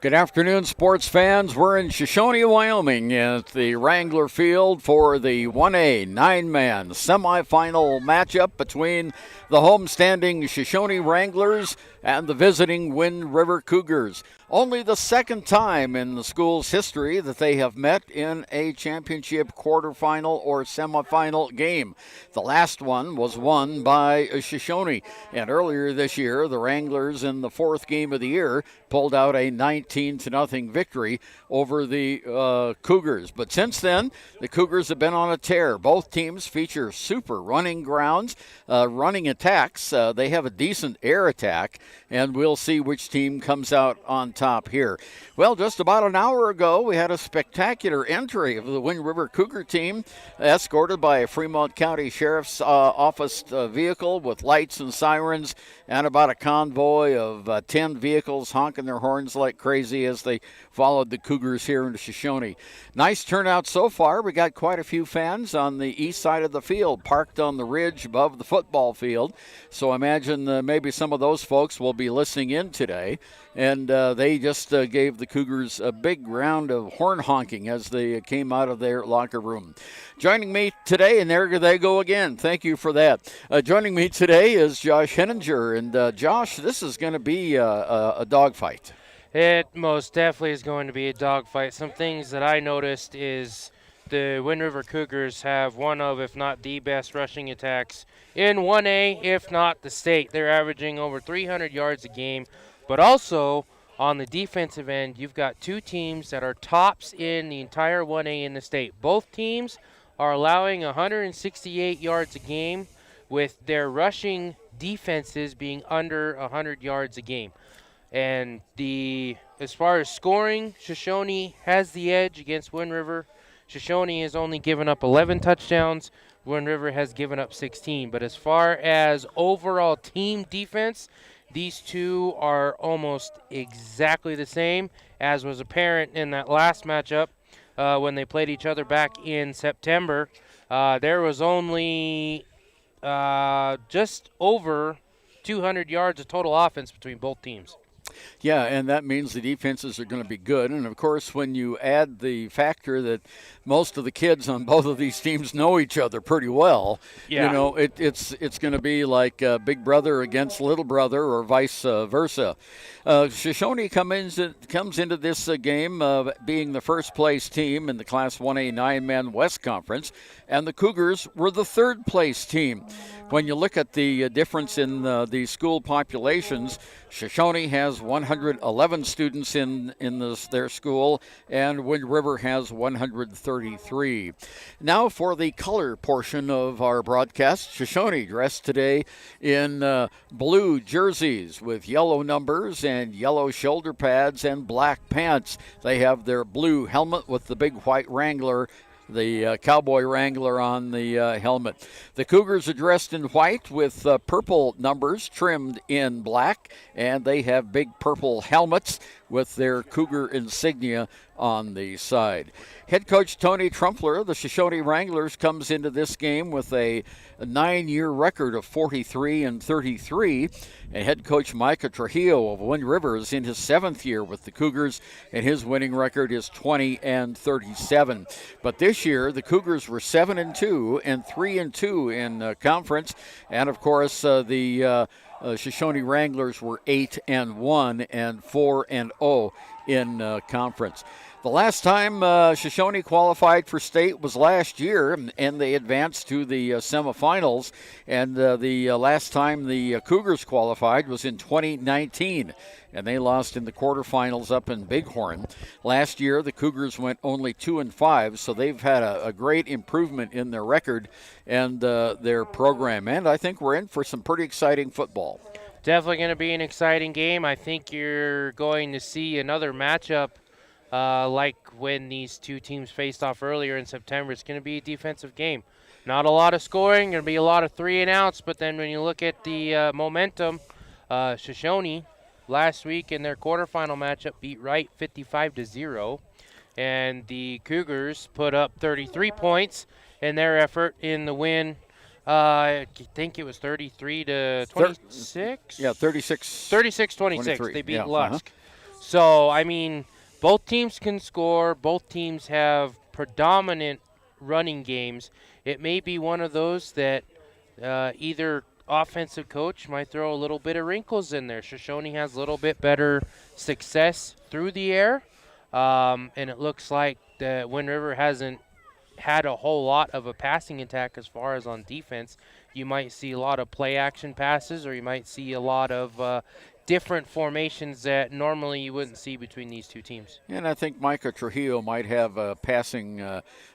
Good afternoon, sports fans. We're in Shoshoni, Wyoming at the Wrangler Field for the 1A nine-man semifinal matchup between the homestanding Shoshoni Wranglers and the visiting Wind River Cougars. Only the second time in the school's history that they have met in a championship quarterfinal or semifinal game. The last one was won by Shoshoni, and earlier this year, the Wranglers in the fourth game of the year pulled out a 19-0 victory over the Cougars. But since then, the Cougars have been on a tear. Both teams feature super running grounds, running attacks. They have a decent air attack, and we'll see which team comes out on top here. Well, just about an hour ago, we had a spectacular entry of the Wind River Cougar team, escorted by a Fremont County Sheriff's Office vehicle with lights and sirens, and about a convoy of 10 vehicles honking their horns like crazy as they followed the Cougars here in Shoshoni. Nice turnout so far. We got quite a few fans on the east side of the field, parked on the ridge above the football field. So I imagine maybe some of those folks will be listening in today. And they just gave the Cougars a big round of horn honking as they came out of their locker room. Joining me today, and there they go again. Thank you for that. Joining me today is Josh Henninger. And Josh, this is going to be a dogfight. It most definitely is going to be a dogfight. Some things that I noticed is the Wind River Cougars have one of, if not the best rushing attacks in 1A, if not the state. They're averaging over 300 yards a game. But also, on the defensive end, you've got two teams that are tops in the entire 1A in the state. Both teams are allowing 168 yards a game, with their rushing defenses being under 100 yards a game. And as far as scoring, Shoshoni has the edge against Wind River. Shoshoni has only given up 11 touchdowns. Wind River has given up 16. But as far as overall team defense, these two are almost exactly the same, as was apparent in that last matchup when they played each other back in September. There was only just over 200 yards of total offense between both teams. Yeah, and that means the defenses are going to be good. And, of course, when you add the factor that most of the kids on both of these teams know each other pretty well, yeah. You know, it's going to be like big brother against little brother or vice versa. Shoshoni comes into this game being the first-place team in the Class 1A nine-man West Conference, and the Cougars were the third-place team. When you look at the difference in the school populations, Shoshoni has 111 students in their school, and Wind River has 133. Now for the color portion of our broadcast, Shoshoni dressed today in blue jerseys with yellow numbers and yellow shoulder pads and black pants. They have their blue helmet with the big white Wrangler, the Cowboy Wrangler on the helmet. The Cougars are dressed in white with purple numbers trimmed in black, and they have big purple helmets with their Cougar insignia on the side. Head coach Tony Trumpler, the Shoshoni Wranglers, comes into this game with a 9-year record of 43-33. And head coach Micah Trujillo of Wind River is in his 7th year with the Cougars, and his winning record is 20-37. But this year, the Cougars were 7-2 and 3-2 in conference, and of course the Shoshoni Wranglers were 8-1 and 4-0 in conference. The last time Shoshoni qualified for state was last year, and they advanced to the semifinals. And the last time the Cougars qualified was in 2019, and they lost in the quarterfinals up in Bighorn. Last year, the Cougars went only 2-5, so they've had a great improvement in their record and their program. And I think we're in for some pretty exciting football. Definitely going to be an exciting game. I think you're going to see another matchup like when these two teams faced off earlier in September. It's going to be a defensive game. Not a lot of scoring. Going to be a lot of 3-and-outs. But then when you look at the momentum, Shoshoni last week in their quarterfinal matchup beat Wright 55-0. And the Cougars put up 33 points in their effort in the win. I think it was 33-26. Yeah, 36. 36-26. They beat Lusk. So, I mean, both teams can score. Both teams have predominant running games. It may be one of those that either offensive coach might throw a little bit of wrinkles in there. Shoshoni has a little bit better success through the air, and it looks like the Wind River hasn't had a whole lot of a passing attack as far as on defense. You might see a lot of play action passes, or you might see a lot of different formations that normally you wouldn't see between these two teams. And I think Micah Trujillo might have a passing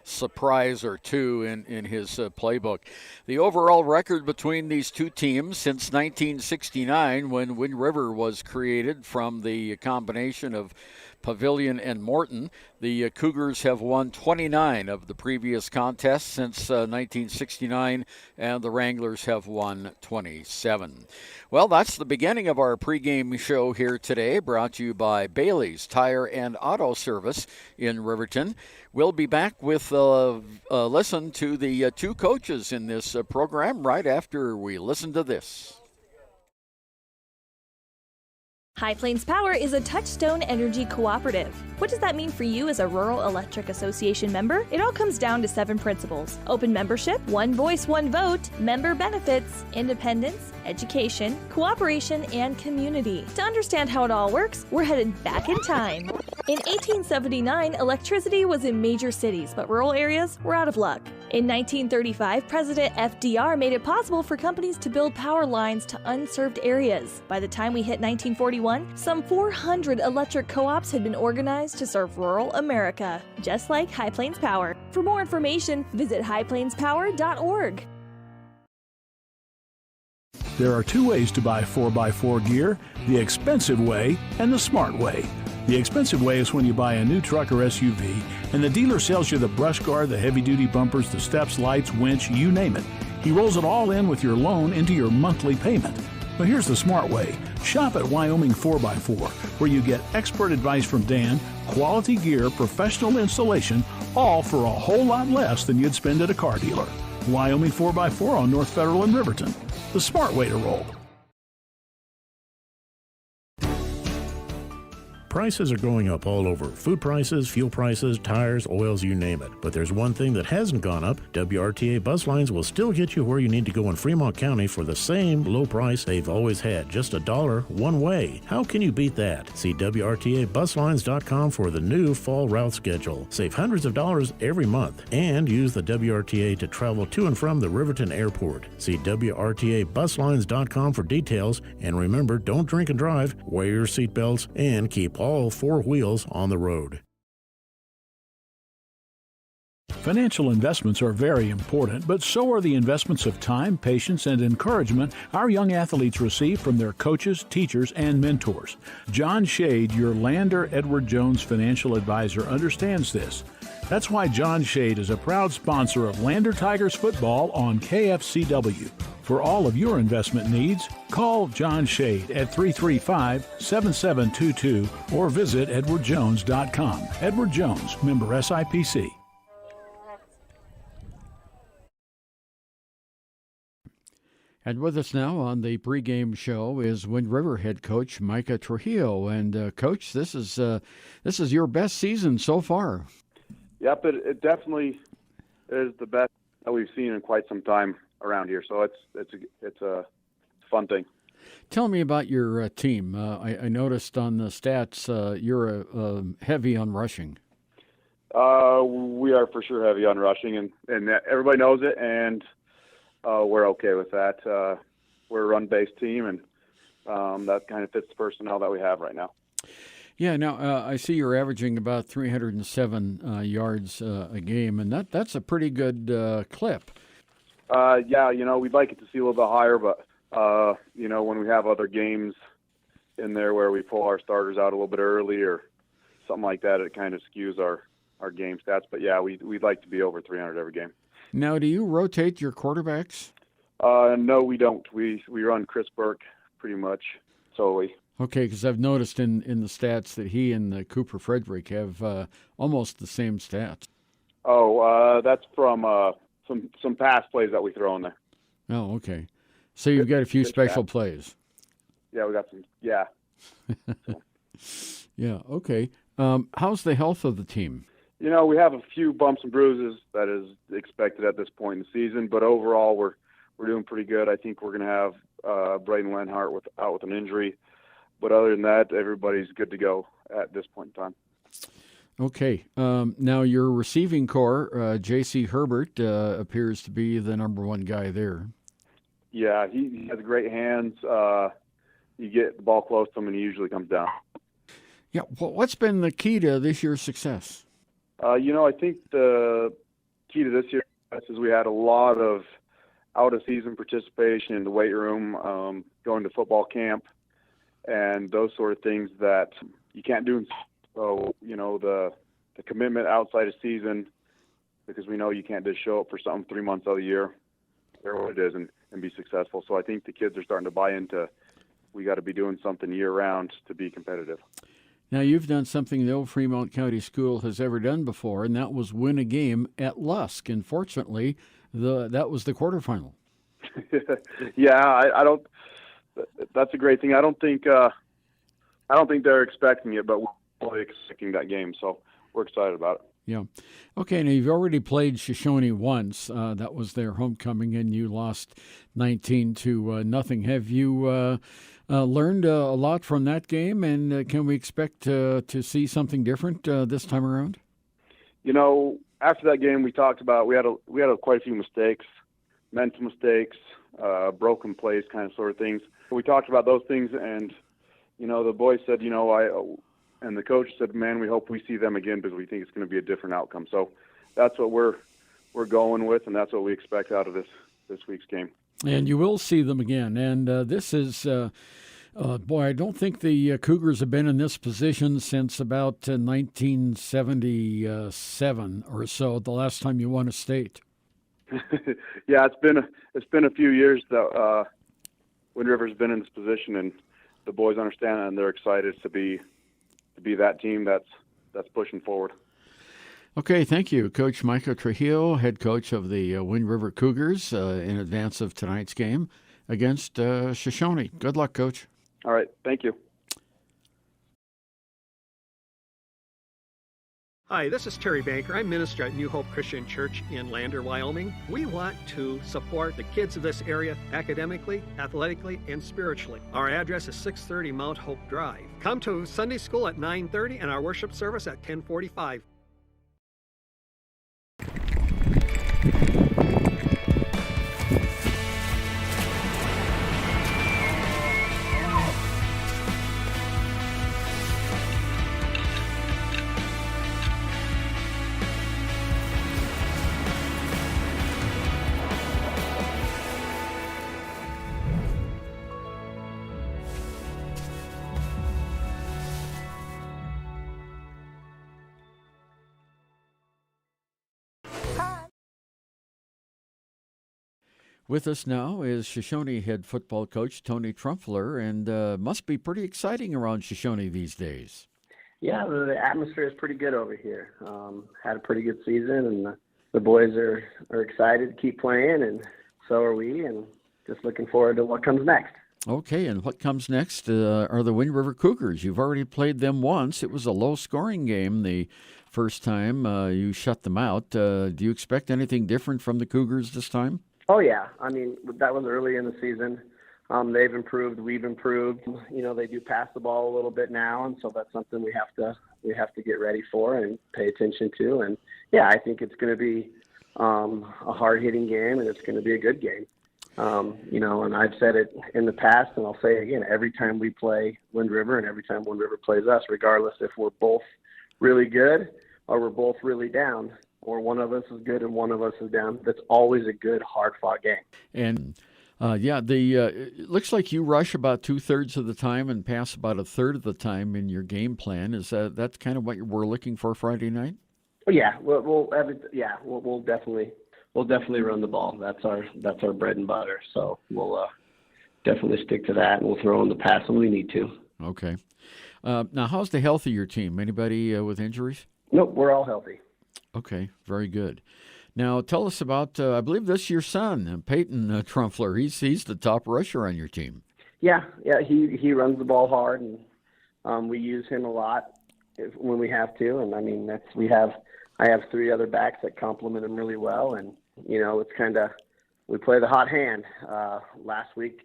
surprise or two in his playbook. The overall record between these two teams since 1969, when Wind River was created from the combination of Pavilion and Morton, the Cougars have won 29 of the previous contests since 1969, and the Wranglers have won 27. Well, that's the beginning of our pregame show here today, brought to you by Bailey's Tire and Auto Service in Riverton. We'll be back with listen to the two coaches in this program right after we listen to this. High Plains Power is a Touchstone Energy cooperative. What does that mean for you as a Rural Electric Association member? It all comes down to 7 principles: open membership, one voice, one vote, member benefits, independence, education, cooperation, and community. To understand how it all works, we're headed back in time. In 1879, electricity was in major cities, but rural areas were out of luck. In 1935, President FDR made it possible for companies to build power lines to unserved areas. By the time we hit 1941, some 400 electric co-ops had been organized to serve rural America, just like High Plains Power. For more information, visit highplainspower.org. There are 2 ways to buy 4x4 gear: the expensive way and the smart way. The expensive way is when you buy a new truck or SUV and the dealer sells you the brush guard, the heavy-duty bumpers, the steps, lights, winch, you name it. He rolls it all in with your loan into your monthly payment. But here's the smart way. Shop at Wyoming 4x4, where you get expert advice from Dan, quality gear, professional installation, all for a whole lot less than you'd spend at a car dealer. Wyoming 4x4 on North Federal in Riverton. The smart way to roll. Prices are going up all over. Food prices, fuel prices, tires, oils, you name it. But there's one thing that hasn't gone up. WRTA bus lines will still get you where you need to go in Fremont County for the same low price they've always had. Just $1 one way. How can you beat that? See WRTAbuslines.com for the new fall route schedule. Save hundreds of dollars every month and use the WRTA to travel to and from the Riverton Airport. See WRTAbuslines.com for details. And remember, don't drink and drive, wear your seatbelts, and keep all 4 wheels on the road. Financial investments are very important, but so are the investments of time, patience, and encouragement our young athletes receive from their coaches, teachers, and mentors. John Shade, your Lander Edward Jones financial advisor, understands this. That's why John Shade is a proud sponsor of Lander Tigers football on KFCW. For all of your investment needs, call John Shade at 335-7722 or visit edwardjones.com. Edward Jones, member SIPC. And with us now on the pregame show is Wind River head coach Micah Trujillo. And Coach, this is your best season so far. Yep, it definitely is the best that we've seen in quite some time around here. So it's a fun thing. Tell me about your team. I noticed on the stats you're heavy on rushing. We are for sure heavy on rushing, and everybody knows it, and we're okay with that. We're a run-based team, and that kind of fits the personnel that we have right now. Yeah, now I see you're averaging about 307 yards a game, and that's a pretty good clip. Yeah, we'd like it to see a little bit higher, but, when we have other games in there where we pull our starters out a little bit early or something like that, it kind of skews our game stats. But, yeah, we'd like to be over 300 every game. Now, do you rotate your quarterbacks? No, we don't. We run Chris Burke pretty much solely. Okay, because I've noticed in the stats that he and Cooper Frederick have almost the same stats. Oh, that's from some pass plays that we throw in there. Oh, okay. So you've got a few special plays. Yeah, we got some. Yeah. Yeah, okay. How's the health of the team? You know, we have a few bumps and bruises that is expected at this point in the season, but overall we're doing pretty good. I think we're going to have Braden Lenhart out with an injury, but other than that, everybody's good to go at this point in time. Okay. Now your receiving core, J.C. Herbert, appears to be the number one guy there. Yeah, he has great hands. You get the ball close to him, and he usually comes down. Yeah. Well, what's been the key to this year's success? You know, I think the key to this year is we had a lot of out-of-season participation in the weight room, going to football camp, and those sort of things that you can't do. So, you know, the commitment outside of season, because we know you can't just show up for something 3 months out of the year, or what it is, and be successful. So I think the kids are starting to buy into we got to be doing something year-round to be competitive. Now, you've done something no Fremont County school has ever done before, and that was win a game at Lusk. And fortunately, that was the quarterfinal. Yeah, I don't. That's a great thing. I don't think they're expecting it, but we're really expecting that game, so we're excited about it. Yeah. Okay, now you've already played Shoshoni once. That was their homecoming, and you lost 19-0. Have you learned a lot from that game, and can we expect to see something different this time around? You know, after that game, we talked about we had quite a few mistakes, mental mistakes, broken plays, kind of sort of things. We talked about those things, and you know, the boys said, you know, and the coach said, man, we hope we see them again because we think it's going to be a different outcome. So that's what we're going with, and that's what we expect out of this week's game. And you will see them again. And this is, boy, I don't think the Cougars have been in this position since about 1977 or so, the last time you won a state. Yeah, it's been a few years that Wind River's been in this position, and the boys understand it, and they're excited to be that team that's pushing forward. Okay, thank you, Coach Micah Trujillo, head coach of the Wind River Cougars, in advance of tonight's game against Shoshoni. Good luck, Coach. All right, thank you. Hi, this is Terry Banker. I'm minister at New Hope Christian Church in Lander, Wyoming. We want to support the kids of this area academically, athletically, and spiritually. Our address is 630 Mount Hope Drive. Come to Sunday school at 9:30 and our worship service at 10:45. With us now is Shoshoni head football coach Tony Trumpler, and must be pretty exciting around Shoshoni these days. Yeah, the atmosphere is pretty good over here. Had a pretty good season, and the boys are excited to keep playing, and so are we, and just looking forward to what comes next. Okay, and what comes next are the Wind River Cougars. You've already played them once. It was a low-scoring game the first time you shut them out. Do you expect anything different from the Cougars this time? Oh, yeah. I mean, that was early in the season. They've improved. We've improved. You know, they do pass the ball a little bit now, and so that's something we have to get ready for and pay attention to. And, yeah, I think it's going to be a hard-hitting game, and it's going to be a good game. You know, and I've said it in the past, and I'll say it again, every time we play Wind River and every time Wind River plays us, regardless if we're both really good or we're both really down, or one of us is good and one of us is down, that's always a good, hard-fought game. And, it looks like you rush about 2/3 of the time and pass about 1/3 of the time in your game plan. Is that's kind of what we're looking for Friday night? Well, yeah, we'll definitely run the ball. That's our bread and butter. So we'll definitely stick to that, and we'll throw in the pass when we need to. Okay. Now, how's the health of your team? Anybody with injuries? Nope, we're all healthy. Okay, very good. Now, tell us about, I believe this is your son, Peyton Trumpler. He's the top rusher on your team. Yeah, he runs the ball hard, and We use him a lot when we have to, and I mean I have 3 other backs that complement him really well, and it's kind of we play the hot hand. Last week,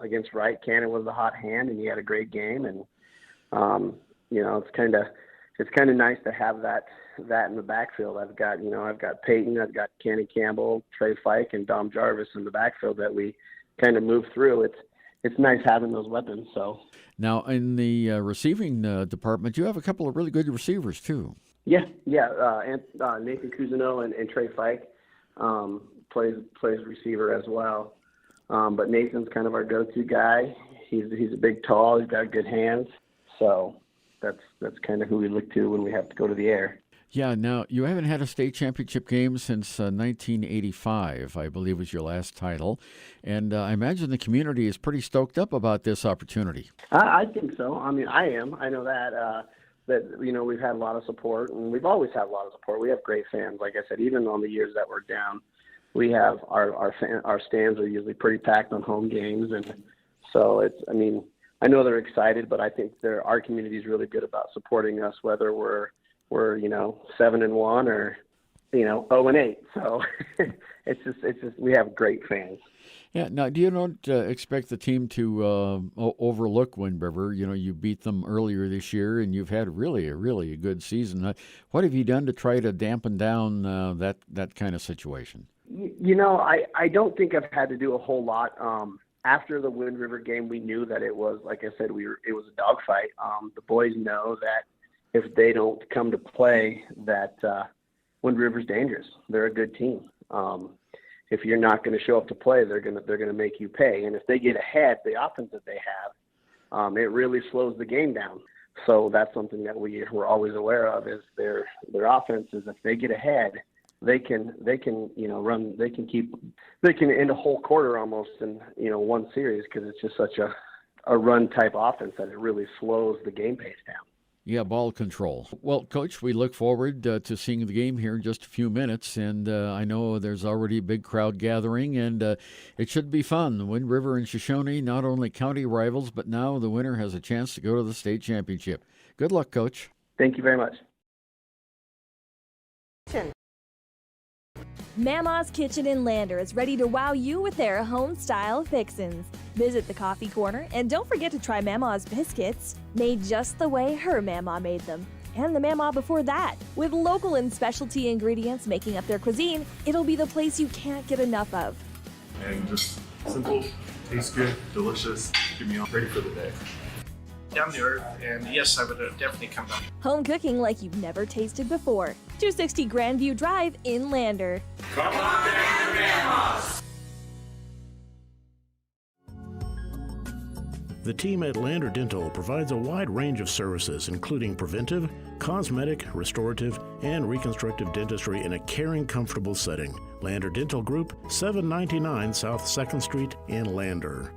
against Wright, Cannon was the hot hand, and he had a great game, and it's kind of nice to have that in the backfield. I've got Peyton, I've got Kenny Campbell, Trey Fike, and Dom Jarvis in the backfield that we kind of move through. It's nice having those weapons. So now in the receiving department, you have a couple of really good receivers too. Yeah. Nathan Cousineau and Trey Fike plays receiver as well. But Nathan's kind of our go-to guy. He's a big, tall. He's got good hands. So that's kind of who we look to when we have to go to the air. Yeah, now, you haven't had a state championship game since 1985, I believe was your last title. And I imagine the community is pretty stoked up about this opportunity. I think so. I mean, I am. I know that we've had a lot of support, and we've always had a lot of support. We have great fans. Like I said, even on the years that we're down, we have our stands are usually pretty packed on home games. And so I know they're excited, but I think our community is really good about supporting us, whether we're 7-1 or 0-8. So it's just we have great fans. Yeah. Now, do you not expect the team to overlook Wind River? You beat them earlier this year, and you've had really a good season. What have you done to try to dampen down that kind of situation? I don't think I've had to do a whole lot. After the Wind River game, we knew that it was, like I said, it was a dogfight. The boys know that if they don't come to play, that Wind River's dangerous. They're a good team. If you're not going to show up to play, they're going to make you pay. And if they get ahead, the offense that they have, it really slows the game down. So that's something that we're always aware of is their offense is if they get ahead, they can run, they can end a whole quarter almost in one series because it's just such a run type offense that it really slows the game pace down. Yeah, ball control. Well, Coach, we look forward to seeing the game here in just a few minutes, and I know there's already a big crowd gathering, and it should be fun. Wind River and Shoshoni, not only county rivals, but now the winner has a chance to go to the state championship. Good luck, Coach. Thank you very much. Mama's Kitchen in Lander is ready to wow you with their home-style fixins'. Visit the coffee corner and don't forget to try Mama's biscuits, made just the way her Mama made them. And the Mama before that. With local and specialty ingredients making up their cuisine, it'll be the place you can't get enough of. And just simple, tastes good, delicious, get me all ready for the day. Down to earth, and yes, I would definitely come back. Home cooking like you've never tasted before. 260 Grandview Drive in Lander. Come on down to Grandma's! The team at Lander Dental provides a wide range of services, including preventive, cosmetic, restorative, and reconstructive dentistry in a caring, comfortable setting. Lander Dental Group, 799 South 2nd Street in Lander.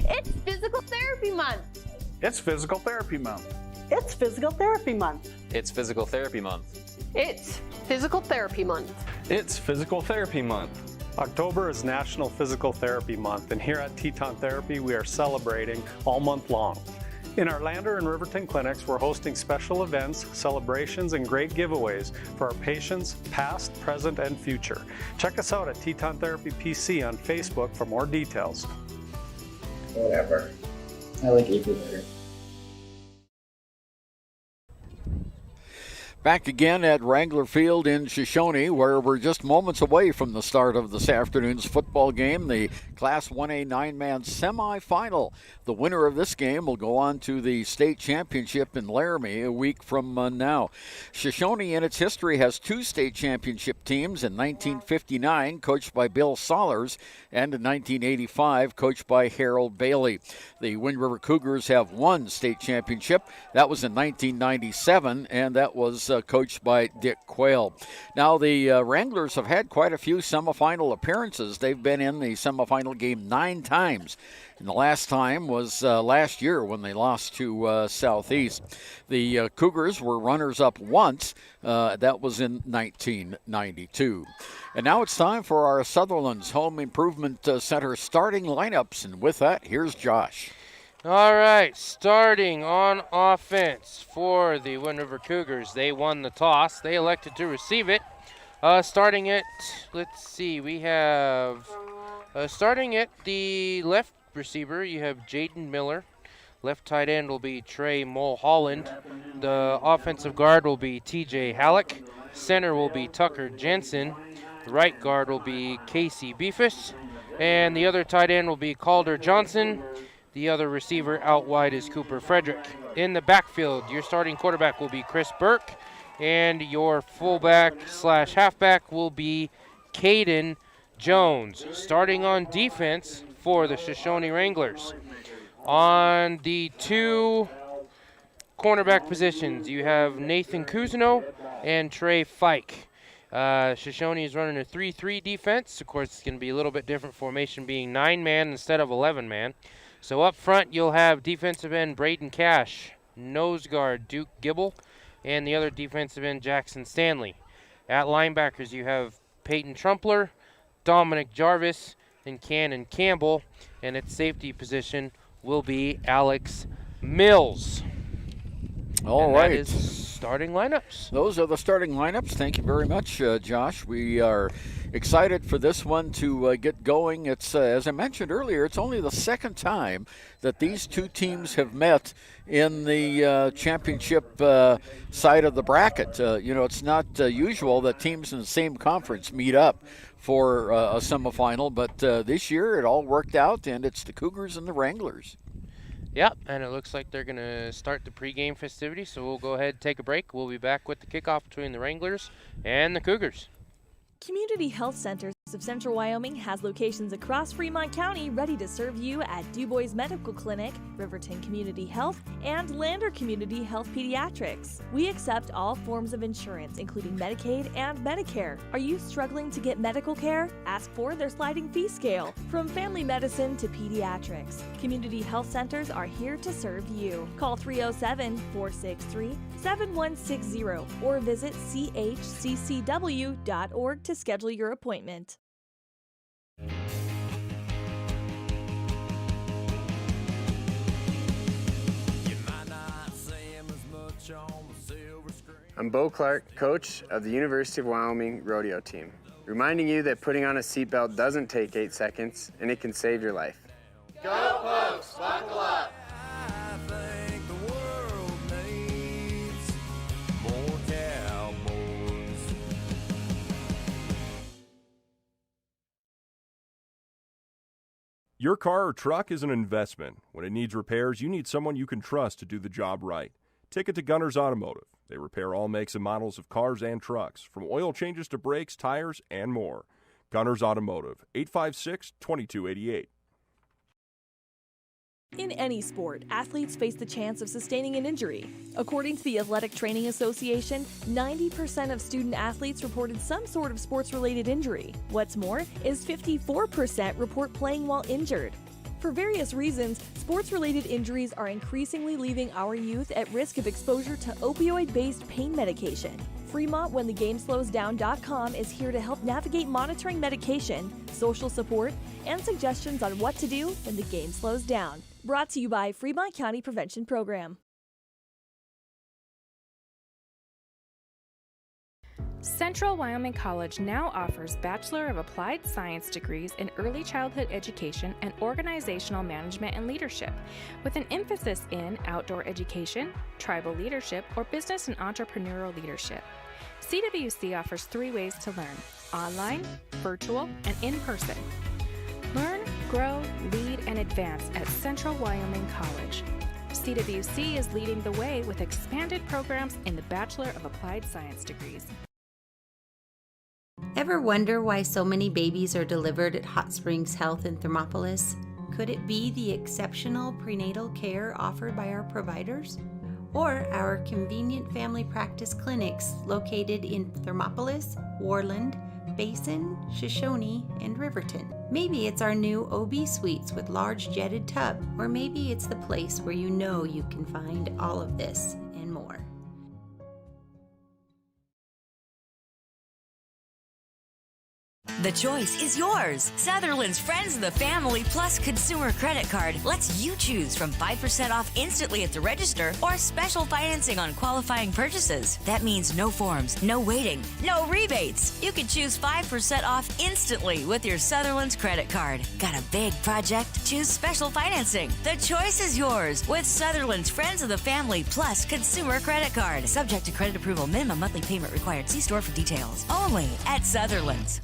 It's Physical Therapy Month. It's Physical Therapy Month. It's Physical Therapy Month. It's Physical Therapy Month. It's Physical Therapy Month. It's Physical Therapy Month. October is National Physical Therapy Month, and here at Teton Therapy, we are celebrating all month long. In our Lander and Riverton clinics, we're hosting special events, celebrations, and great giveaways for our patients, past, present, and future. Check us out at Teton Therapy PC on Facebook for more details. Whatever. I like April better. Back again at Wrangler Field in Shoshoni, where we're just moments away from the start of this afternoon's football game, the Class 1A 9-man semifinal. The winner of this game will go on to the state championship in Laramie a week from now. Shoshoni in its history has 2 state championship teams in 1959, coached by Bill Sollers, and in 1985, coached by Harold Bailey. The Wind River Cougars have 1 state championship. That was in 1997, and that was coached by Dick Quayle. Now, the Wranglers have had quite a few semifinal appearances. They've been in the semifinal game 9 times. And the last time was last year when they lost to Southeast. The Cougars were runners-up once. That was in 1992. And now it's time for our Sutherland's Home Improvement Center starting lineups. And with that, here's Josh. All right, starting on offense for the Wind River Cougars. They won the toss. They elected to receive it. Starting at, let's see, we have, starting at the left receiver, you have Jaden Miller. Left tight end will be Trey Mulholland. The offensive guard will be TJ Halleck. Center will be Tucker Jensen. Right guard will be Casey Beefus. And the other tight end will be Calder Johnson. The other receiver out wide is Cooper Frederick. In the backfield, your starting quarterback will be Chris Burke. And your fullback / halfback will be Caden Jones. Starting on defense for the Shoshoni Wranglers. On the 2 cornerback positions, you have Nathan Cousineau and Trey Fike. Shoshoni is running a 3-3 defense. Of course, it's going to be a little bit different formation, being 9-man instead of 11-man. So up front, you'll have defensive end Braden Cash, nose guard Duke Gibble, and the other defensive end Jackson Stanley. At linebackers, you have Peyton Trumpler, Dominic Jarvis, and Cannon Campbell. And at safety position will be Alex Mills. All right. That is starting lineups. Those are the starting lineups. Thank you very much, Josh. We are excited for this one to get going. It's, as I mentioned earlier, it's only the second time that these two teams have met in the championship side of the bracket. It's not usual that teams in the same conference meet up for a semifinal, but this year it all worked out, and it's the Cougars and the Wranglers. Yep, and it looks like they're going to start the pregame festivities, so we'll go ahead and take a break. We'll be back with the kickoff between the Wranglers and the Cougars. Community Health Centers of Central Wyoming has locations across Fremont County ready to serve you at Du Bois Medical Clinic, Riverton Community Health, and Lander Community Health Pediatrics. We accept all forms of insurance, including Medicaid and Medicare. Are you struggling to get medical care? Ask for their sliding fee scale. From family medicine to pediatrics, Community Health Centers are here to serve you. Call 307-463-7160 or visit chccw.org to schedule your appointment. I'm Bo Clark, coach of the University of Wyoming rodeo team, reminding you that putting on a seatbelt doesn't take 8 seconds and it can save your life. Go Pokes, buckle up! Your car or truck is an investment. When it needs repairs, you need someone you can trust to do the job right. Take it to Gunners Automotive. They repair all makes and models of cars and trucks, from oil changes to brakes, tires, and more. Gunners Automotive, 856-2288. In any sport, athletes face the chance of sustaining an injury. According to the Athletic Training Association, 90% of student athletes reported some sort of sports-related injury. What's more, is 54% report playing while injured. For various reasons, sports-related injuries are increasingly leaving our youth at risk of exposure to opioid-based pain medication. Fremont WhenTheGameSlowsDown.com is here to help navigate monitoring medication, social support, and suggestions on what to do when the game slows down. Brought to you by Fremont County Prevention Program. Central Wyoming College now offers Bachelor of Applied Science degrees in Early Childhood Education and Organizational Management and Leadership, with an emphasis in outdoor education, tribal leadership, or business and entrepreneurial leadership. CWC offers 3 ways to learn: online, virtual, and in person. Learn, grow, lead, and advance at Central Wyoming College. CWC is leading the way with expanded programs in the Bachelor of Applied Science degrees. Ever wonder why so many babies are delivered at Hot Springs Health in Thermopolis? Could it be the exceptional prenatal care offered by our providers? or our convenient family practice clinics located in Thermopolis, Warland, Basin, Shoshoni, and Riverton. Maybe it's our new OB suites with large jetted tub, or maybe it's the place where you know you can find all of this and more. The choice is yours. Sutherland's Friends of the Family Plus Consumer Credit Card lets you choose from 5% off instantly at the register or special financing on qualifying purchases. That means no forms, no waiting, no rebates. You can choose 5% off instantly with your Sutherland's credit card. Got a big project? Choose special financing. The choice is yours with Sutherland's Friends of the Family Plus Consumer Credit Card. Subject to credit approval. Minimum monthly payment required. See store for details. Only at Sutherland's.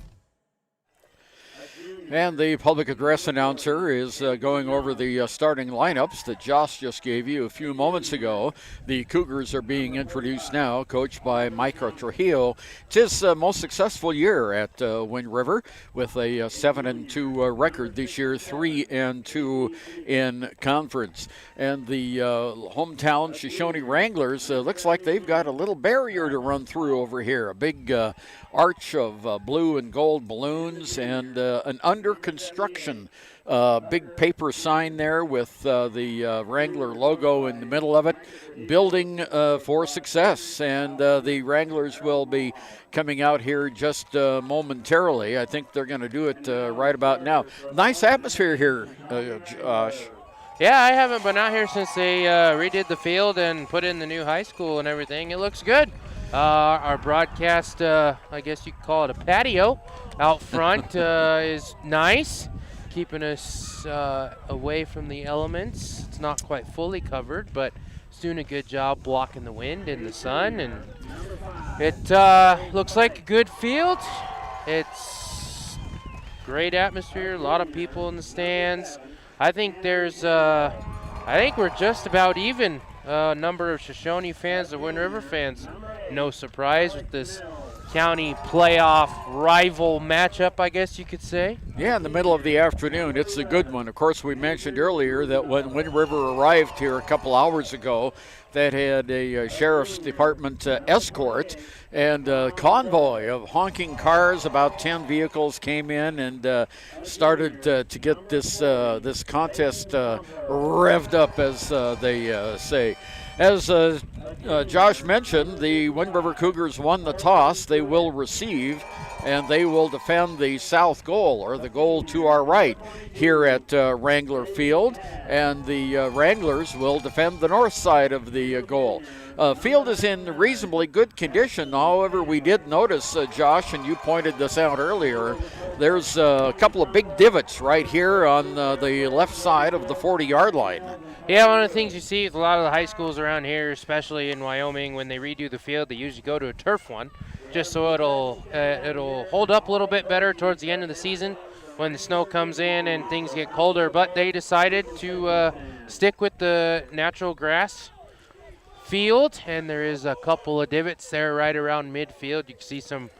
And the public address announcer is going over the starting lineups that Josh just gave you a few moments ago. The Cougars are being introduced now, coached by Micah Trujillo. It's his most successful year at Wind River with a 7-2 record this year, 3-2 in conference. And the hometown Shoshoni Wranglers looks like they've got a little barrier to run through over here. A big arch of blue and gold balloons and an under construction big paper sign there with the Wrangler logo in the middle of it, building for success. And the Wranglers will be coming out here just momentarily. I think they're going to do it right about now. Nice atmosphere here, Josh. Yeah, I haven't been out here since they redid the field and put in the new high school and everything. It looks good. Our broadcast, I guess you could call it a patio out front, is nice, keeping us away from the elements. It's not quite fully covered, but it's doing a good job blocking the wind and the sun. And it looks like a good field. It's great atmosphere, a lot of people in the stands. I think there's, I think we're just about even number of Shoshoni fans and Wind River fans. No surprise with this county playoff rival matchup, I guess you could say. Yeah, in the middle of the afternoon. It's a good one. Of course, we mentioned earlier that when Wind River arrived here a couple hours ago, that had a sheriff's department escort and a convoy of honking cars. About 10 vehicles came in and started to get this contest revved up, as they say. As Josh mentioned, the Wind River Cougars won the toss. They will receive, and they will defend the south goal, or the goal to our right, here at Wrangler Field. And the Wranglers will defend the north side of the goal. Field is in reasonably good condition. However, we did notice, Josh, and you pointed this out earlier, there's a couple of big divots right here on the left side of the 40-yard line. Yeah, one of the things you see with a lot of the high schools around here, especially in Wyoming, when they redo the field, they usually go to a turf one, just so it'll hold up a little bit better towards the end of the season when the snow comes in and things get colder. But they decided to stick with the natural grass field, and there is a couple of divots there right around midfield. You can see some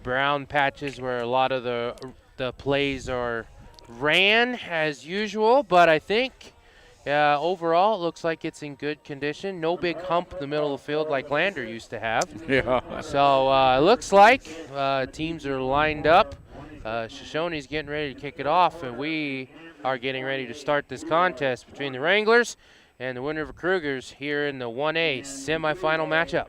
brown patches where a lot of the plays are ran as usual, but I think overall, it looks like it's in good condition. No big hump in the middle of the field like Lander used to have. Yeah. So it looks like teams are lined up. Shoshoni's getting ready to kick it off, and we are getting ready to start this contest between the Wranglers and the Wind River Cougars here in the 1A semifinal matchup.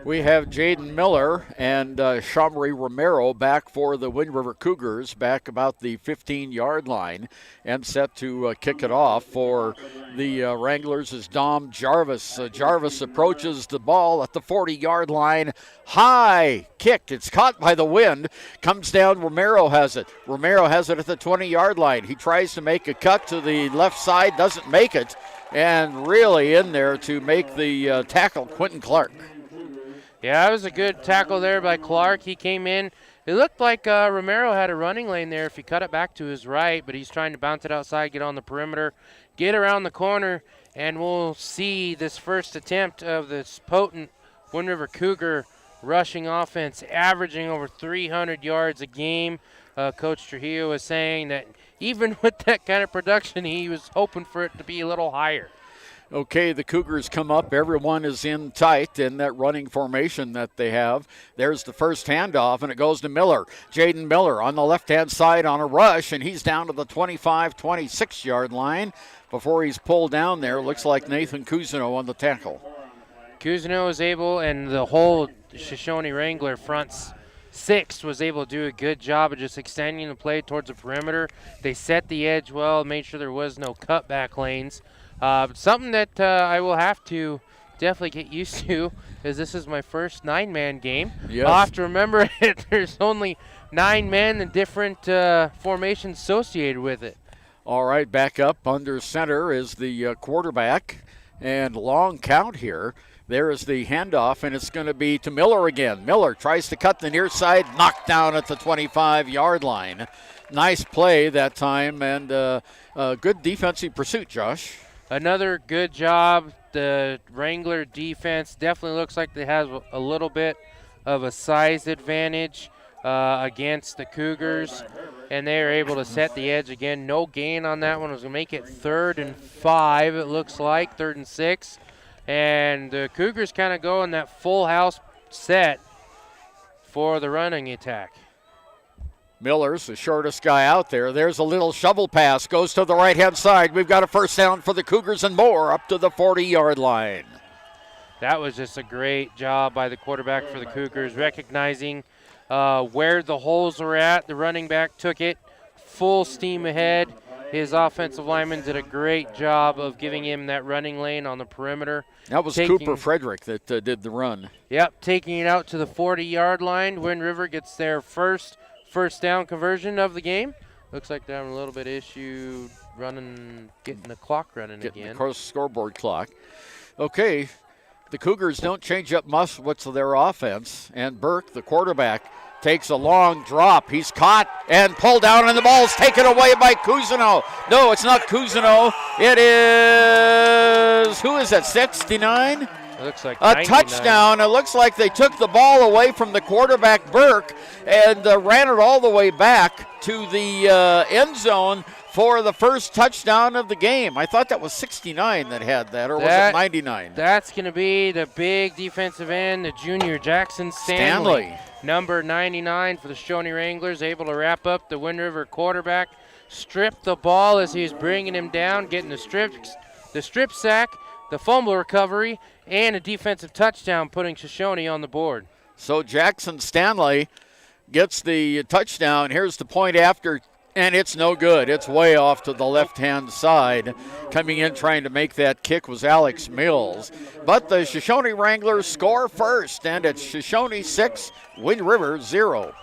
We have Jaden Miller and Shamri Romero back for the Wind River Cougars, back about the 15-yard line, and set to kick it off for the Wranglers is Dom Jarvis. Jarvis approaches the ball at the 40-yard line. High kick. It's caught by the wind. Comes down. Romero has it. Romero has it at the 20-yard line. He tries to make a cut to the left side, doesn't make it, and really in there to make the tackle, Quentin Clark. Yeah, that was a good tackle there by Clark. He came in. It looked like Romero had a running lane there if he cut it back to his right, but he's trying to bounce it outside, get on the perimeter, get around the corner, and we'll see this first attempt of this potent Wind River Cougar rushing offense, averaging over 300 yards a game. Coach Trujillo was saying that even with that kind of production, he was hoping for it to be a little higher. Okay, the Cougars come up. Everyone is in tight in that running formation that they have. There's the first handoff, and it goes to Miller. Jaden Miller on the left-hand side on a rush, and he's down to the 25, 26-yard line before he's pulled down there. Looks like Nathan Cousineau on the tackle. Cousineau was able, and the whole Shoshoni Wrangler front six was able to do a good job of just extending the play towards the perimeter. They set the edge well, made sure there was no cutback lanes. Something that I will have to definitely get used to is this is my first 9-man game. Yes. I'll have to remember there's only 9 men and different formations associated with it. All right, back up under center is the quarterback, and long count here. There is the handoff, and it's going to be to Miller again. Miller tries to cut the near side, knocked down at the 25-yard line. Nice play that time, and good defensive pursuit, Josh. Another good job. The Wrangler defense definitely looks like they have a little bit of a size advantage against the Cougars, and they are able to set the edge again. No gain on that one. It was going to make it 3rd and 5, it looks like, 3rd and 6. And the Cougars kind of go in that full house set for the running attack. Miller's the shortest guy out there. There's a little shovel pass, goes to the right-hand side. We've got a first down for the Cougars and more up to the 40-yard line. That was just a great job by the quarterback for the Cougars, recognizing where the holes were at. The running back took it full steam ahead. His offensive lineman did a great job of giving him that running lane on the perimeter. That was Cooper Frederick that did the run. Yep, taking it out to the 40-yard line. Wind River gets their first down conversion of the game. Looks like they're having a little bit of issue getting the clock running again. The scoreboard clock. Okay, the Cougars don't change up much what's their offense, and Burke, the quarterback, takes a long drop. He's caught and pulled down, and the ball's taken away by Cousineau. No, it's not Cousineau. It is, who is that, 69? It looks like a 99. Touchdown. It looks like they took the ball away from the quarterback, Burke, and ran it all the way back to the end zone for the first touchdown of the game. I thought that was 69 that had that, or was it 99? That's going to be the big defensive end, the junior Jackson Stanley. Number 99 for the Shoshoni Wranglers, able to wrap up the Wind River quarterback, strip the ball as he's bringing him down, getting the strip sack, the fumble recovery, and a defensive touchdown, putting Shoshoni on the board. So Jackson Stanley gets the touchdown. Here's the point after, and it's no good. It's way off to the left-hand side. Coming in trying to make that kick was Alex Mills. But the Shoshoni Wranglers score first, and it's Shoshoni 6, Wind River 0.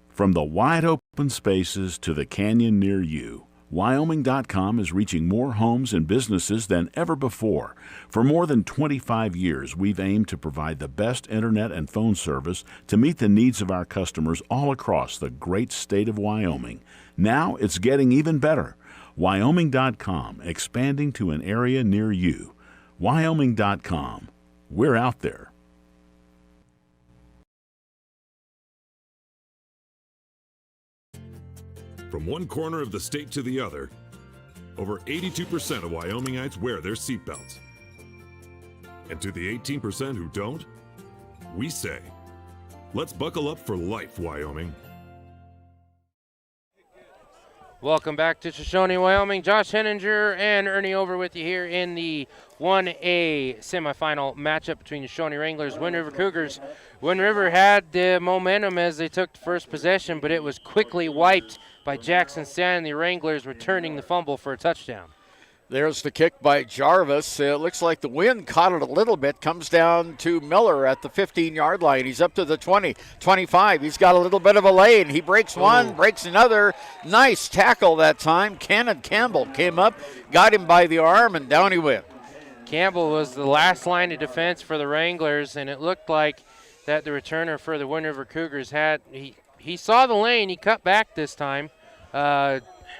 From the wide open spaces to the canyon near you, Wyoming.com is reaching more homes and businesses than ever before. For more than 25 years, we've aimed to provide the best internet and phone service to meet the needs of our customers all across the great state of Wyoming. Now it's getting even better. Wyoming.com, expanding to an area near you. Wyoming.com. We're out there. From one corner of the state to the other, over 82% of Wyomingites wear their seatbelts. And to the 18% who don't, we say, let's buckle up for life, Wyoming. Welcome back to Shoshoni, Wyoming. Josh Henninger and Ernie Over with you here in the 1A semifinal matchup between the Shoshoni Wranglers, Wind River Cougars. Wind River had the momentum as they took the first possession, but it was quickly wiped by Jackson Stanley, the Wranglers returning the fumble for a touchdown. There's the kick by Jarvis. It looks like the wind caught it a little bit. Comes down to Miller at the 15-yard line. He's up to the 20, 25. He's got a little bit of a lane. He breaks one, breaks another. Nice tackle that time. Cannon Campbell came up, got him by the arm, and down he went. Campbell was the last line of defense for the Wranglers, and it looked like that the returner for the Wind River Cougars had he saw the lane. He cut back this time.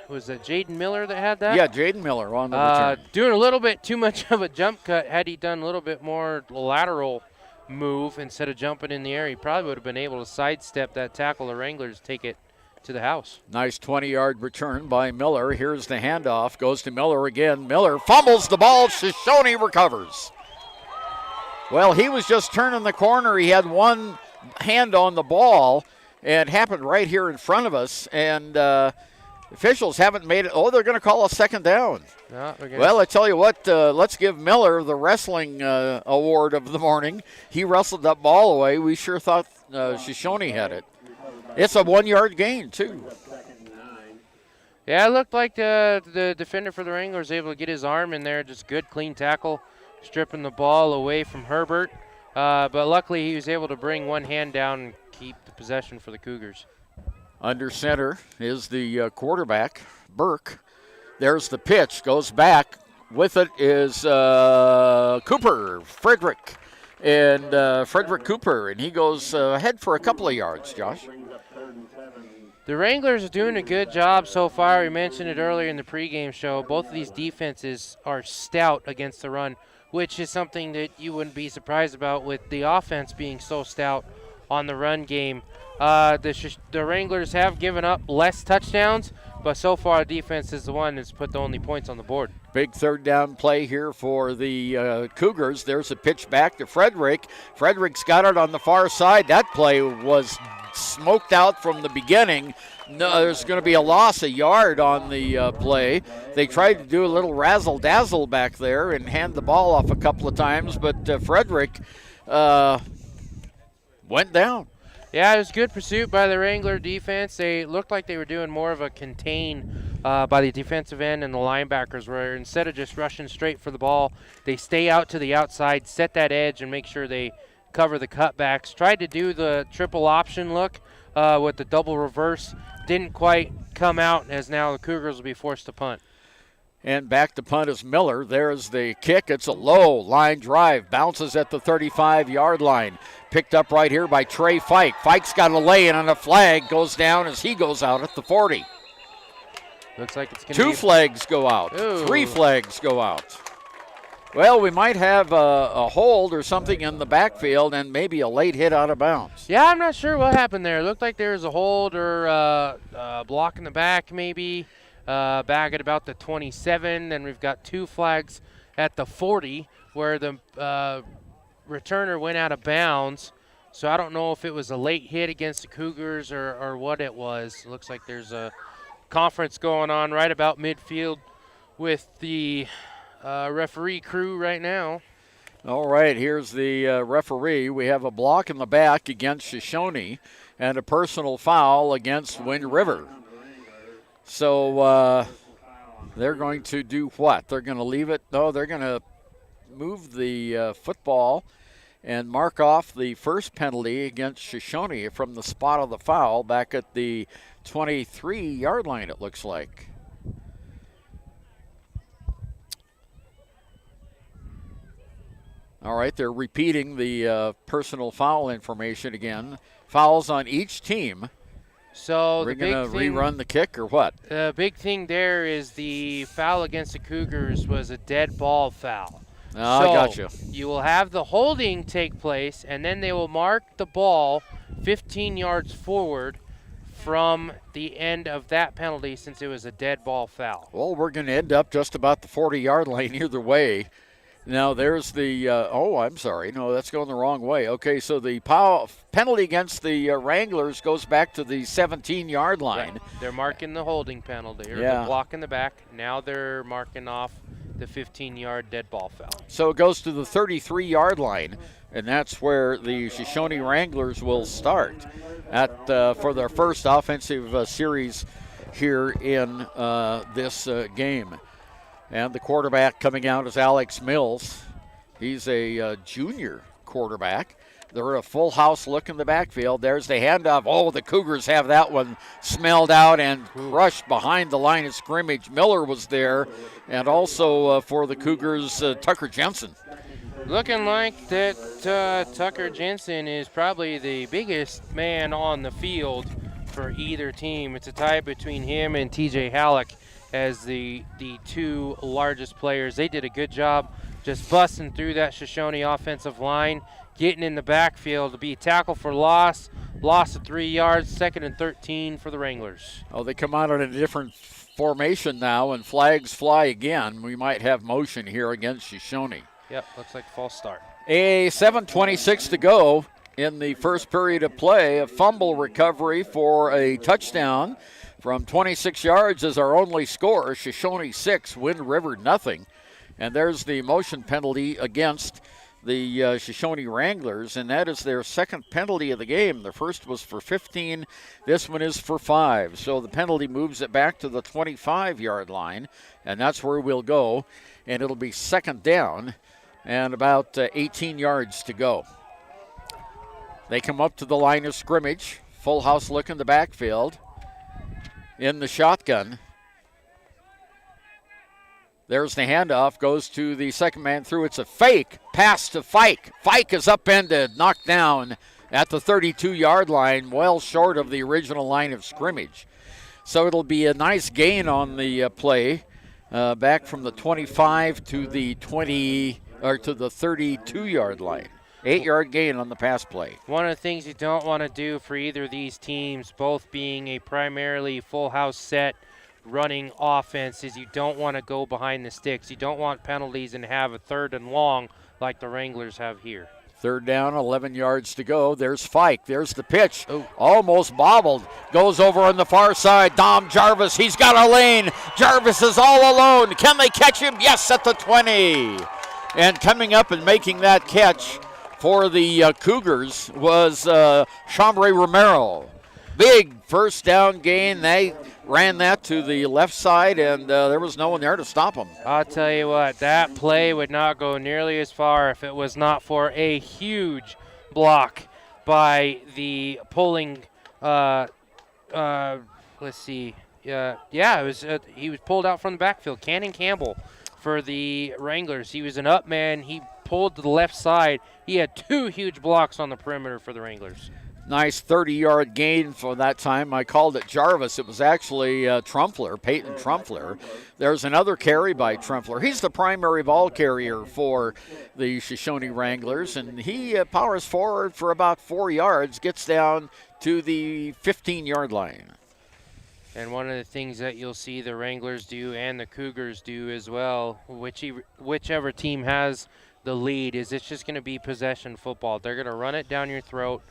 Was it Jaden Miller that had that? Yeah, Jaden Miller on the return. Doing a little bit too much of a jump cut. Had he done a little bit more lateral move instead of jumping in the air, he probably would have been able to sidestep that tackle. The Wranglers take it to the house. Nice 20-yard return by Miller. Here's the handoff. Goes to Miller again. Miller fumbles the ball. Shoshoni recovers. Well, he was just turning the corner. He had one hand on the ball, and it happened right here in front of us. And officials haven't made it. Oh, they're going to call a second down. No, well, I tell you what, let's give Miller the wrestling award of the morning. He wrestled that ball away. We sure thought Shoshoni had it. It's a 1-yard gain, too. Yeah, it looked like the defender for the Wranglers was able to get his arm in there. Just good, clean tackle, stripping the ball away from Herbert. But luckily he was able to bring one hand down and keep the possession for the Cougars. Under center is the quarterback, Burke. There's the pitch, goes back. With it is Frederick. And Frederick Cooper, and he goes ahead for a couple of yards, Josh. The Wranglers are doing a good job so far. We mentioned it earlier in the pregame show. Both of these defenses are stout against the run, which is something that you wouldn't be surprised about with the offense being so stout on the run game. The Wranglers have given up less touchdowns, but so far the defense is the one that's put the only points on the board. Big third down play here for the Cougars. There's a pitch back to Frederick. Frederick's got it on the far side. That play was smoked out from the beginning. No, there's going to be a loss, a yard on the play. They tried to do a little razzle-dazzle back there and hand the ball off a couple of times, but Frederick went down. Yeah, it was good pursuit by the Wrangler defense. They looked like they were doing more of a contain by the defensive end and the linebackers, where instead of just rushing straight for the ball, they stay out to the outside, set that edge, and make sure they cover the cutbacks. Tried to do the triple option look with the double reverse. Didn't quite come out, as now the Cougars will be forced to punt. And back to punt is Miller. There's the kick. It's a low line drive. Bounces at the 35-yard line. Picked up right here by Trey Fike. Fike's got a lay-in on a flag. Goes down as he goes out at the 40. Looks like it's going to be... 2 flags go out. Ooh. 3 flags go out. Well, we might have a hold or something in the backfield and maybe a late hit out of bounds. Yeah, I'm not sure what happened there. It looked like there was a hold or a block in the back maybe. Back at about the 27. Then we've got 2 flags at the 40 where the returner went out of bounds. So I don't know if it was a late hit against the Cougars or what it was. It looks like there's a conference going on right about midfield with the referee crew right now. All right, here's the referee. We have a block in the back against Shoshoni and a personal foul against Wind River. So they're going to do what? They're going to leave it? No, they're going to move the football and mark off the first penalty against Shoshoni from the spot of the foul back at the 23-yard line, it looks like. All right, they're repeating the personal foul information again. Fouls on each team. So we're going to rerun the kick or what? The big thing there is the foul against the Cougars was a dead ball foul. Oh, so I got you. You will have the holding take place, and then they will mark the ball 15 yards forward from the end of that penalty since it was a dead ball foul. Well, we're going to end up just about the 40-yard line either way. Now, there's the, I'm sorry. No, that's going the wrong way. Okay, so the penalty against the Wranglers goes back to the 17-yard line. Right. They're marking the holding penalty, or yeah. the block in the back. Now they're marking off the 15-yard dead ball foul. So it goes to the 33-yard line, and that's where the Shoshoni Wranglers will start for their first offensive series here in this game. And the quarterback coming out is Alex Mills. He's a junior quarterback. They're a full house look in the backfield. There's the handoff. Oh, the Cougars have that one smelled out and crushed behind the line of scrimmage. Miller was there. And also for the Cougars, Tucker Jensen. Looking like that Tucker Jensen is probably the biggest man on the field for either team. It's a tie between him and TJ Halleck as the 2 largest players. They did a good job just busting through that Shoshoni offensive line, getting in the backfield to be tackle for loss. Loss of 3 yards, 2nd and 13 for the Wranglers. Oh, they come out in a different formation now, and flags fly again. We might have motion here against Shoshoni. Yep, looks like a false start. A 7:26 to go in the first period of play. A fumble recovery for a touchdown from 26 yards is our only score. Shoshoni 6, Wind River nothing. And there's the motion penalty against the Shoshoni Wranglers, and that is their second penalty of the game. The first was for 15. This one is for 5. So the penalty moves it back to the 25-yard line, and that's where we'll go. And it'll be second down and about 18 yards to go. They come up to the line of scrimmage. Full house look in the backfield. In the shotgun. There's the handoff, goes to the second man through. It's a fake pass to Fike. Fike is upended, knocked down at the 32-yard line, well short of the original line of scrimmage. So it'll be a nice gain on the play, back from the 25 to the 20 or to the 32-yard line. 8-yard gain on the pass play. One of the things you don't want to do for either of these teams, both being a primarily full house set running offense, is you don't want to go behind the sticks. You don't want penalties and have a 3rd and long like the Wranglers have here. 3rd down, 11 yards to go. There's Fike. There's the pitch. Ooh. Almost bobbled. Goes over on the far side. Dom Jarvis. He's got a lane. Jarvis is all alone. Can they catch him? Yes, at the 20. And coming up and making that catch for the Cougars was Chambray Romero. Big first down gain. They ran that to the left side, and there was no one there to stop them. I'll tell you what, that play would not go nearly as far if it was not for a huge block by the pulling, let's see. It was he was pulled out from the backfield. Cannon Campbell for the Wranglers. He was an up man. He pulled to the left side. He had 2 huge blocks on the perimeter for the Wranglers. Nice 30-yard gain for that time. I called it Jarvis. It was actually Trumpler, Peyton Trumpler. There's another carry by Trumpler. He's the primary ball carrier for the Shoshoni Wranglers, and he powers forward for about 4 yards, gets down to the 15-yard line. And one of the things that you'll see the Wranglers do and the Cougars do as well, whichever team has the lead, is it's just going to be possession football. They're going to run it down your throat,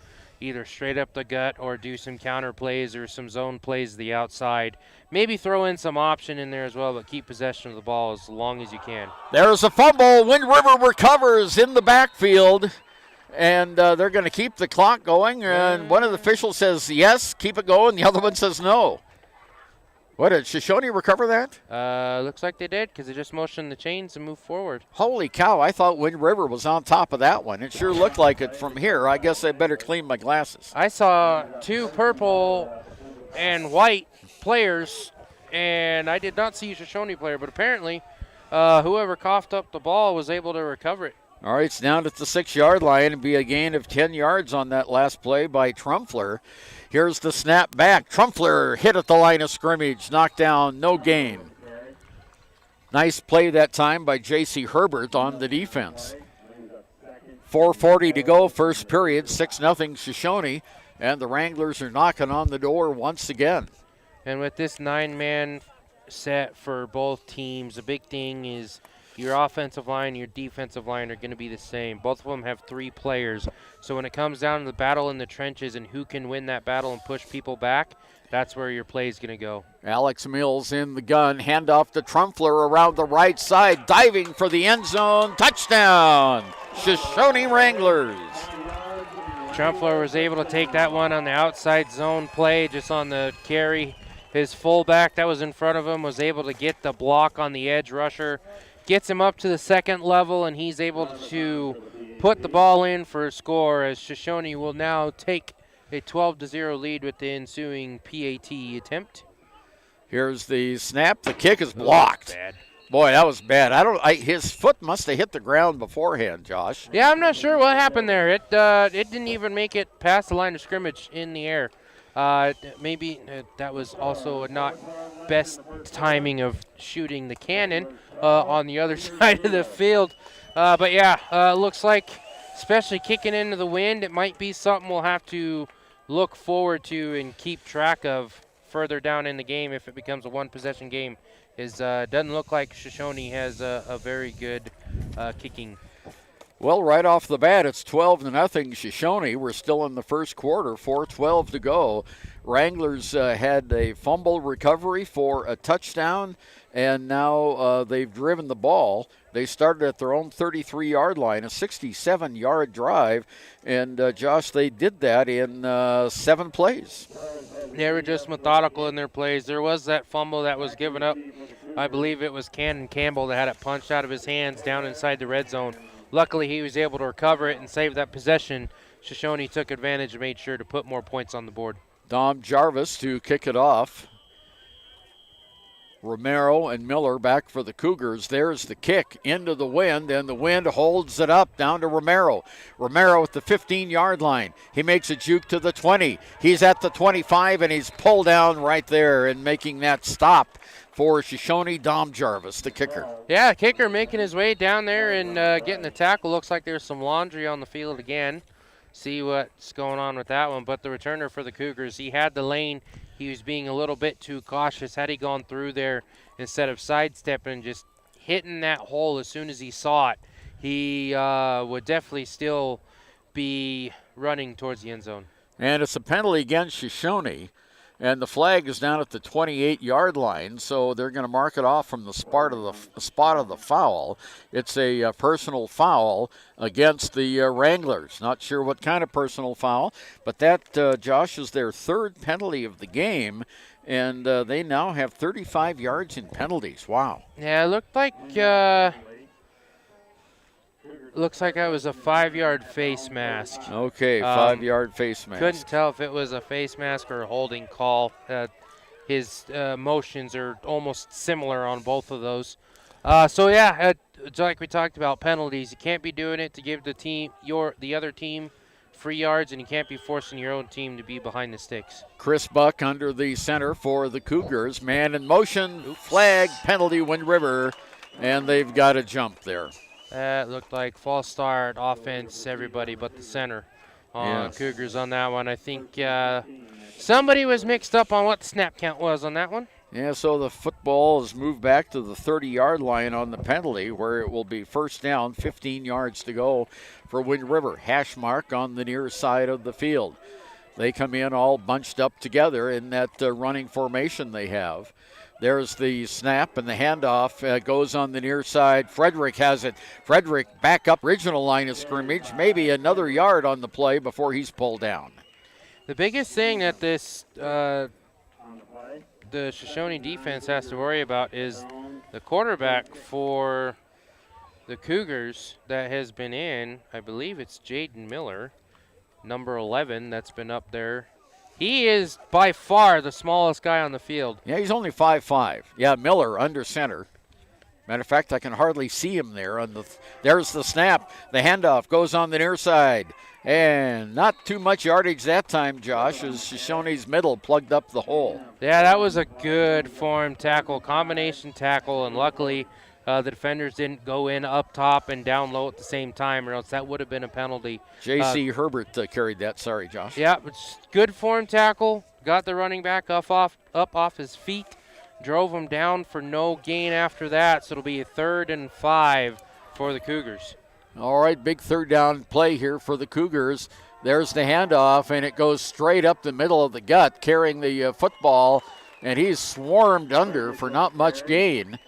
either straight up the gut or do some counter plays or some zone plays to the outside. Maybe throw in some option in there as well, but keep possession of the ball as long as you can. There's a fumble. Wind River recovers in the backfield, and they're going to keep the clock going. And one of the officials says yes, keep it going. The other one says no. What, did Shoshoni recover that? Looks like they did, because they just motioned the chains and moved forward. Holy cow, I thought Wind River was on top of that one. It sure looked like it from here. I guess I better clean my glasses. I saw 2 purple and white players, and I did not see a Shoshoni player, but apparently whoever coughed up the ball was able to recover it. All right, it's down at the 6-yard line and be a gain of 10 yards on that last play by Trumpler. Here's the snap back. Trumpler hit at the line of scrimmage, knocked down, no gain. Nice play that time by J.C. Herbert on the defense. 4:40 to go, first period, 6-0 Shoshoni, and the Wranglers are knocking on the door once again. And with this 9-man set for both teams, the big thing is your offensive line, your defensive line are going to be the same. Both of them have 3 players. So when it comes down to the battle in the trenches and who can win that battle and push people back, that's where your play is going to go. Alex Mills in the gun. Handoff to Trumpler around the right side. Diving for the end zone. Touchdown, Shoshoni Wranglers. Trumpler was able to take that one on the outside zone play, just on the carry. His fullback that was in front of him was able to get the block on the edge rusher. Gets him up to the 2nd level, and he's able to put the ball in for a score, as Shoshoni will now take a 12-0 lead with the ensuing PAT attempt. Here's the snap. The kick is blocked. Boy, that was bad. His foot must have hit the ground beforehand, Josh. Yeah, I'm not sure what happened there. It didn't even make it past the line of scrimmage in the air. Maybe that was also not best timing of shooting the cannon on the other side of the field. But yeah, looks like, especially kicking into the wind, it might be something we'll have to look forward to and keep track of further down in the game if it becomes a one-possession game. Doesn't look like Shoshoni has a very good kicking. Well, right off the bat, it's 12-0 Shoshoni. We're still in the first quarter, 4:12 to go. Wranglers had a fumble recovery for a touchdown, and now they've driven the ball. They started at their own 33-yard line, a 67-yard drive, and Josh, they did that in 7 plays. They were just methodical in their plays. There was that fumble that was given up. I believe it was Cannon Campbell that had it punched out of his hands down inside the red zone. Luckily, he was able to recover it and save that possession. Shoshoni took advantage and made sure to put more points on the board. Dom Jarvis to kick it off. Romero and Miller back for the Cougars. There's the kick into the wind, and the wind holds it up down to Romero. Romero at the 15-yard line. He makes a juke to the 20. He's at the 25, and he's pulled down right there and making that stop for Shoshoni. Dom Jarvis, the kicker. Yeah, kicker making his way down there and getting the tackle. Looks like there's some laundry on the field again. See what's going on with that one. But the returner for the Cougars, he had the lane. He was being a little bit too cautious. Had he gone through there instead of sidestepping and just hitting that hole as soon as he saw it, he would definitely still be running towards the end zone. And it's a penalty against Shoshoni. And the flag is down at the 28-yard line, so they're going to mark it off from the spot of the foul. It's a personal foul against the Wranglers. Not sure what kind of personal foul, but that, Josh, is their 3rd penalty of the game, and they now have 35 yards in penalties. Wow. Yeah, it looked like that was a 5-yard face mask. Okay, 5-yard face mask. Couldn't tell if it was a face mask or a holding call. His motions are almost similar on both of those. Like we talked about, penalties. You can't be doing it to give the other team free yards, and you can't be forcing your own team to be behind the sticks. Chris Buck under the center for the Cougars. Man in motion, flag, penalty, Wind River, and they've got a jump there. That looked like false start offense, everybody but the center on Cougars on that one. I think somebody was mixed up on what the snap count was on that one. Yeah, so the football is moved back to the 30-yard line on the penalty, where it will be first down, 15 yards to go for Wind River. Hash mark on the near side of the field. They come in all bunched up together in that running formation they have. There's the snap, and the handoff goes on the near side. Frederick has it. Frederick back up original line of scrimmage, maybe another yard on the play before he's pulled down. The biggest thing that the Shoshoni defense has to worry about is the quarterback for the Cougars that has been in. I believe it's Jaden Miller, number 11, that's been up there. He is by far the smallest guy on the field. Yeah, he's only 5'5". Yeah, Miller under center. Matter of fact, I can hardly see him there. There's the snap. The handoff goes on the near side. And not too much yardage that time, Josh, as Shoshoni's middle plugged up the hole. Yeah, that was a good form tackle, combination tackle, and luckily the defenders didn't go in up top and down low at the same time, or else that would have been a penalty. J.C. Herbert carried that. Sorry, Josh. Yeah, it's good form tackle. Got the running back up off his feet. Drove him down for no gain after that, so it'll be a 3rd and 5 for the Cougars. All right, big 3rd down play here for the Cougars. There's the handoff, and it goes straight up the middle of the gut, carrying the football, and he's swarmed under for not much gain.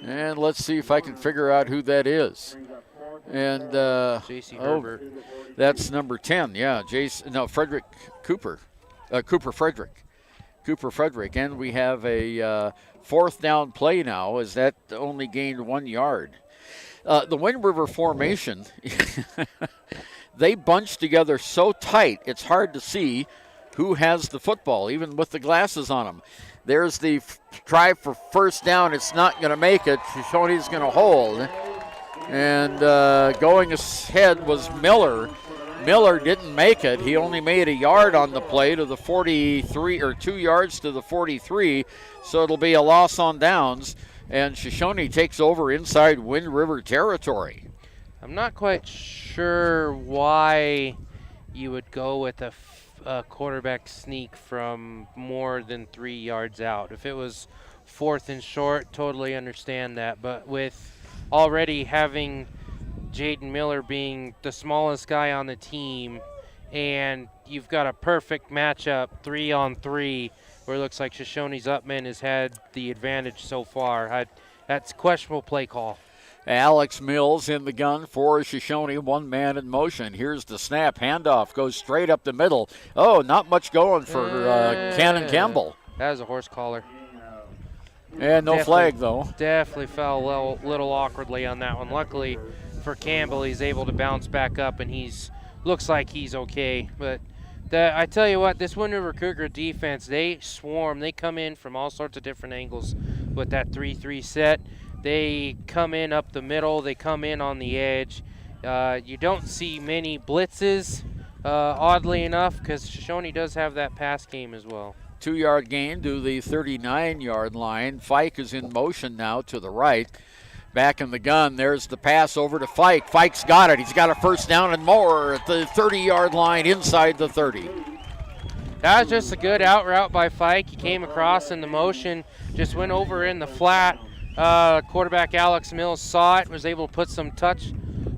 And let's see if I can figure out who that is. And J.C. Herbert. That's number 10. Yeah, Frederick Cooper. Cooper Frederick. And we have a 4th down play now, as that only gained 1 yard. The Wind River formation, they bunch together so tight, it's hard to see who has the football, even with the glasses on them. There's the try for first down. It's not going to make it. Shoshoni's going to hold. And going ahead was Miller. Miller didn't make it. He only made a yard on the play to the 43, or 2 yards to the 43. So it'll be a loss on downs. And Shoshoni takes over inside Wind River territory. I'm not quite sure why you would go with a quarterback sneak from more than 3 yards out. If it was 4th and short, totally understand that. But with already having Jaden Miller being the smallest guy on the team, and you've got a perfect matchup 3-on-3 where it looks like Shoshoni's Upman has had the advantage so far. That's questionable play call. Alex Mills in the gun for Shoshone, one man in motion. Here's the snap, handoff, goes straight up the middle. Oh, not much going for Cannon Campbell. That was a horse collar. And no flag, though. Definitely fell a little awkwardly on that one. Luckily for Campbell, he's able to bounce back up, and looks like he's okay. But I tell you what, this Wind River Cougar defense, they swarm. They come in from all sorts of different angles with that 3-3 set. They come in up the middle. They come in on the edge. You don't see many blitzes, oddly enough, because Shoshone does have that pass game as well. 2-yard gain to the 39-yard line. Fike is in motion now to the right. Back in the gun, there's the pass over to Fike. Fike's got it. He's got a first down and more at the 30-yard line inside the 30. That was just a good out route by Fike. He came across in the motion, just went over in the flat. Quarterback Alex Mills saw it, was able to put some touch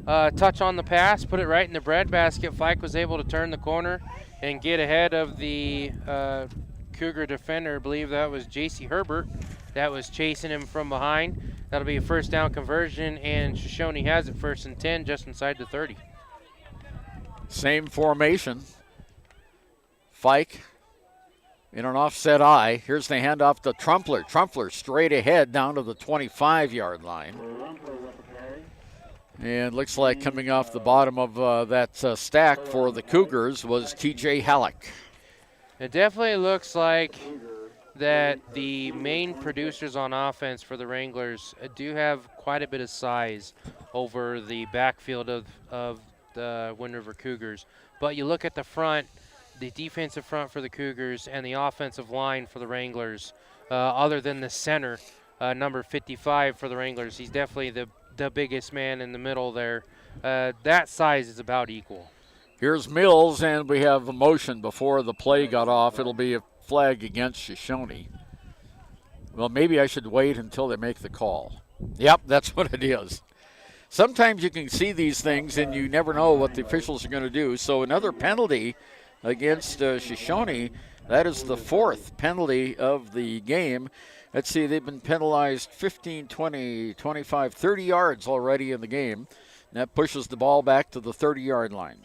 on the pass, put it right in the breadbasket. Fike was able to turn the corner and get ahead of the Cougar defender. I believe that was J.C. Herbert that was chasing him from behind. That'll be a first down conversion, and Shoshone has it 1st and 10 just inside the 30. Same formation. Fike in an offset eye. Here's the handoff to Trumpler. Trumpler straight ahead down to the 25-yard line. And looks like coming off the bottom of that stack for the Cougars was T.J. Halleck. It definitely looks like that the main producers on offense for the Wranglers do have quite a bit of size over the backfield of the Wind River Cougars. But you look at the front, the defensive front for the Cougars and the offensive line for the Wranglers, other than the center, number 55 for the Wranglers. He's definitely the biggest man in the middle there. That size is about equal. Here's Mills, and we have a motion before the play got off. It'll be a flag against Shoshone. Well, maybe I should wait until they make the call. Yep, that's what it is. Sometimes you can see these things, and you never know what the officials are going to do. So another penalty against Shoshone. That is the 4th penalty of the game. Let's see, they've been penalized 15, 20, 25, 30 yards already in the game. And that pushes the ball back to the 30-yard line.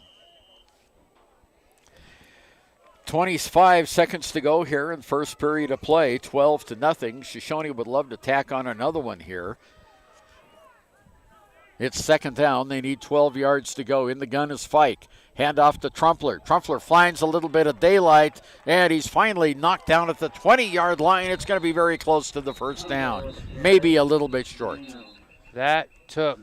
25 seconds to go here in first period of play, 12-0. Shoshone would love to tack on another one here. It's 2nd down. They need 12 yards to go. In the gun is Fike. Hand off to Trumpler. Trumpler finds a little bit of daylight, and he's finally knocked down at the 20-yard line. It's going to be very close to the first down, maybe a little bit short. That took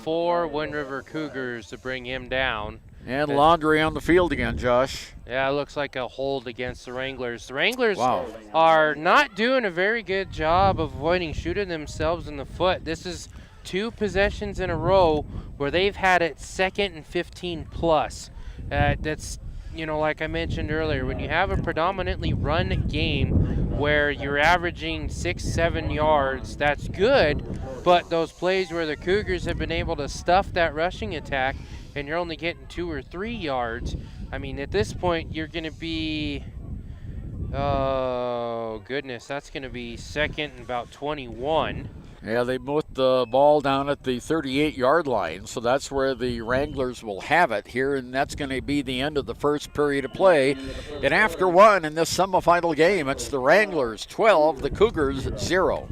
4 Wind River Cougars to bring him down. And Laundry on the field again, Josh. Yeah, it looks like a hold against the Wranglers. The Wranglers are not doing a very good job of avoiding shooting themselves in the foot. This is 2 possessions in a row where they've had it 2nd and 15 plus. That's, like I mentioned earlier, when you have a predominantly run game where you're averaging 6-7 yards, that's good. But those plays where the Cougars have been able to stuff that rushing attack and you're only getting 2 or 3 yards, I mean, at this point, you're going to be, oh, goodness, that's going to be 2nd and about 21. Yeah, they moved the ball down at the 38-yard line, so that's where the Wranglers will have it here, and that's going to be the end of the first period of play. And after 1 in this semifinal game, it's the Wranglers 12, the Cougars 0.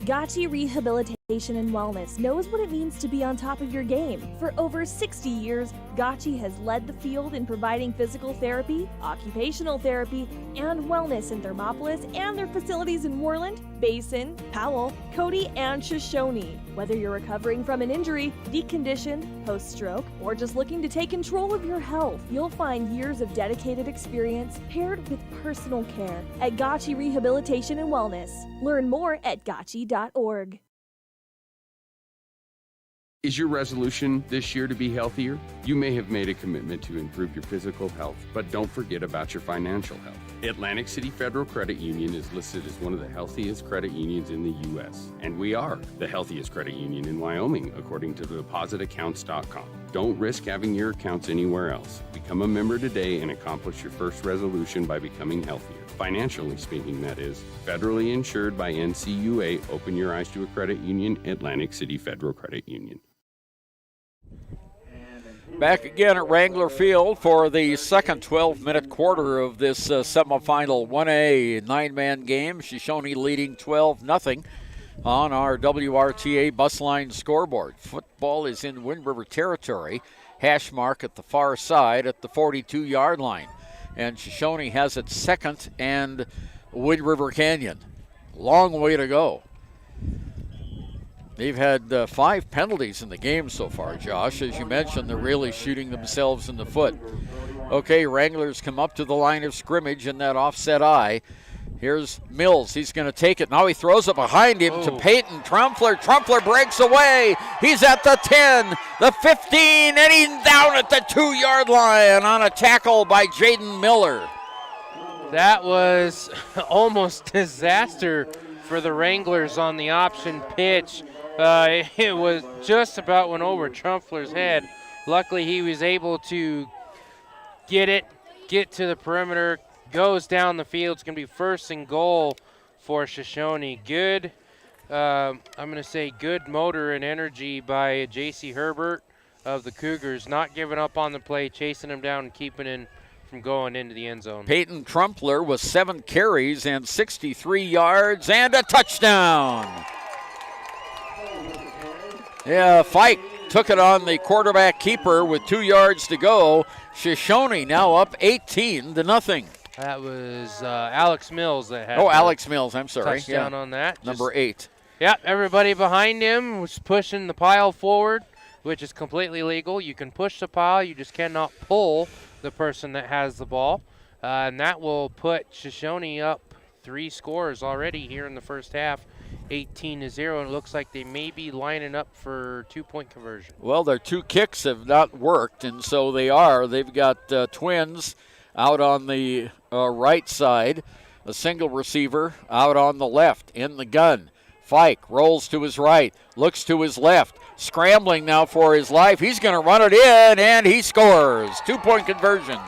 Gotchi Rehabilitation and Wellness knows what it means to be on top of your game. For over 60 years, Gotchi has led the field in providing physical therapy, occupational therapy, and wellness in Thermopolis and their facilities in Worland, Basin, Powell, Cody, and Shoshone. Whether you're recovering from an injury, deconditioned, post-stroke, or just looking to take control of your health, you'll find years of dedicated experience paired with personal care at Gotchi Rehabilitation and Wellness. Learn more at gotchi.org. Is your resolution this year to be healthier? You may have made a commitment to improve your physical health, but don't forget about your financial health. Atlantic City Federal Credit Union is listed as one of the healthiest credit unions in the U.S., and we are the healthiest credit union in Wyoming, according to depositaccounts.com. Don't risk having your accounts anywhere else. Become a member today and accomplish your first resolution by becoming healthier. Financially speaking, that is. Federally insured by NCUA. Open your eyes to a credit union. Atlantic City Federal Credit Union. Back again at Wrangler Field for the second 12-minute quarter of this semifinal 1A 9-man game. Shoshoni leading 12-0 on our WRTA bus line scoreboard. Football is in Wind River territory. Hash mark at the far side at the 42-yard line. And Shoshoni has it second and Wind River Canyon. Long way to go. They've had 5 penalties in the game so far, Josh. As you mentioned, they're really shooting themselves in the foot. Okay, Wranglers come up to the line of scrimmage in that offset eye. Here's Mills. He's going to take it. Now he throws it behind him to Peyton Trumpler. Trumpler breaks away. He's at the 10, the 15, and he's down at the 2-yard line on a tackle by Jaden Miller. That was almost disaster for the Wranglers on the option pitch. It was just about went over Trumpler's head. Luckily, he was able to get to the perimeter, goes down the field. It's going to be first and goal for Shoshoni. Good, I'm going to say good motor and energy by J.C. Herbert of the Cougars, not giving up on the play, chasing him down and keeping him from going into the end zone. Peyton Trumpler with 7 carries and 63 yards and a touchdown. Yeah, Fike took it on the quarterback keeper with 2 yards to go. Shoshoni now up 18-0. That was Alex Mills that had Alex Mills, I'm sorry. Touchdown on that. Number 8. Yep, everybody behind him was pushing the pile forward, which is completely legal. You can push the pile, you just cannot pull the person that has the ball. And that will put Shoshoni up 3 scores already here in the first half. 18-0, and it looks like they may be lining up for 2-point conversion. Well, their 2 kicks have not worked, and so they are. They've got Twins out on the right side, a single receiver out on the left in the gun. Fike rolls to his right, looks to his left, scrambling now for his life. He's going to run it in, and he scores. 2-point conversion.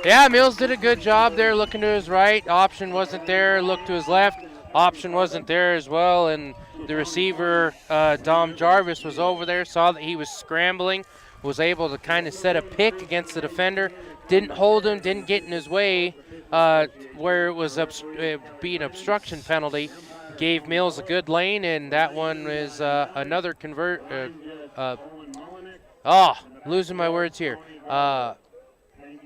Yeah, Mills did a good job there, looking to his right. Option wasn't there. Looked to his left. Option wasn't there as well, and the receiver, Dom Jarvis, was over there, saw that he was scrambling, was able to kind of set a pick against the defender, didn't hold him, didn't get in his way where it was be an obstruction penalty, gave Mills a good lane, and that one was another losing my words here.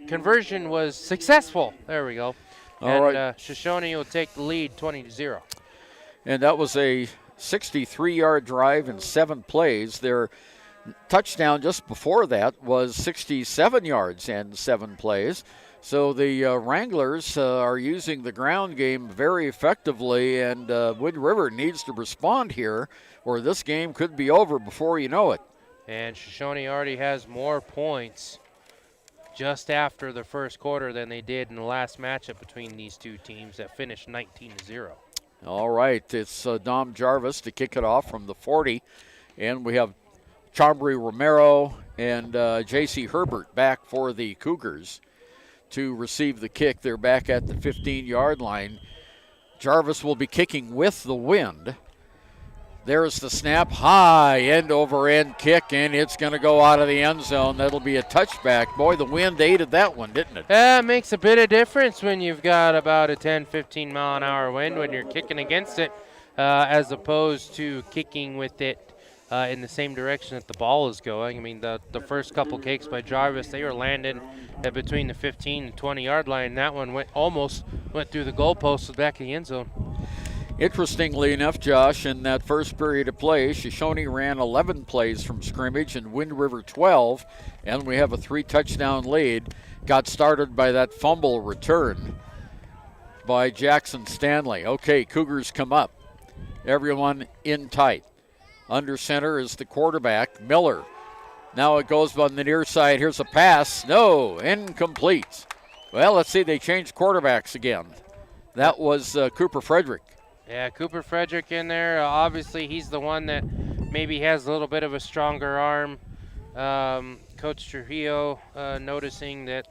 Conversion was successful. There we go. All right. Shoshoni will take the lead 20-0. And that was a 63-yard drive in 7 plays. Their touchdown just before that was 67 yards and 7 plays. So the Wranglers are using the ground game very effectively, and Wind River needs to respond here, or this game could be over before you know it. And Shoshoni already has more points just after the first quarter than they did in the last matchup between these two teams that finished 19-0. All right, it's Dom Jarvis to kick it off from the 40, and we have Chambry Romero and J.C. Herbert back for the Cougars to receive the kick. They're back at the 15-yard line. Jarvis will be kicking with the wind. There's the snap, high end-over-end kick, and it's going to go out of the end zone. That'll be a touchback. Boy, the wind aided that one, didn't it? Yeah, it makes a bit of difference when you've got about a 10, 15-mile-an-hour wind when you're kicking against it as opposed to kicking with it in the same direction that the ball is going. I mean, the first couple kicks by Jarvis, they were landing at between the 15 and 20-yard line. That one almost went through the goalpost to the back of the end zone. Interestingly enough, Josh, in that first period of play, Shoshoni ran 11 plays from scrimmage and Wind River 12, and we have a 3-touchdown lead. Got started by that fumble return by Jackson Stanley. Okay, Cougars come up. Everyone in tight. Under center is the quarterback, Miller. Now it goes on the near side. Here's a pass. No, incomplete. Well, let's see. They changed quarterbacks again. That was Cooper Frederick. Yeah, Cooper Frederick in there. Obviously, he's the one that maybe has a little bit of a stronger arm. Coach Trujillo noticing that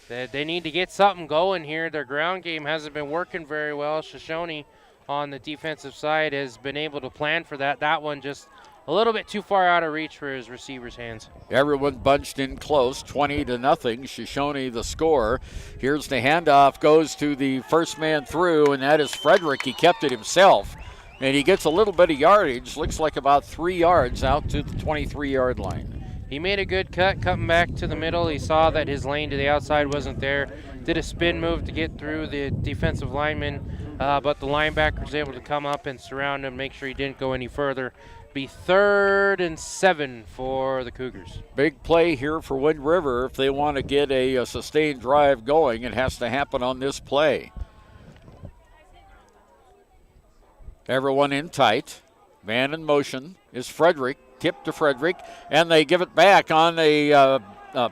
they need to get something going here. Their ground game hasn't been working very well. Shoshoni on the defensive side has been able to plan for that. That one just a little bit too far out of reach for his receiver's hands. Everyone bunched in close, 20-0. Shoshone the score. Here's the handoff, goes to the first man through, and that is Frederick. He kept it himself, and he gets a little bit of yardage. Looks like about 3 yards out to the 23-yard line. He made a good cut, cutting back to the middle. He saw that his lane to the outside wasn't there. Did a spin move to get through the defensive lineman, but the linebacker was able to come up and surround him, make sure he didn't go any further. Be 3rd and 7 for the Cougars. Big play here for Wind River. If they want to get a sustained drive going, it has to happen on this play. Everyone in tight. Man in motion is Frederick. Tip to Frederick, and they give it back on a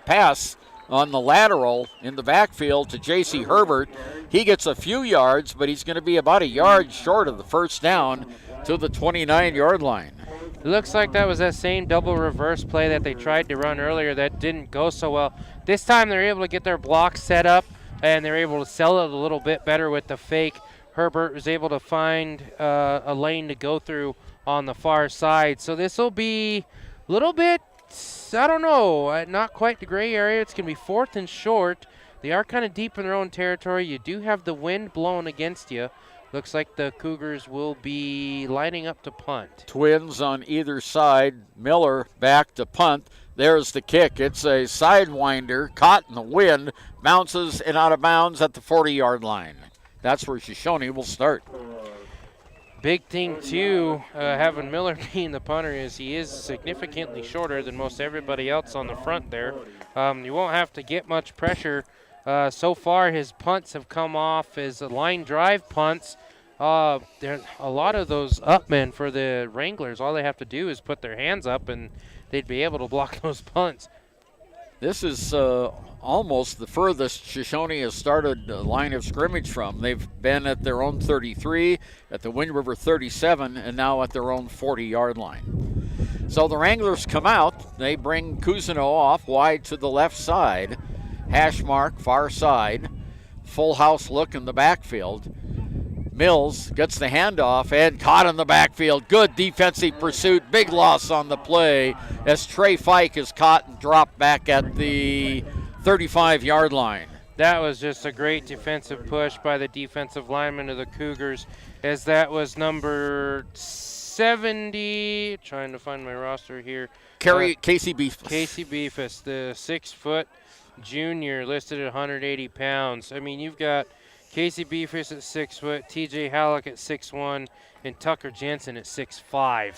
pass on the lateral in the backfield to J.C. Herbert. He gets a few yards, but he's going to be about a yard short of the first down to the 29-yard line. It looks like that was that same double reverse play that they tried to run earlier that didn't go so well. This time they're able to get their block set up, and they're able to sell it a little bit better with the fake. Herbert was able to find a lane to go through on the far side. So this will be a little bit, I don't know, not quite the gray area. It's going to be 4th and short. They are kind of deep in their own territory. You do have the wind blowing against you. Looks like the Cougars will be lining up to punt. Twins on either side. Miller back to punt. There's the kick. It's a sidewinder, caught in the wind, bounces and out of bounds at the 40-yard line. That's where Shoshone will start. Big thing, too, having Miller being the punter is he is significantly shorter than most everybody else on the front there. You won't have to get much pressure. So far, his punts have come off as line drive punts. There a lot of those upmen for the Wranglers, all they have to do is put their hands up, and they'd be able to block those punts. This is almost the furthest Shoshone has started a line of scrimmage from. They've been at their own 33, at the Wind River 37, and now at their own 40-yard line. So the Wranglers come out. They bring Cousineau off wide to the left side. Hash mark, far side. Full house look in the backfield. Mills gets the handoff and caught in the backfield. Good defensive pursuit. Big loss on the play as Trey Fike is caught and dropped back at the 35-yard line. That was just a great defensive push by the defensive lineman of the Cougars, as that was number 70. Trying to find my roster here. Casey Beefus. Casey Beefus, the 6-foot junior, listed at 180 pounds. I mean, you've got Casey Beefus at 6 foot, TJ Halleck at 6'1", and Tucker Jensen at 6'5"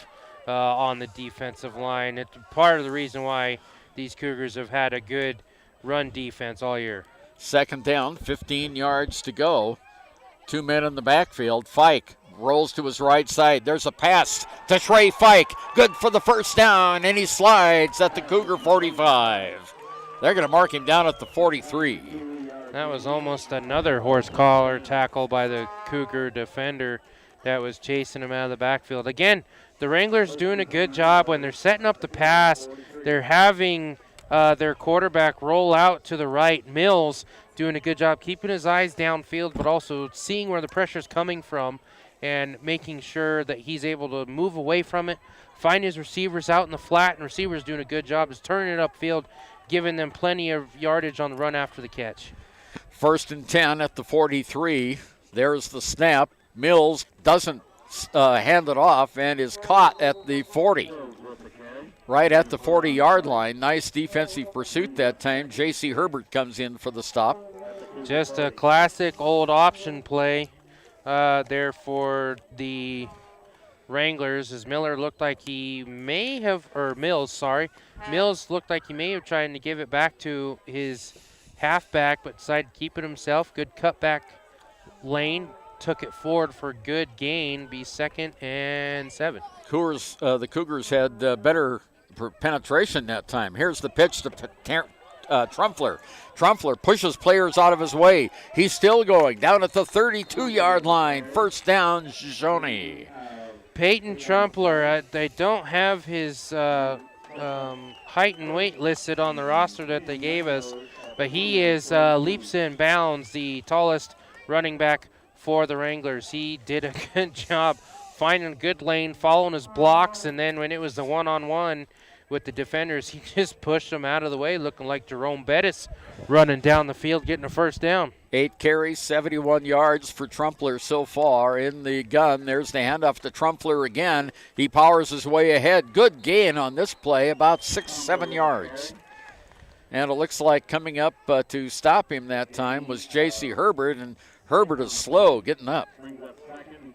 on the defensive line. It's part of the reason why these Cougars have had a good run defense all year. 2nd down, 15 yards to go. 2 men in the backfield. Fike rolls to his right side. There's a pass to Trey Fike. Good for the first down, and he slides at the Cougar 45. They're going to mark him down at the 43. That was almost another horse collar tackle by the Cougar defender that was chasing him out of the backfield. Again, the Wranglers doing a good job when they're setting up the pass. They're having their quarterback roll out to the right. Mills doing a good job keeping his eyes downfield, but also seeing where the pressure's coming from and making sure that he's able to move away from it, find his receivers out in the flat, and receivers doing a good job is turning it upfield, giving them plenty of yardage on the run after the catch. 1st and 10 at the 43. There's the snap. Mills doesn't hand it off and is caught at the 40. Right at the 40-yard line. Nice defensive pursuit that time. J.C. Herbert comes in for the stop. Just a classic old option play there for the Wranglers, as Miller looked like he may have, or Mills, sorry. Mills looked like he may have tried to give it back to his halfback, but decided to keep it himself. Good cutback lane. Took it forward for good gain. Be 2nd and 7. Cougars had better penetration that time. Here's the pitch to Trumpler. Trumpler pushes players out of his way. He's still going down at the 32-yard line. First down, Shoshoni. Peyton Trumpler, they don't have his height and weight listed on the roster that they gave us, but he is leaps and bounds the tallest running back for the Wranglers. He did a good job finding a good lane, following his blocks, and then when it was the one-on-one with the defenders, he just pushed them out of the way, looking like Jerome Bettis running down the field, getting a first down. 8 carries, 71 yards for Trumpler so far in the gun. There's the handoff to Trumpler again. He powers his way ahead. Good gain on this play, about 6-7 yards. And it looks like coming up to stop him that time was J.C. Herbert, and Herbert is slow getting up,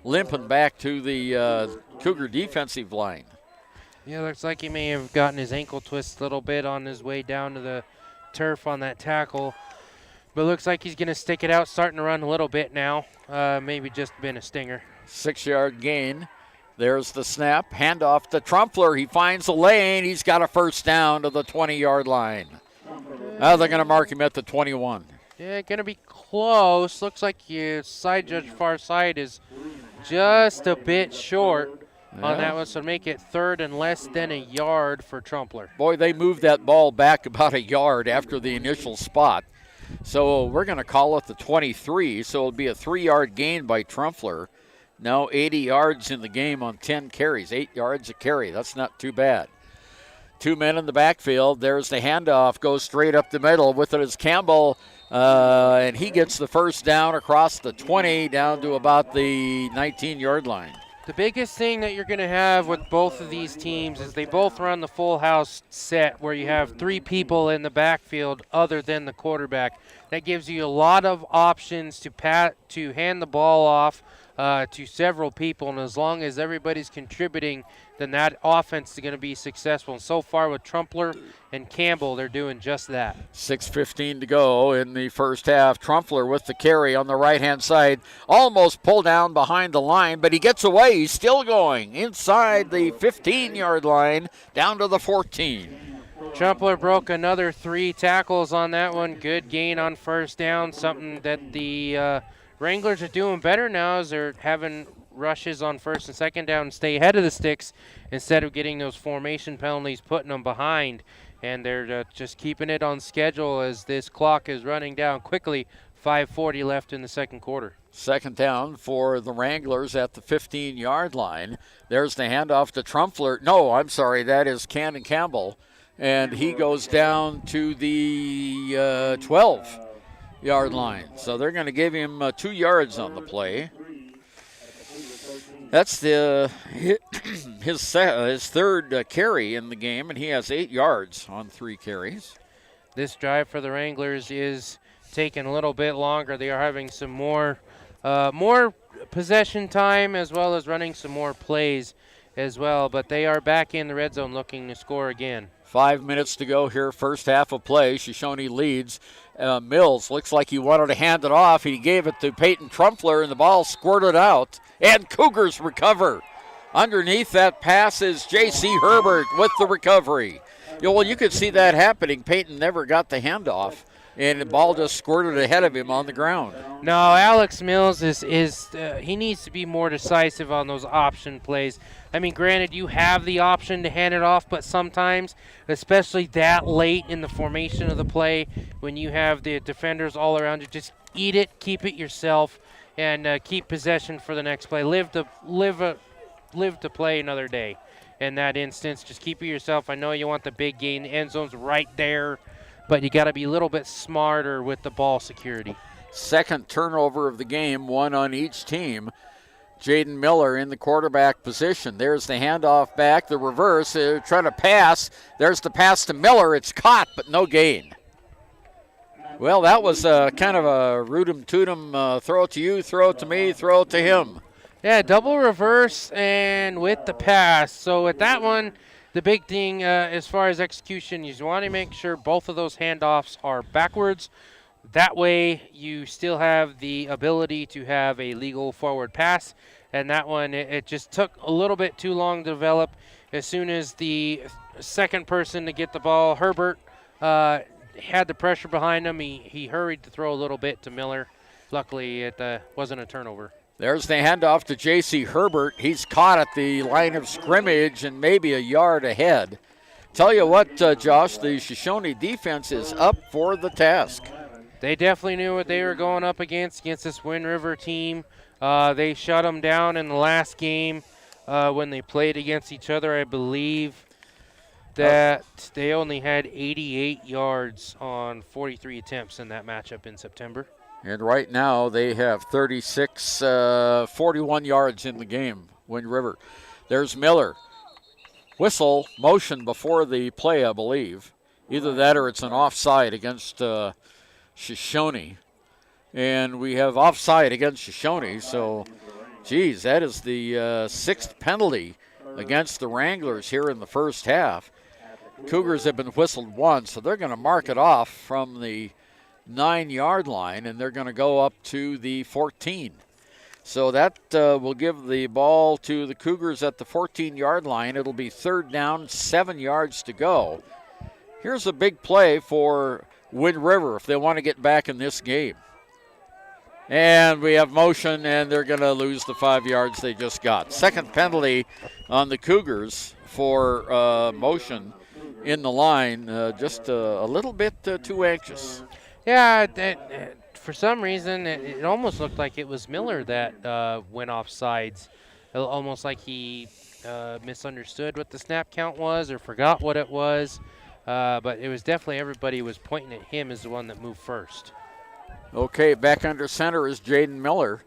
limping back to the Cougar defensive line. Yeah, looks like he may have gotten his ankle twisted a little bit on his way down to the turf on that tackle. But looks like he's going to stick it out, starting to run a little bit now. Maybe just been a stinger. 6-yard gain. There's the snap. Handoff to Trumpler. He finds the lane. He's got a first down to the 20-yard line. Now they're going to mark him at the 21. Yeah, going to be close. Looks like your side judge far side is just a bit short on that one, so make it third and less than a yard for Trumpler. Boy, they moved that ball back about a yard after the initial spot. So we're going to call it the 23, so it'll be a 3-yard gain by Trumpler. Now 80 yards in the game on 10 carries, 8 yards a carry. That's not too bad. 2 men in the backfield. There's the handoff, goes straight up the middle. With it is Campbell, and he gets the first down across the 20 down to about the 19-yard line. The biggest thing that you're going to have with both of these teams is they both run the full house set where you have 3 people in the backfield other than the quarterback. That gives you a lot of options to hand the ball off to several people, and as long as everybody's contributing, then that offense is going to be successful. And so far with Trumpler and Campbell, they're doing just that. 6:15 to go in the first half. Trumpler with the carry on the right-hand side. Almost pulled down behind the line, but he gets away. He's still going inside the 15-yard line down to the 14. Trumpler broke another 3 tackles on that one. Good gain on first down, something that the Wranglers are doing better now as they're having rushes on first and second down and stay ahead of the sticks instead of getting those formation penalties, putting them behind. And they're just keeping it on schedule as this clock is running down quickly. 5:40 left in the second quarter. Second down for the Wranglers at the 15-yard line. There's the handoff to Trumpler. No, I'm sorry, that is Cannon Campbell. And he goes down to the 12-yard line. So they're going to give him 2 yards on the play. That's his third carry in the game, and he has 8 yards on 3 carries. This drive for the Wranglers is taking a little bit longer. They are having some more possession time as well as running some more plays as well, but they are back in the red zone looking to score again. 5 minutes to go here, first half of play. Shoshoni leads. Mills looks like he wanted to hand it off. He gave it to Peyton Trumpler, and the ball squirted out. And Cougars recover. Underneath that pass is J.C. Herbert with the recovery. Well, you could see that happening. Peyton never got the handoff, and the ball just squirted ahead of him on the ground. No, Alex Mills he needs to be more decisive on those option plays. I mean, granted, you have the option to hand it off, but sometimes, especially that late in the formation of the play, when you have the defenders all around you, just eat it, keep it yourself, and keep possession for the next play. Live to play another day. In that instance, just keep it yourself. I know you want the big gain. The end zone's right there, but you got to be a little bit smarter with the ball security. Second turnover of the game, one on each team. Jaden Miller in the quarterback position. There's the handoff back, the reverse. They're trying to pass. There's the pass to Miller. It's caught, but no gain. Well, that was kind of a rootum-tootum, throw it to you, throw it to me, throw it to him. Yeah, double reverse and with the pass. So with that one, the big thing as far as execution, you want to make sure both of those handoffs are backwards. That way you still have the ability to have a legal forward pass. And that one, it just took a little bit too long to develop. As soon as the second person to get the ball, Herbert, had the pressure behind him, he hurried to throw a little bit to Miller. Luckily, it wasn't a turnover. There's the handoff to J.C. Herbert. He's caught at the line of scrimmage and maybe a yard ahead. Tell you what, Josh, the Shoshone defense is up for the task. They definitely knew what they were going up against this Wind River team. They shut them down in the last game when they played against each other. I believe that they only had 88 yards on 43 attempts in that matchup in September. And right now they have 41 yards in the game, Wind River. There's Miller. Whistle, motion before the play, I believe. Either that or it's an offside against Shoshone. And we have offside against Shoshone, so, geez, that is the sixth penalty against the Wranglers here in the first half. Cougars have been whistled once, so they're going to mark it off from the 9-yard line, and they're going to go up to the 14. So that will give the ball to the Cougars at the 14-yard line. It'll be third down, 7 yards to go. Here's a big play for Wind River if they want to get back in this game. And we have motion, and they're going to lose the 5 yards they just got. Second penalty on the Cougars for motion in the line, just a little bit too anxious. Yeah, for some reason, it almost looked like it was Miller that went off sides. Almost like he misunderstood what the snap count was or forgot what it was. But it was definitely everybody was pointing at him as the one that moved first. Okay, back under center is Jaden Miller.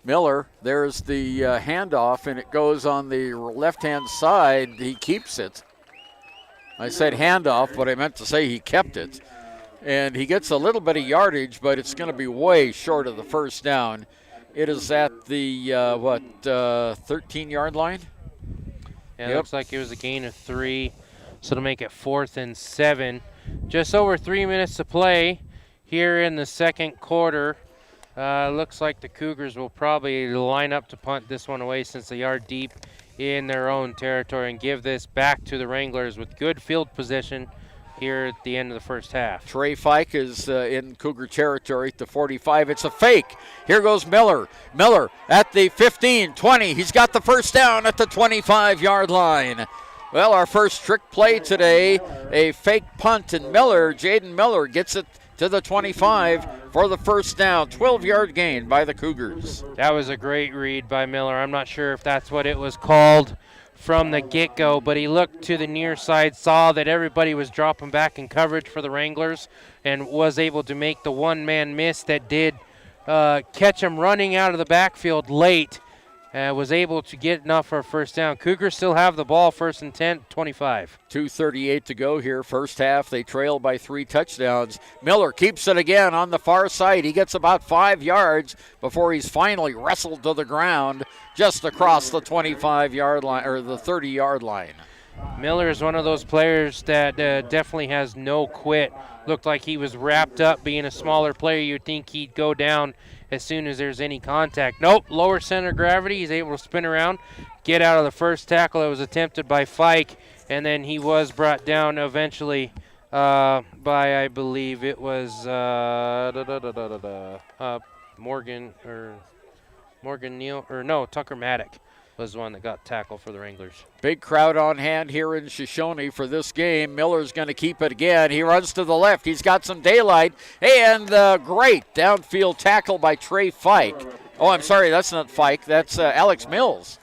Miller, there's the handoff, and it goes on the left-hand side. He keeps it. I said handoff, but I meant to say he kept it. And he gets a little bit of yardage, but it's going to be way short of the first down. It is at the, 13-yard line? Yeah, it looks like it was a gain of 3, so to make it 4th and 7. Just over 3 minutes to play here in the second quarter. Looks like the Cougars will probably line up to punt this one away since they are deep in their own territory and give this back to the Wranglers with good field position here at the end of the first half. Trey Fike is in Cougar territory at the 45. It's a fake. Here goes Miller. Miller at the 15, 20. He's got the first down at the 25-yard line. Well, our first trick play today, a fake punt, and Jaden Miller gets it to the 25 for the first down. 12-yard gain by the Cougars. That was a great read by Miller. I'm not sure if that's what it was called from the get-go, but he looked to the near side, saw that everybody was dropping back in coverage for the Wranglers, and was able to make the one-man miss that did catch him running out of the backfield late. Was able to get enough for a first down. Cougars still have the ball, 1st and 10, 25. 2:38 to go here. First half, they trail by 3 touchdowns. Miller keeps it again on the far side. He gets about 5 yards before he's finally wrestled to the ground just across the 25-yard line, or the 30-yard line. Miller is one of those players that definitely has no quit. Looked like he was wrapped up. Being a smaller player, you'd think he'd go down as soon as there's any contact. Nope, lower center of gravity. He's able to spin around, get out of the first tackle that was attempted by Fike, and then he was brought down eventually by, I believe it was Tucker Maddock was the one that got tackled for the Wranglers. Big crowd on hand here in Shoshone for this game. Miller's going to keep it again. He runs to the left. He's got some daylight. And great downfield tackle by Trey Fike. Oh, I'm sorry, that's not Fike. That's Alex Mills.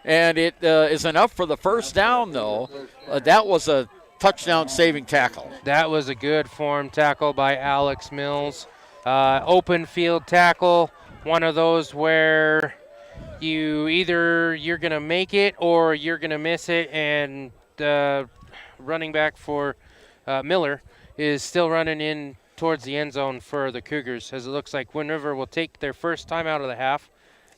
And it is enough for the first down, though. That was a touchdown-saving tackle. That was a good form tackle by Alex Mills. Open field tackle, one of those where you're going to make it or you're going to miss it, and running back for Miller is still running in towards the end zone for the Cougars, as it looks like Wind River will take their first time out of the half.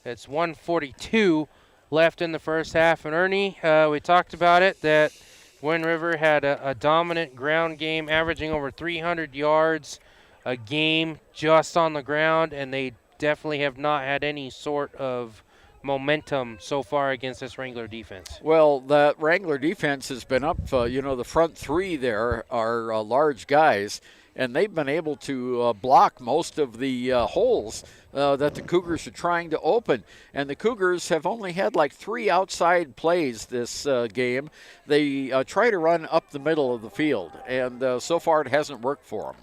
It's 1:42 left in the first half, and Ernie, we talked about it, that Wind River had a dominant ground game, averaging over 300 yards a game just on the ground, and they definitely have not had any sort of momentum so far against this Wrangler defense. Well, that Wrangler defense has been up. The front three there are large guys, and they've been able to block most of the holes that the Cougars are trying to open. And the Cougars have only had like 3 outside plays this game. They try to run up the middle of the field, and so far it hasn't worked for them.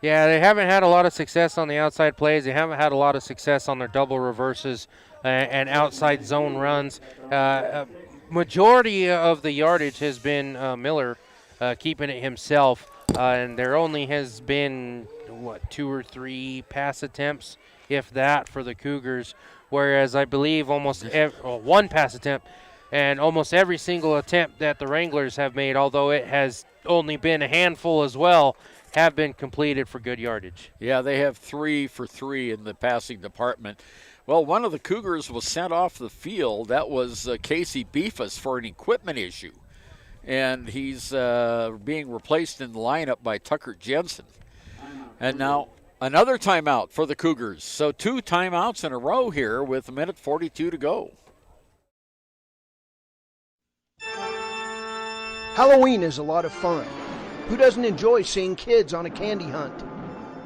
Yeah, they haven't had a lot of success on the outside plays. They haven't had a lot of success on their double reverses and outside zone runs. Majority of the yardage has been Miller keeping it himself, and there only has been, 2 or 3 pass attempts, if that, for the Cougars, whereas I believe almost one pass attempt, and almost every single attempt that the Wranglers have made, although it has only been a handful as well, have been completed for good yardage. Yeah, they have 3 for 3 in the passing department. Well, one of the Cougars was sent off the field. That was Casey Beefus for an equipment issue. And he's being replaced in the lineup by Tucker Jensen. And now another timeout for the Cougars. So 2 timeouts in a row here with 1:42 to go. Halloween is a lot of fun. Who doesn't enjoy seeing kids on a candy hunt?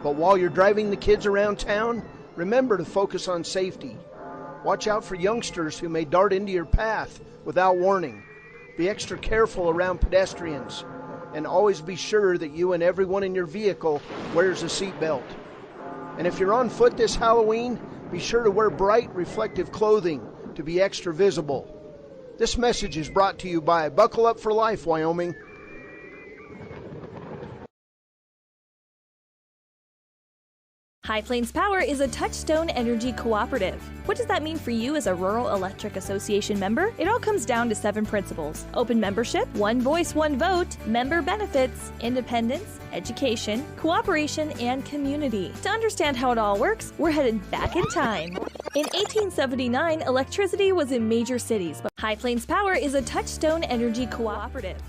But while you're driving the kids around town, remember to focus on safety. Watch out for youngsters who may dart into your path without warning. Be extra careful around pedestrians, and always be sure that you and everyone in your vehicle wears a seatbelt. And if you're on foot this Halloween, be sure to wear bright, reflective clothing to be extra visible. This message is brought to you by Buckle Up for Life, Wyoming. High Plains Power is a Touchstone Energy cooperative. What does that mean for you as a Rural Electric Association member? It all comes down to 7 principles: open membership, one voice, one vote, member benefits, independence, education, cooperation, and community. To understand how it all works, we're headed back in time. In 1879, electricity was in major cities, but High Plains Power is a Touchstone Energy cooperative.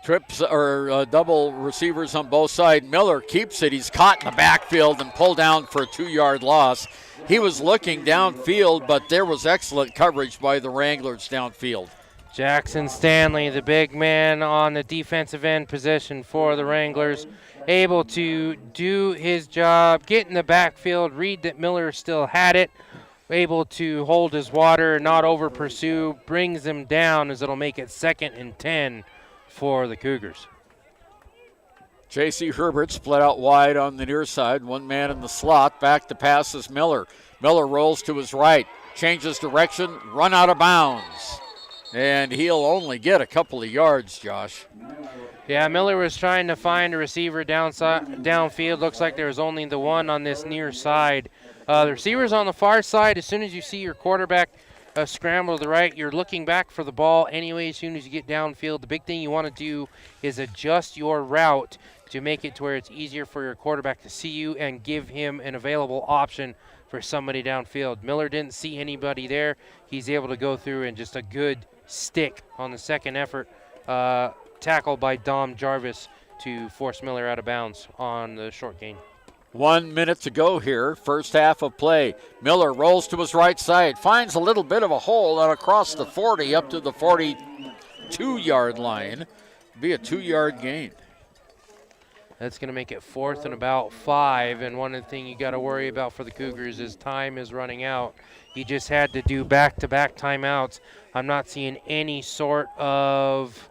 Trips or double receivers on both sides. Miller keeps it. He's caught in the backfield and pulled down for a 2-yard loss. He was looking downfield, but there was excellent coverage by the Wranglers downfield. Jackson Stanley, the big man on the defensive end position for the Wranglers, able to do his job, get in the backfield, read that Miller still had it, able to hold his water, not over pursue, brings him down as it'll make it 2nd and 10 for the Cougars. J.C. Herbert split out wide on the near side. One man in the slot. Back to pass is Miller. Miller rolls to his right. Changes direction. Run out of bounds. And he'll only get a couple of yards, Josh. Yeah, Miller was trying to find a receiver downfield. Looks like there's only the one on this near side. The receiver's on the far side. As soon as you see your quarterback scramble to the right, you're looking back for the ball anyway as soon as you get downfield. The big thing you want to do is adjust your route to make it to where it's easier for your quarterback to see you and give him an available option for somebody downfield. Miller didn't see anybody there. He's able to go through and just a good stick on the second effort, tackle by Dom Jarvis to force Miller out of bounds on the short gain. 1 minute to go here, first half of play. Miller rolls to his right side, finds a little bit of a hole and across the 40 up to the 42-yard line. Be a 2-yard gain. That's going to make it 4th and about 5, and one of the things you got to worry about for the Cougars is time is running out. He just had to do back-to-back timeouts. I'm not seeing any sort of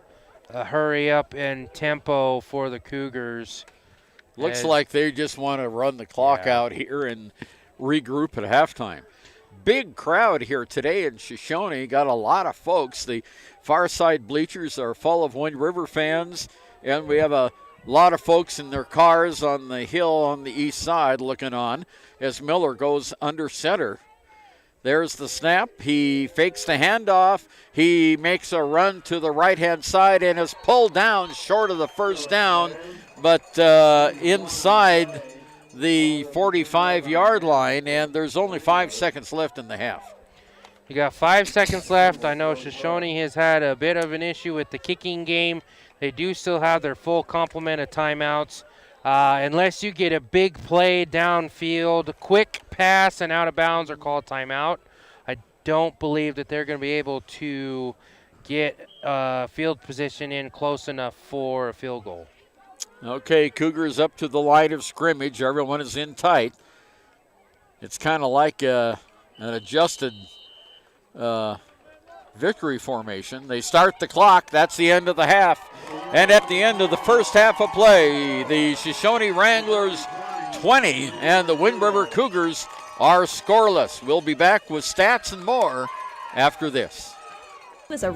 hurry up and tempo for the Cougars. Looks like they just want to run the clock out here and regroup at halftime. Big crowd here today in Shoshone. Got a lot of folks. The far side bleachers are full of Wind River fans, and we have a lot of folks in their cars on the hill on the east side looking on as Miller goes under center. There's the snap. He fakes the handoff. He makes a run to the right-hand side and is pulled down short of the first down, but inside the 45-yard line, and there's only 5 seconds left in the half. You got 5 seconds left. I know Shoshone has had a bit of an issue with the kicking game. They do still have their full complement of timeouts. Unless you get a big play downfield, quick pass and out of bounds or call timeout, I don't believe that they're going to be able to get field position in close enough for a field goal. Okay, Cougars up to the line of scrimmage. Everyone is in tight. It's kind of like an adjusted victory formation. They start the clock. That's the end of the half. And at the end of the first half of play, the Shoshoni Wranglers 20 and the Wind River Cougars are scoreless. We'll be back with stats and more after this. As a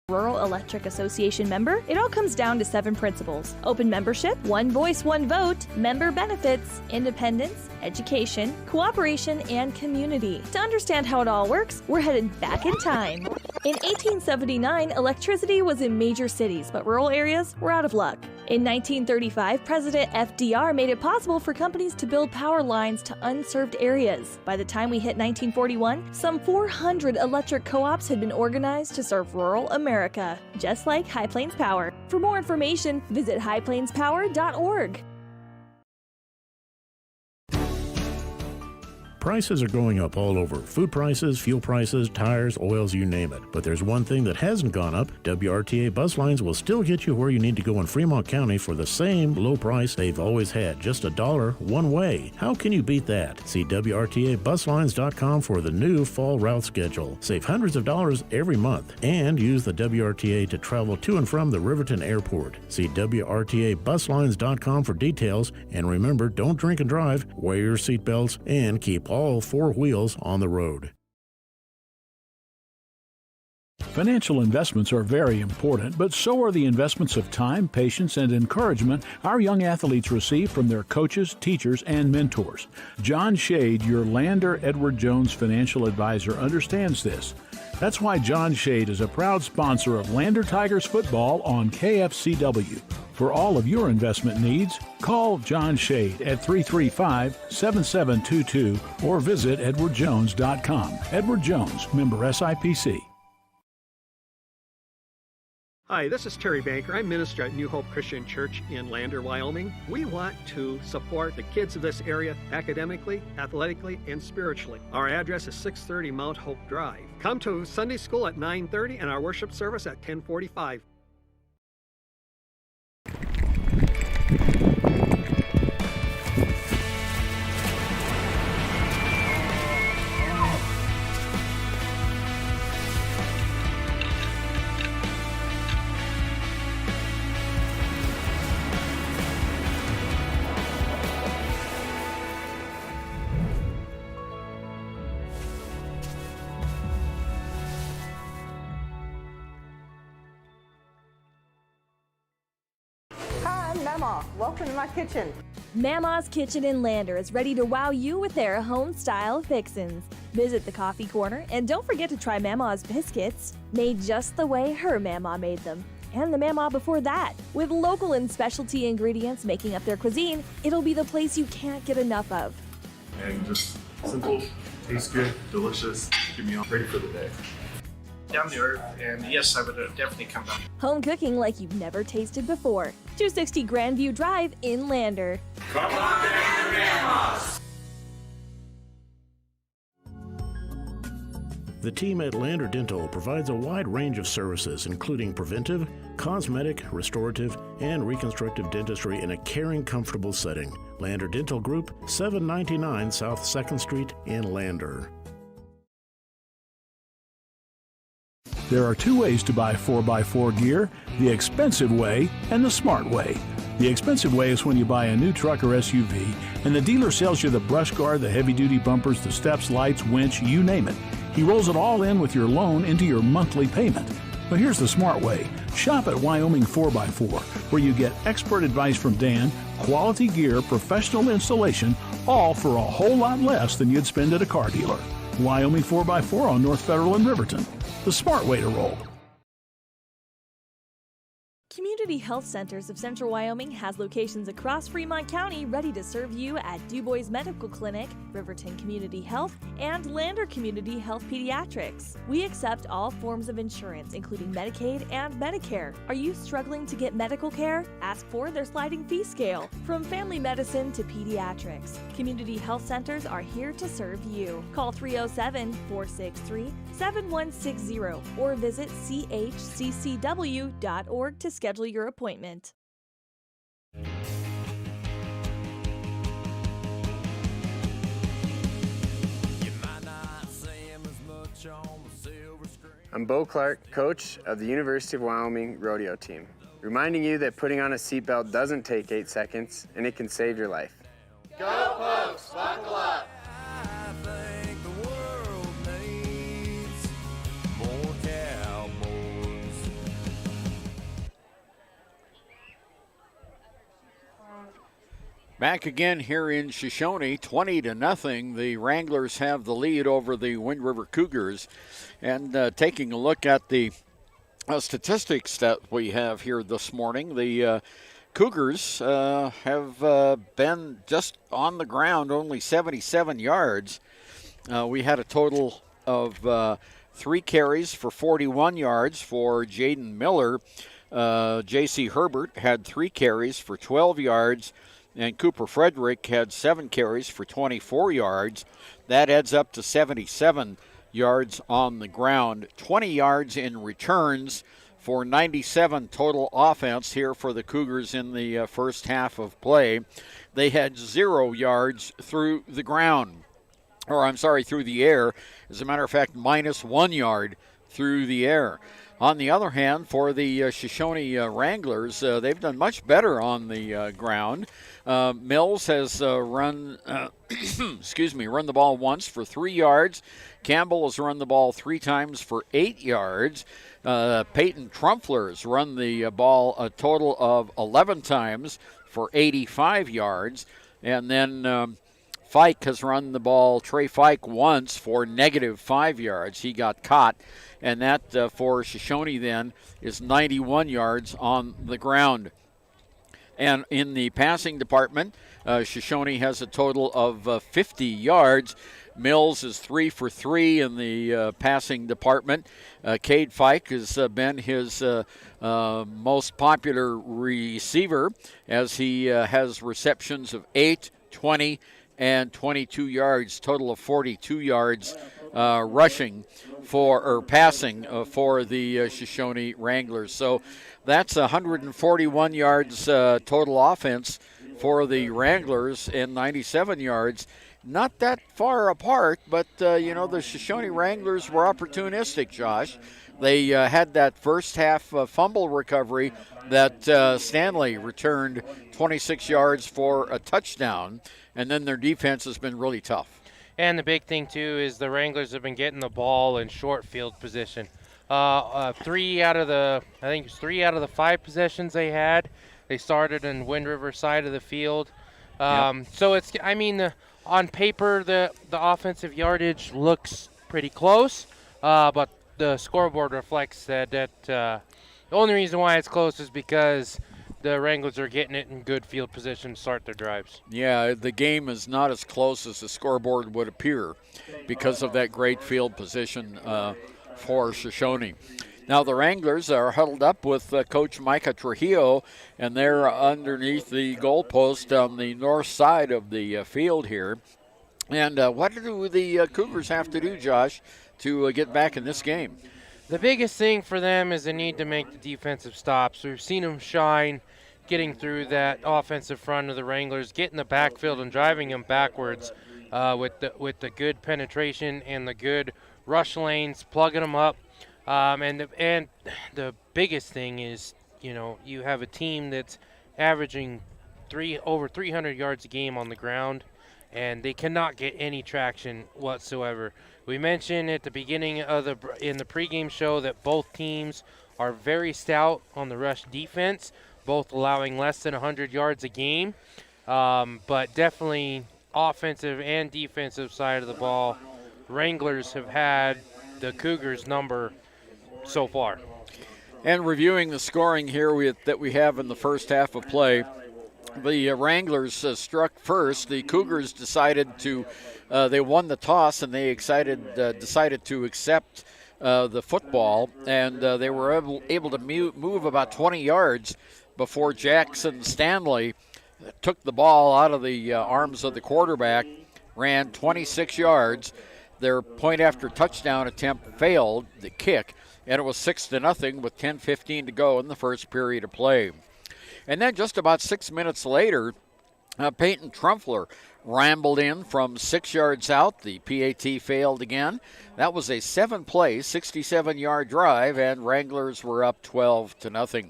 Rural Electric Association member, it all comes down to 7 principles: open membership, one voice, one vote, member benefits, independence, education, cooperation, and community. To understand how it all works, we're headed back in time. In 1879, electricity was in major cities, but rural areas were out of luck. In 1935, President FDR made it possible for companies to build power lines to unserved areas. By the time we hit 1941, some 400 electric co-ops had been organized to serve rural America, just like High Plains Power. For more information, visit highplainspower.org. Prices are going up all over. Food prices, fuel prices, tires, oils, you name it. But there's one thing that hasn't gone up. WRTA bus lines will still get you where you need to go in Fremont County for the same low price they've always had. Just $1 one way. How can you beat that? See WRTAbuslines.com for the new fall route schedule. Save hundreds of dollars every month and use the WRTA to travel to and from the Riverton Airport. See WRTAbuslines.com for details. And remember, don't drink and drive, wear your seatbelts, and keep all 4 wheels on the road. Financial investments are very important, but so are the investments of time, patience, and encouragement our young athletes receive from their coaches, teachers, and mentors. John Shade, your Lander Edward Jones financial advisor, understands this. That's why John Shade is a proud sponsor of Lander Tigers football on KFCW. For all of your investment needs, call John Shade at 335-7722 or visit edwardjones.com. Edward Jones, member SIPC. Hi, this is Terry Banker. I'm minister at New Hope Christian Church in Lander, Wyoming. We want to support the kids of this area academically, athletically, and spiritually. Our address is 630 Mount Hope Drive. Come to Sunday school at 9:30 and our worship service at 10:45. Welcome to my kitchen. Mama's Kitchen in Lander is ready to wow you with their home-style fixins. Visit the coffee corner and don't forget to try Mama's biscuits, made just the way her mama made them. And the mama before that. With local and specialty ingredients making up their cuisine, it'll be the place you can't get enough of. And just simple, tastes good, delicious, get me all ready for the day. Down to earth, and yes, I would definitely come back. Home cooking like you've never tasted before. 260 Grandview Drive in Lander. Come on down to Grandma's! The team at Lander Dental provides a wide range of services, including preventive, cosmetic, restorative, and reconstructive dentistry in a caring, comfortable setting. Lander Dental Group, 799 South 2nd Street in Lander. There are 2 ways to buy 4x4 gear: the expensive way and the smart way. The expensive way is when you buy a new truck or SUV and the dealer sells you the brush guard, the heavy-duty bumpers, the steps, lights, winch, you name it. He rolls it all in with your loan into your monthly payment. But here's the smart way. Shop at Wyoming 4x4, where you get expert advice from Dan, quality gear, professional installation, all for a whole lot less than you'd spend at a car dealer. Wyoming 4x4 on North Federal in Riverton. The smart way to roll. Community Community Health Centers of Central Wyoming has locations across Fremont County ready to serve you at DuBois Medical Clinic, Riverton Community Health, and Lander Community Health Pediatrics. We accept all forms of insurance, including Medicaid and Medicare. Are you struggling to get medical care? Ask for their sliding fee scale. From family medicine to pediatrics, Community Health Centers are here to serve you. Call 307-463-7160 or visit chccw.org to schedule your appointment. I'm Bo Clark, coach of the University of Wyoming rodeo team, reminding you that putting on a seatbelt doesn't take 8 seconds and it can save your life. Go Pokes, buckle up. Back again here in Shoshoni, 20-0. The Wranglers have the lead over the Wind River Cougars. And taking a look at the statistics that we have here this morning, the Cougars have been just on the ground, only 77 yards. We had a total of 3 carries for 41 yards for Jaden Miller. J.C. Herbert had 3 carries for 12 yards. And Cooper Frederick had 7 carries for 24 yards. That adds up to 77 yards on the ground. 20 yards in returns for 97 total offense here for the Cougars in the first half of play. They had 0 yards through the ground. Through the air. As a matter of fact, minus 1 yard through the air. On the other hand, for the Shoshone Wranglers, they've done much better on the ground. Mills has run the ball once for 3 yards. Campbell has run the ball 3 times for 8 yards. Peyton Trumpler has run the ball a total of 11 times for 85 yards. And then Fike has run the ball, Trey Fike, once for -5 yards. He got caught. And that for Shoshone then is 91 yards on the ground. And in the passing department, Shoshone has a total of 50 yards. Mills is 3 for 3 in the passing department. Cade Fike has been his most popular receiver as he has receptions of 8, 20, and 22 yards, total of 42 yards passing for the Shoshone Wranglers. So that's 141 yards total offense for the Wranglers and 97 yards. Not that far apart, but the Shoshone Wranglers were opportunistic, Josh. They had that first half fumble recovery that Stanley returned 26 yards for a touchdown, and then their defense has been really tough. And the big thing, too, is the Wranglers have been getting the ball in short field position. 3 out of the 5 possessions they had, they started in Wind River side of the field. So it's, on paper, the offensive yardage looks pretty close, but the scoreboard reflects that the only reason why it's close is because the Wranglers are getting it in good field position to start their drives. Yeah, the game is not as close as the scoreboard would appear because of that great field position for Shoshone. Now the Wranglers are huddled up with Coach Micah Trujillo, and they're underneath the goalpost on the north side of the field here. And what do the Cougars have to do, Josh, to get back in this game? The biggest thing for them is they need to make the defensive stops. We've seen them shine getting through that offensive front of the Wranglers, getting the backfield and driving them backwards with the good penetration and the good rush lanes, plugging them up. And the biggest thing is, you have a team that's averaging over 300 yards a game on the ground, and they cannot get any traction whatsoever. We mentioned at the beginning in the pregame show that both teams are very stout on the rush defense, both allowing less than 100 yards a game, but definitely offensive and defensive side of the ball, Wranglers have had the Cougars' number so far. And reviewing the scoring here that we have in the first half of play, the Wranglers struck first. The Cougars decided to, they won the toss, and they decided to accept the football, and they were able to move about 20 yards before Jackson Stanley took the ball out of the arms of the quarterback, ran 26 yards. Their point after touchdown attempt failed, the kick, and it was 6-0 with 10:15 to go in the first period of play. And then just about 6 minutes later, Peyton Trumpler rambled in from 6 yards out. The PAT failed again. That was a 7-play, 67-yard drive, and Wranglers were up 12-0.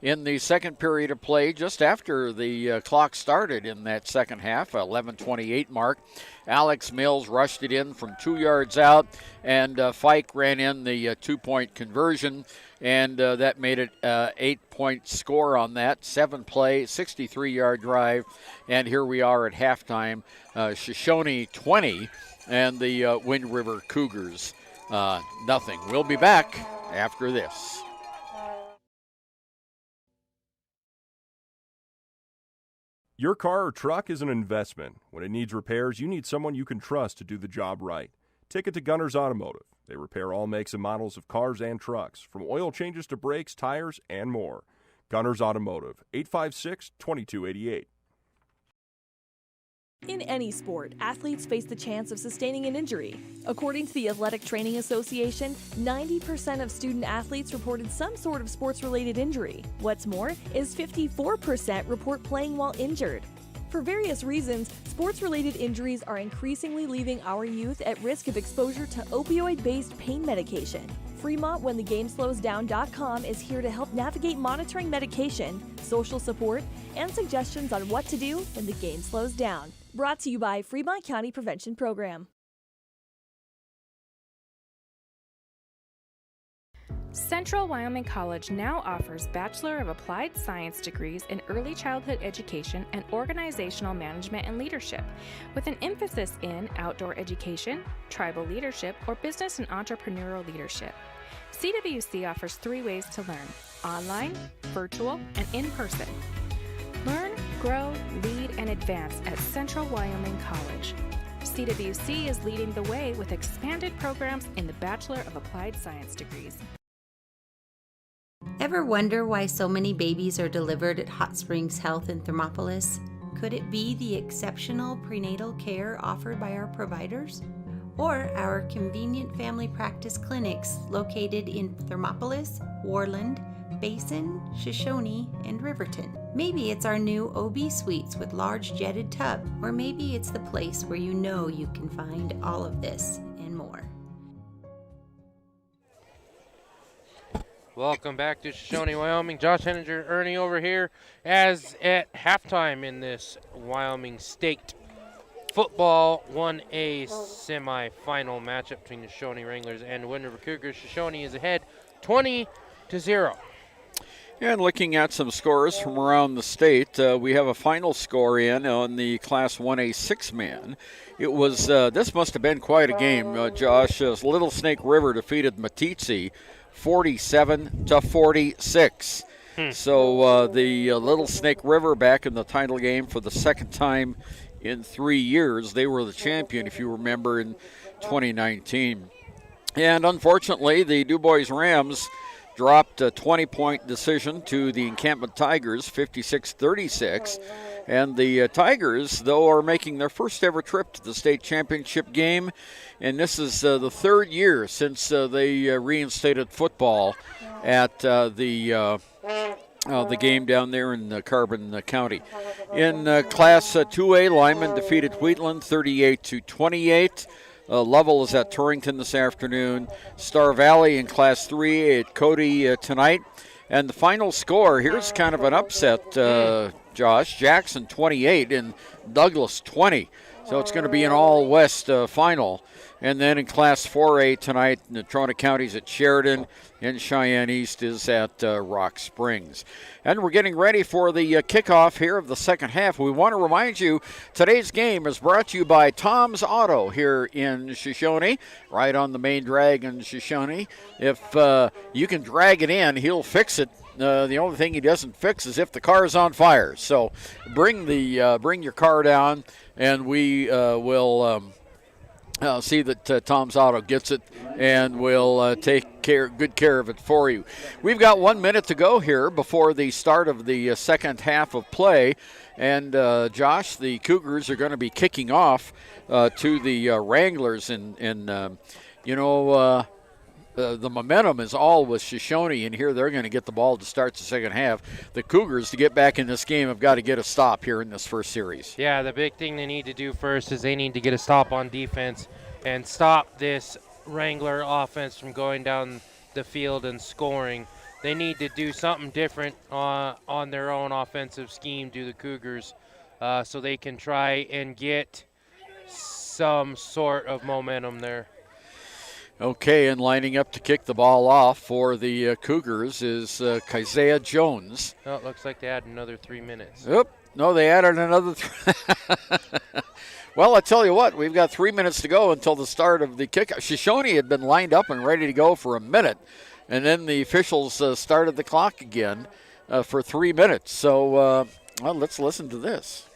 In the second period of play, just after the clock started in that second half, 11:28 mark, Alex Mills rushed it in from 2 yards out, and Fike ran in the 2-point conversion, and that made it 8-point score on that. 7-play, 63-yard drive, and here we are at halftime. Shoshoni 20 and the Wind River Cougars nothing. We'll be back after this. Your car or truck is an investment. When it needs repairs, you need someone you can trust to do the job right. Take it to Gunners Automotive. They repair all makes and models of cars and trucks, from oil changes to brakes, tires, and more. Gunners Automotive, 856-2288. In any sport, athletes face the chance of sustaining an injury. According to the Athletic Training Association, 90% of student athletes reported some sort of sports-related injury. What's more is 54% report playing while injured. For various reasons, sports-related injuries are increasingly leaving our youth at risk of exposure to opioid-based pain medication. Fremont WhenTheGameSlowsDown.com is here to help navigate monitoring medication, social support, and suggestions on what to do when the game slows down. Brought to you by Fremont County Prevention Program. Central Wyoming College now offers Bachelor of Applied Science degrees in Early Childhood Education and Organizational Management and Leadership, with an emphasis in outdoor education, tribal leadership, or business and entrepreneurial leadership. CWC offers 3 ways to learn: online, virtual, and in person. Learn, grow, lead, and advance at Central Wyoming College. CWC is leading the way with expanded programs in the Bachelor of Applied Science degrees. Ever wonder why so many babies are delivered at Hot Springs Health in Thermopolis? Could it be the exceptional prenatal care offered by our providers? Or our convenient family practice clinics located in Thermopolis, Worland, Basin, Shoshoni, and Riverton? Maybe it's our new OB suites with large jetted tub, or maybe it's the place where you know you can find all of this and more. Welcome back to Shoshoni, Wyoming. Josh Henninger, Ernie over here, as at halftime in this Wyoming State Football 1A semifinal matchup between the Shoshoni Wranglers and Wind River Cougars. Shoshoni is ahead 20-0. And looking at some scores from around the state, we have a final score in on the Class 1A 6-man. It was, this must have been quite a game, Josh. Little Snake River defeated Matitsi 47-46. So the Little Snake River back in the title game for the second time in 3 years. They were the champion, if you remember, in 2019. And unfortunately, the DuBois Rams dropped a 20-point decision to the Encampment Tigers, 56-36. And the Tigers, though, are making their first ever trip to the state championship game. And this is the third year since they reinstated football at the game down there in Carbon County. In Class 2A, Lyman defeated Wheatland 38-28. Lovell is at Torrington this afternoon. Star Valley in Class 3 at Cody tonight. And the final score, here's kind of an upset, Josh. Jackson 28 and Douglas 20. So it's going to be an all-West final. And then in Class 4A tonight, Natrona County's at Sheridan, and Cheyenne East is at Rock Springs. And we're getting ready for the kickoff here of the second half. We want to remind you, today's game is brought to you by Tom's Auto here in Shoshone, right on the main drag in Shoshone. If you can drag it in, he'll fix it. The only thing he doesn't fix is if the car is on fire. So bring your car down, and we will see that Tom's Auto gets it, and we'll take good care of it for you. We've got 1 minute to go here before the start of the second half of play. And, Josh, the Cougars are going to be kicking off to the Wranglers. The momentum is all with Shoshone, and here they're going to get the ball to start the second half. The Cougars, to get back in this game, have got to get a stop here in this first series. Yeah, the big thing they need to do first is they need to get a stop on defense and stop this Wrangler offense from going down the field and scoring. They need to do something different on their own offensive scheme, do the Cougars, so they can try and get some sort of momentum there. Okay, and lining up to kick the ball off for the Cougars is Keziah Jones. Oh, it looks like they added another 3 minutes. Oop, no, they added another Well, I tell you what, we've got 3 minutes to go until the start of the kick. Shoshone had been lined up and ready to go for a minute, and then the officials started the clock again for 3 minutes. So, let's listen to this.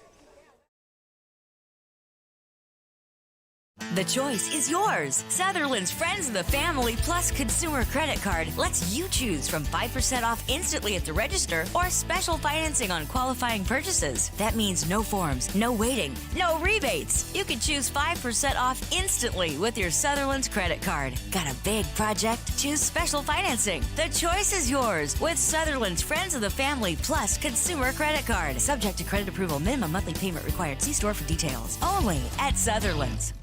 The choice is yours. Sutherland's Friends of the Family Plus Consumer Credit Card lets you choose from 5% off instantly at the register or special financing on qualifying purchases. That means no forms, no waiting, no rebates. You can choose 5% off instantly with your Sutherland's credit card. Got a big project? Choose special financing. The choice is yours with Sutherland's Friends of the Family Plus Consumer Credit Card. Subject to credit approval. Minimum monthly payment required. See store for details. Only at Sutherland's.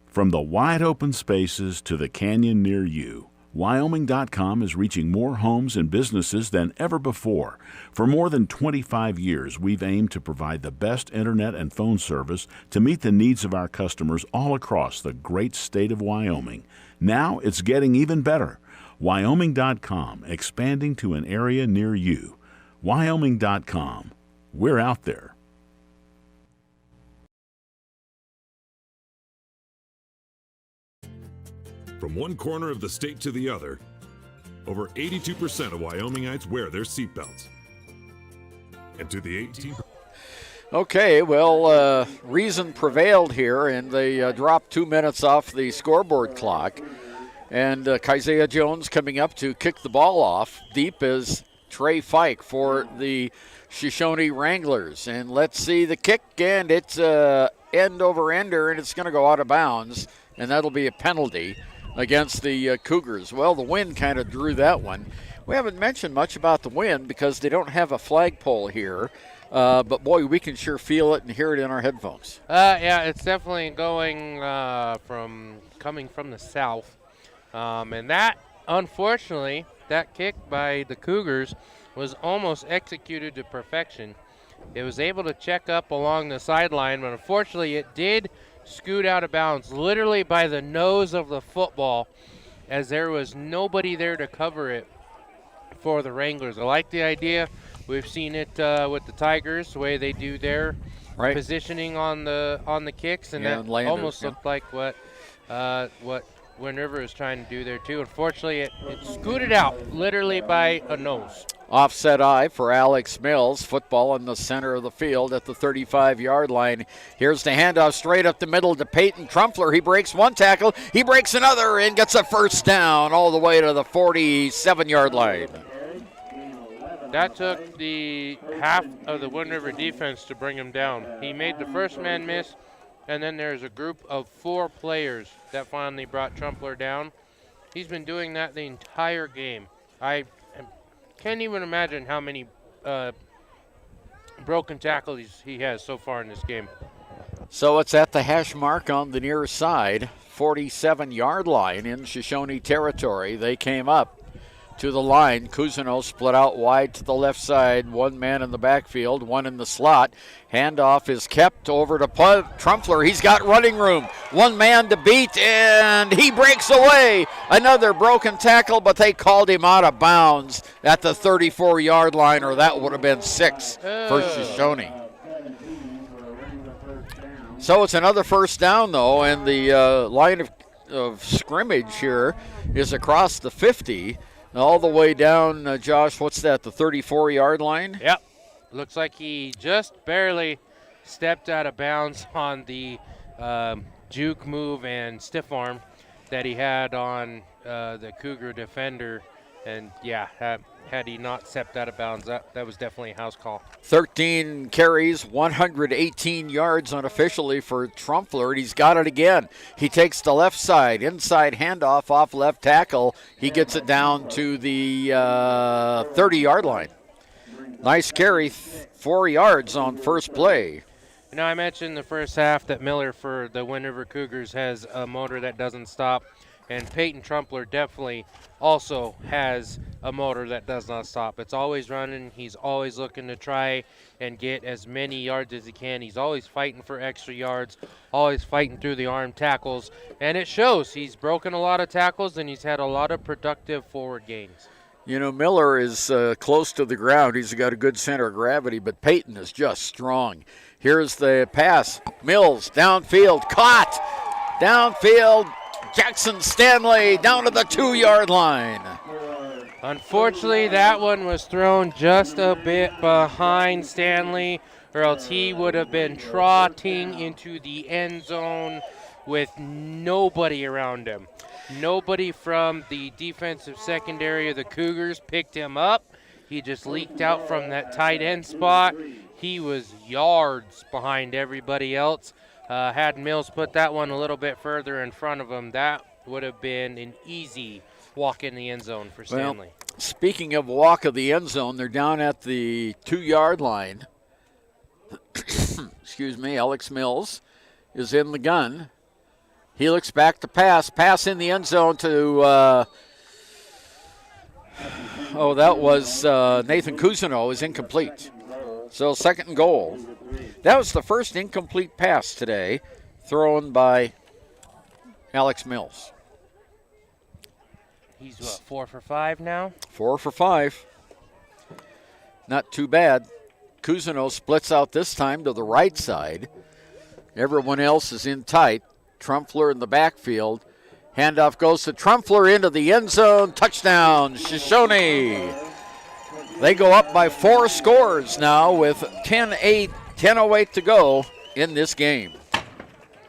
From the wide open spaces to the canyon near you, Wyoming.com is reaching more homes and businesses than ever before. For more than 25 years, we've aimed to provide the best internet and phone service to meet the needs of our customers all across the great state of Wyoming. Now it's getting even better. Wyoming.com, expanding to an area near you. Wyoming.com. We're out there. From one corner of the state to the other, over 82% of Wyomingites wear their seatbelts. And to the 18%. Okay, well, reason prevailed here, and they dropped 2 minutes off the scoreboard clock. And Keziah Jones coming up to kick the ball off. Deep is Trey Fike for the Shoshone Wranglers. And let's see the kick, and it's end over ender, and it's going to go out of bounds, and that'll be a penalty against the Cougars. Well, the wind kind of drew that one. We haven't mentioned much about the wind because they don't have a flagpole here. But, boy, we can sure feel it and hear it in our headphones. Yeah, it's definitely coming from the south. And that, unfortunately, that kick by the Cougars was almost executed to perfection. It was able to check up along the sideline, but unfortunately it did scoot out of bounds literally by the nose of the football, as there was nobody there to cover it for the Wranglers. I like the idea. We've seen it with the Tigers, the way they do their positioning on the kicks, and that almost looked like what Wind River is trying to do there too. Unfortunately, it scooted out literally by a nose. Offset eye for Alex Mills. Football in the center of the field at the 35-yard line. Here's the handoff straight up the middle to Peyton Trumpler. He breaks one tackle. He breaks another and gets a first down all the way to the 47-yard line. That took the half of the Wind River defense to bring him down. He made the first man miss, and then there's a group of 4 players that finally brought Trumpler down. He's been doing that the entire game. I can't even imagine how many broken tackles he has so far in this game. So it's at the hash mark on the near side, 47-yard line in Shoshone territory. They came up to the line. Cousineau split out wide to the left side. One man in the backfield, one in the slot. Handoff is kept over to Trumpler. He's got running room. One man to beat, and he breaks away. Another broken tackle, but they called him out of bounds at the 34-yard line, or that would have been 6 for Shoshone. So it's another first down, though, and the line of scrimmage here is across the 50. All the way down, Josh, what's that, the 34-yard line? Yep. Looks like he just barely stepped out of bounds on the juke move and stiff arm that he had on the Cougar defender. And, yeah, had he not stepped out of bounds, that was definitely a house call. 13 carries, 118 yards unofficially for Trumpler, and he's got it again. He takes the left side, inside handoff off left tackle. He gets it down to the 30-yard line. Nice carry, 4 yards on first play. You know, I mentioned the first half that Miller for the Wind River Cougars has a motor that doesn't stop. And Peyton Trumpler definitely also has a motor that does not stop. It's always running. He's always looking to try and get as many yards as he can. He's always fighting for extra yards, always fighting through the arm tackles. And it shows. He's broken a lot of tackles, and he's had a lot of productive forward gains. You know, Miller is close to the ground. He's got a good center of gravity, but Peyton is just strong. Here's the pass. Mills, downfield, caught. Downfield. Jackson Stanley down to the 2-yard line. Unfortunately, that one was thrown just a bit behind Stanley, or else he would have been trotting into the end zone with nobody around him. Nobody from the defensive secondary of the Cougars picked him up. He just leaked out from that tight end spot. He was yards behind everybody else. Had Mills put that one a little bit further in front of him, that would have been an easy walk in the end zone for Stanley. Well, speaking of walk of the end zone, they're down at the 2-yard line. Excuse me, Alex Mills is in the gun. He looks back to pass in the end zone to, that was Nathan Cousineau, is incomplete. So 2nd and goal. That was the first incomplete pass today thrown by Alex Mills. He's, 4 for 5 now? 4 for 5. Not too bad. Cousineau splits out this time to the right side. Everyone else is in tight. Trumpler in the backfield. Handoff goes to Trumpler into the end zone. Touchdown, Shoshone. They go up by 4 scores now with 10:08 to go in this game.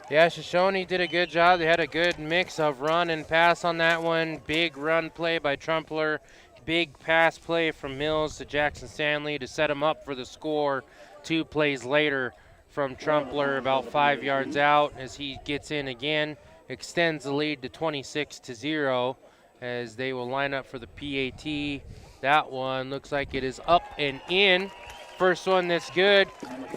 Yeah, Shoshone did a good job. They had a good mix of run and pass on that one. Big run play by Trumpler. Big pass play from Mills to Jackson Stanley to set him up for the score 2 plays later from Trumpler about 5 yards out as he gets in again. Extends the lead to 26-0 as they will line up for the PAT. That one looks like it is up and in. First one that's good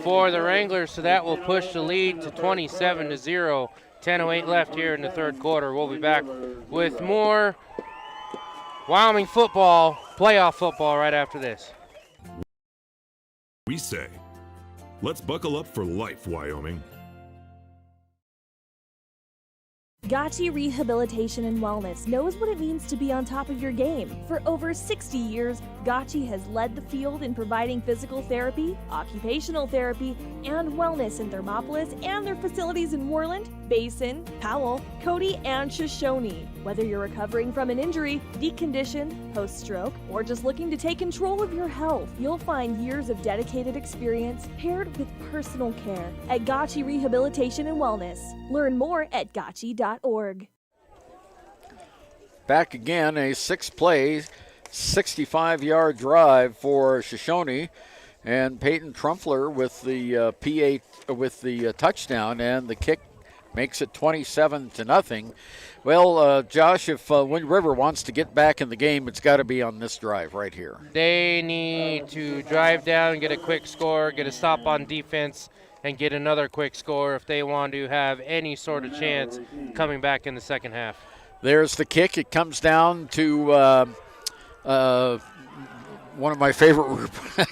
for the Wranglers, so that will push the lead to 27-0. 10:08 left here in the third quarter. We'll be back with more Wyoming football, playoff football right after this. We say, let's buckle up for life, Wyoming. Gotchi Rehabilitation and Wellness knows what it means to be on top of your game. For over 60 years, Gotchi has led the field in providing physical therapy, occupational therapy, and wellness in Thermopolis and their facilities in Worland, Basin, Powell, Cody, and Shoshone. Whether you're recovering from an injury, deconditioned, post-stroke, or just looking to take control of your health, you'll find years of dedicated experience paired with personal care at Gotchi Rehabilitation and Wellness. Learn more at gotchi.org. Back again, a 6-play, 65-yard drive for Shoshone, and Peyton Trumpler with the touchdown, and the kick makes it 27-0. Well, Josh, if Wind River wants to get back in the game, it's got to be on this drive right here. They need to drive down, get a quick score, get a stop on defense, and get another quick score if they want to have any sort of chance coming back in the second half. There's the kick. It comes down to one of my favorite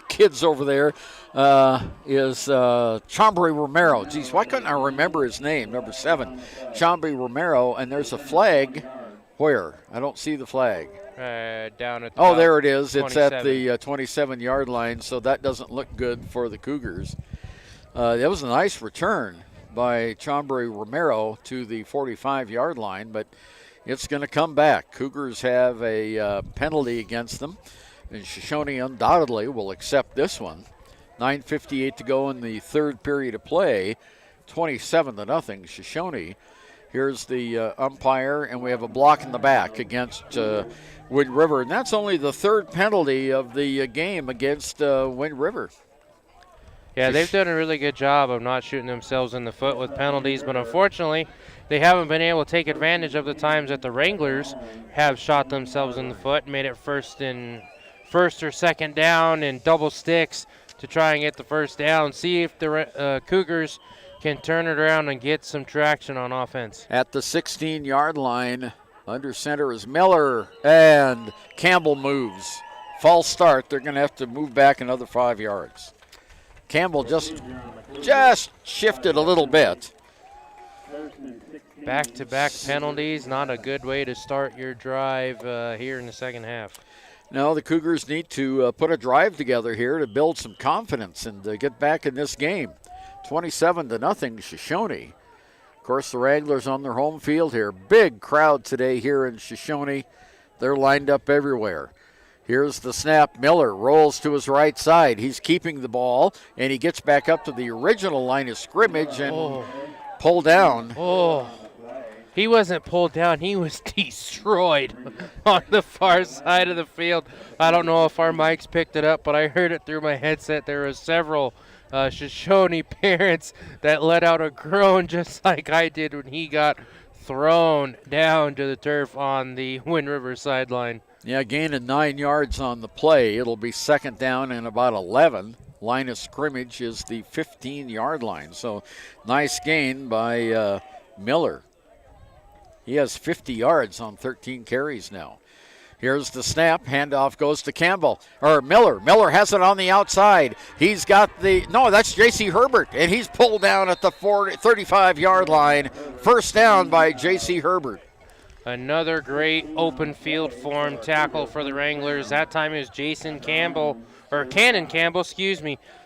kids over there is Chambry Romero. Geez, why couldn't I remember his name? Number 7, Chambry Romero. And there's a flag. Where? I don't see the flag. Down at the there it is. 27. It's at the 27-yard line, so that doesn't look good for the Cougars. That was a nice return by Chambry Romero to the 45-yard line, but it's going to come back. Cougars have a penalty against them, and Shoshoni undoubtedly will accept this one. 9:58 to go in the third period of play. 27-0 Shoshoni. Here's the umpire, and we have a block in the back against Wind River. And that's only the third penalty of the game against Wind River. Yeah, they've done a really good job of not shooting themselves in the foot with penalties, but unfortunately, they haven't been able to take advantage of the times that the Wranglers have shot themselves in the foot, made it first or second down and double sticks to try and get the first down. See if the Cougars can turn it around and get some traction on offense. At the 16-yard line, under center is Miller, and Campbell moves. False start. They're going to have to move back another 5 yards. Campbell just shifted a little bit. Back-to-back penalties, not a good way to start your drive here in the second half. No, the Cougars need to put a drive together here to build some confidence and get back in this game. 27-0 Shoshone. Of course, the Wranglers on their home field here. Big crowd today here in Shoshone. They're lined up everywhere. Here's the snap. Miller rolls to his right side. He's keeping the ball, and he gets back up to the original line of scrimmage and pulled down. Oh, he wasn't pulled down. He was destroyed on the far side of the field. I don't know if our mics picked it up, but I heard it through my headset. There were several Shoshone parents that let out a groan just like I did when he got thrown down to the turf on the Wind River sideline. Yeah, gain of 9 yards on the play. It'll be second down and about 11. Line of scrimmage is the 15-yard line. So nice gain by Miller. He has 50 yards on 13 carries now. Here's the snap. Handoff goes to Miller. Miller has it on the outside. He's got that's J.C. Herbert, and he's pulled down at the 35-yard line. First down by J.C. Herbert. Another great open field form tackle for the Wranglers. That time it was Cannon Campbell,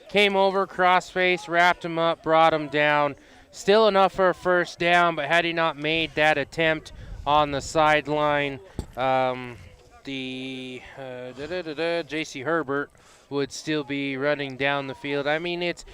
came over, cross-face, wrapped him up, brought him down. Still enough for a first down, but had he not made that attempt on the sideline, J.C. Herbert would still be running down the field. I mean, it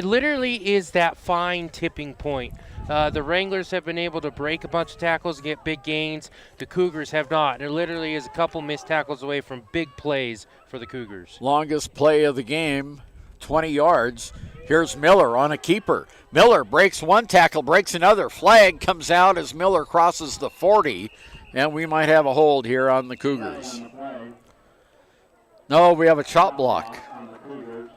literally is that fine tipping point. The Wranglers have been able to break a bunch of tackles, get big gains. The Cougars have not. There literally is a couple missed tackles away from big plays for the Cougars. Longest play of the game, 20 yards. Here's Miller on a keeper. Miller breaks one tackle, breaks another. Flag comes out as Miller crosses the 40, and we might have a hold here on the Cougars. No, we have a chop block.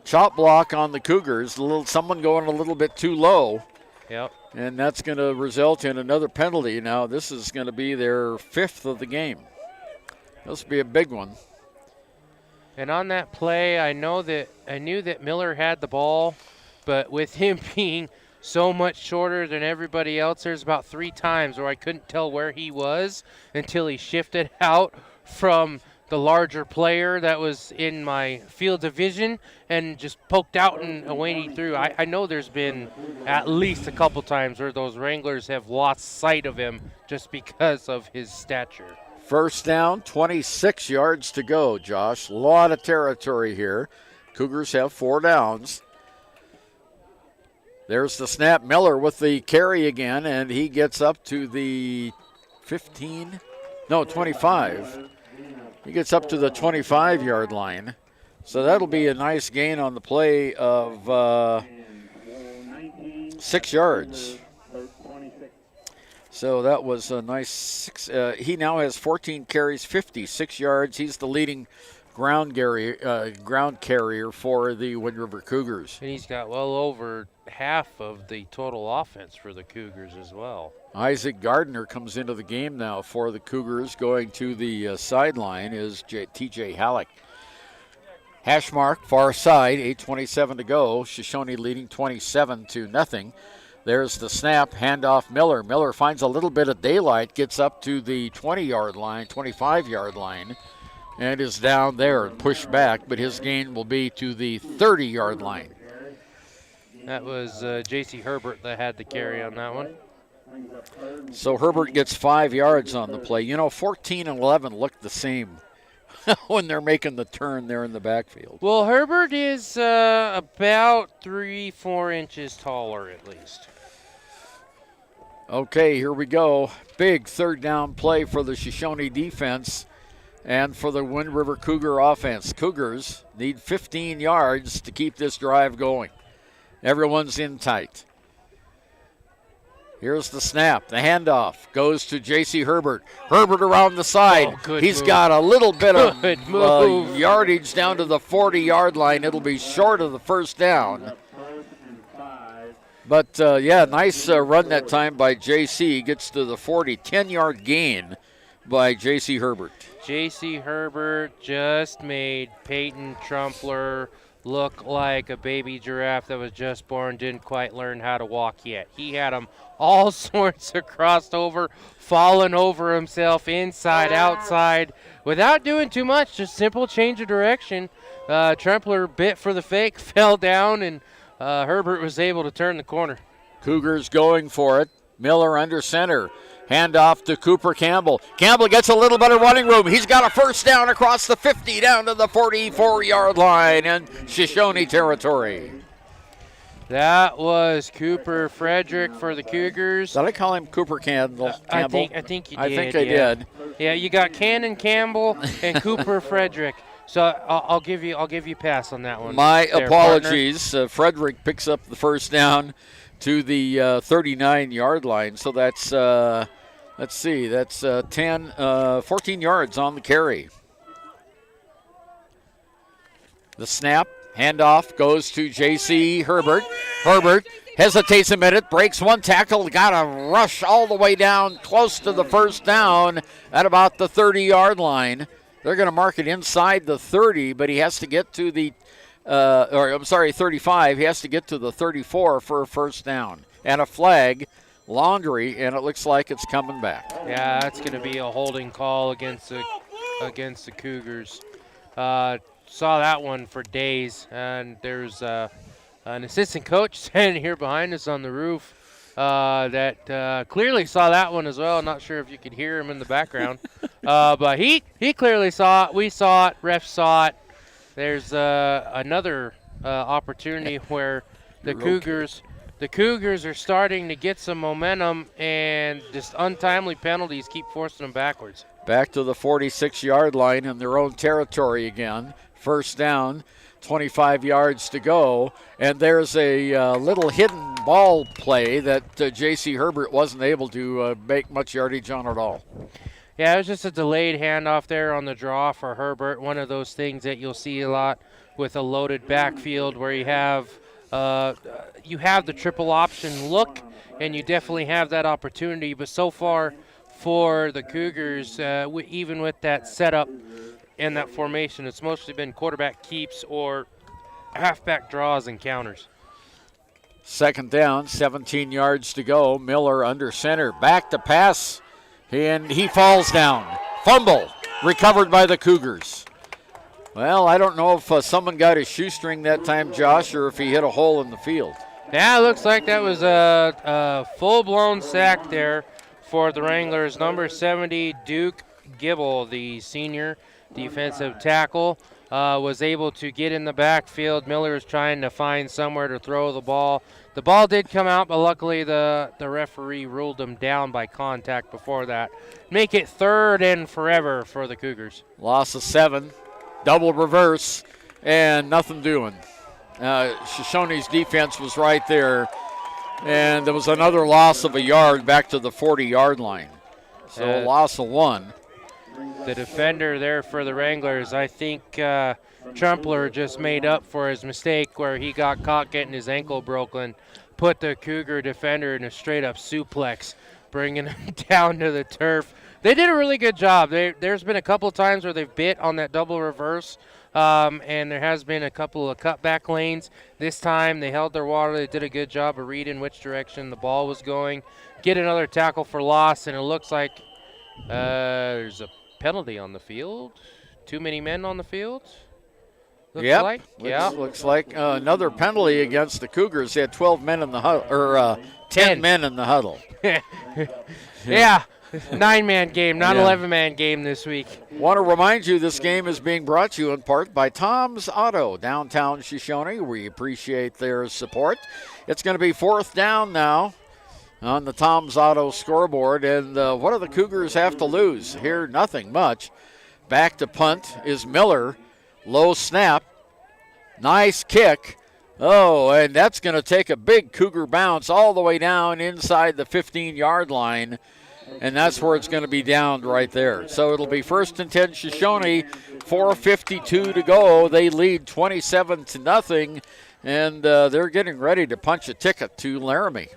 Chop block on the Cougars. Someone going a little bit too low. Yep. And that's going to result in another penalty. Now, this is going to be their 5th of the game. This will be a big one. And on that play, I knew that Miller had the ball, but with him being so much shorter than everybody else, there's about 3 times where I couldn't tell where he was until he shifted out from the larger player that was in my field of vision and just poked out and away he threw. I know there's been at least a couple times where those Wranglers have lost sight of him just because of his stature. First down, 26 yards to go, Josh. A lot of territory here. Cougars have 4 downs. There's the snap. Miller with the carry again, and he gets up to the 25. He gets up to the 25-yard line. So that'll be a nice gain on the play of 6 yards. So that was a nice 6. He now has 14 carries, 56 yards. He's the leading ground carrier for the Wind River Cougars. And he's got well over half of the total offense for the Cougars as well. Isaac Gardner comes into the game now for the Cougars. Going to the sideline is TJ Halleck. Hash mark, far side, 8:27 to go. Shoshone leading 27-0. There's the snap, handoff Miller. Miller finds a little bit of daylight, gets up to the 20-yard line, 25-yard line, and is down there and pushed back, but his gain will be to the 30-yard line. That was J.C. Herbert that had the carry on that one. So Herbert gets 5 yards on the play. You know, 14 and 11 look the same when they're making the turn there in the backfield. Well, Herbert is about 3-4 inches taller at least. Okay, here we go. Big third down play for the Shoshone defense and for the Wind River Cougar offense. Cougars need 15 yards to keep this drive going. Everyone's in tight. Here's the snap. The handoff goes to J.C. Herbert. Herbert around the side. He's got a little bit of yardage down to the 40-yard line. It'll be short of the first down. But, nice run that time by J.C. Gets to the 40. 10-yard gain by J.C. Herbert. J.C. Herbert just made Peyton Trumpler look like a baby giraffe that was just born, didn't quite learn how to walk yet. He had him all sorts of crossed over, falling over himself, inside, outside, without doing too much, just simple change of direction. Trumpler bit for the fake, fell down, and Herbert was able to turn the corner. Cougars going for it. Miller under center. Handoff to Cooper Campbell. Campbell gets a little bit of running room. He's got a first down across the 50 down to the 44-yard line in Shoshone territory. That was Cooper Frederick for the Cougars. Did I call him Cooper Campbell? I think you did. I think I did. Yeah, you got Cannon Campbell and Cooper Frederick. So I'll give you a pass on that one. My apologies. Frederick picks up the first down to the 39-yard line. So that's, let's see, that's 14 yards on the carry. The snap, handoff goes to J.C. Herbert. Herbert hesitates a minute, breaks one tackle, got a rush all the way down close to the first down at about the 30-yard line. They're going to mark it inside the 30, but he has to get to the 35. He has to get to the 34 for a first down. And a flag, Laundry, and it looks like it's coming back. Yeah, that's going to be a holding call against the Cougars. Saw that one for days, and there's an assistant coach standing here behind us on the roof that clearly saw that one as well. Not sure if you could hear him in the background, but he clearly saw it. We saw it. Refs saw it. There's another opportunity where the Cougars are starting to get some momentum, and just untimely penalties keep forcing them backwards. Back to the 46-yard line in their own territory again. First down, 25 yards to go, and there's a little hidden ball play that J.C. Herbert wasn't able to make much yardage on at all. Yeah, it was just a delayed handoff there on the draw for Herbert. One of those things that you'll see a lot with a loaded backfield where you have the triple option look, and you definitely have that opportunity. But so far for the Cougars, even with that setup and that formation, it's mostly been quarterback keeps or halfback draws and counters. Second down, 17 yards to go. Miller under center, back to pass. And he falls down. Fumble recovered by the Cougars. Well, I don't know if someone got his shoestring that time, Josh, or if he hit a hole in the field. Yeah, it looks like that was a full-blown sack there for the Wranglers. Number 70, Duke Gibble, the senior defensive tackle, was able to get in the backfield. Miller is trying to find somewhere to throw the ball. The ball did come out, but luckily the referee ruled him down by contact before that. Make it third and forever for the Cougars. Loss of 7, double reverse, and nothing doing. Shoshone's defense was right there, and there was another loss of a yard back to the 40-yard line. So a loss of 1. the defender there for the Wranglers. I think Trumpler just made up for his mistake where he got caught getting his ankle broken, put the Cougar defender in a straight-up suplex, bringing him down to the turf. They did a really good job. There's been a couple of times where they've bit on that double reverse, and there has been a couple of cutback lanes. This time they held their water. They did a good job of reading which direction the ball was going. Get another tackle for loss, and it looks like there's a penalty on the field. Too many men on the field. Looks like another penalty against the Cougars. They had 12 men in the huddle, or 10 men in the huddle. Yeah. 9-man game, not 11-man game this week. Want to remind you this game is being brought to you in part by Tom's Auto, downtown Shoshone. We appreciate their support. It's going to be 4th down now on the Tom's Auto scoreboard. And what do the Cougars have to lose? Here, nothing much. Back to punt is Miller. Low snap. Nice kick. Oh, and that's going to take a big Cougar bounce all the way down inside the 15-yard line. And that's where it's going to be downed right there. So it'll be 1st and 10 Shoshone, 4:52 to go. They lead 27-0, and they're getting ready to punch a ticket to Laramie.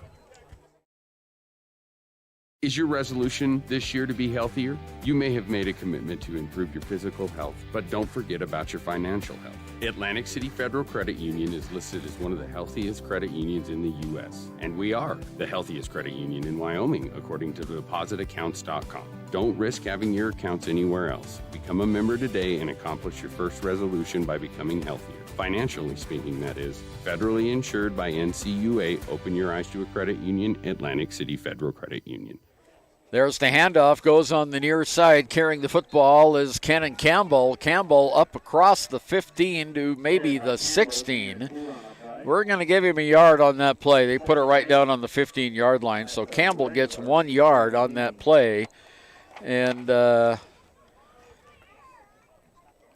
Is your resolution this year to be healthier? You may have made a commitment to improve your physical health, but don't forget about your financial health. Atlantic City Federal Credit Union is listed as one of the healthiest credit unions in the U.S., and we are the healthiest credit union in Wyoming, according to depositaccounts.com. Don't risk having your accounts anywhere else. Become a member today and accomplish your first resolution by becoming healthier. Financially speaking, that is. Federally insured by NCUA. Open your eyes to a credit union. Atlantic City Federal Credit Union. There's the handoff, goes on the near side. Carrying the football is Cannon Campbell. Campbell up across the 15 to maybe the 16. We're going to give him a yard on that play. They put it right down on the 15-yard line. So Campbell gets 1 yard on that play. And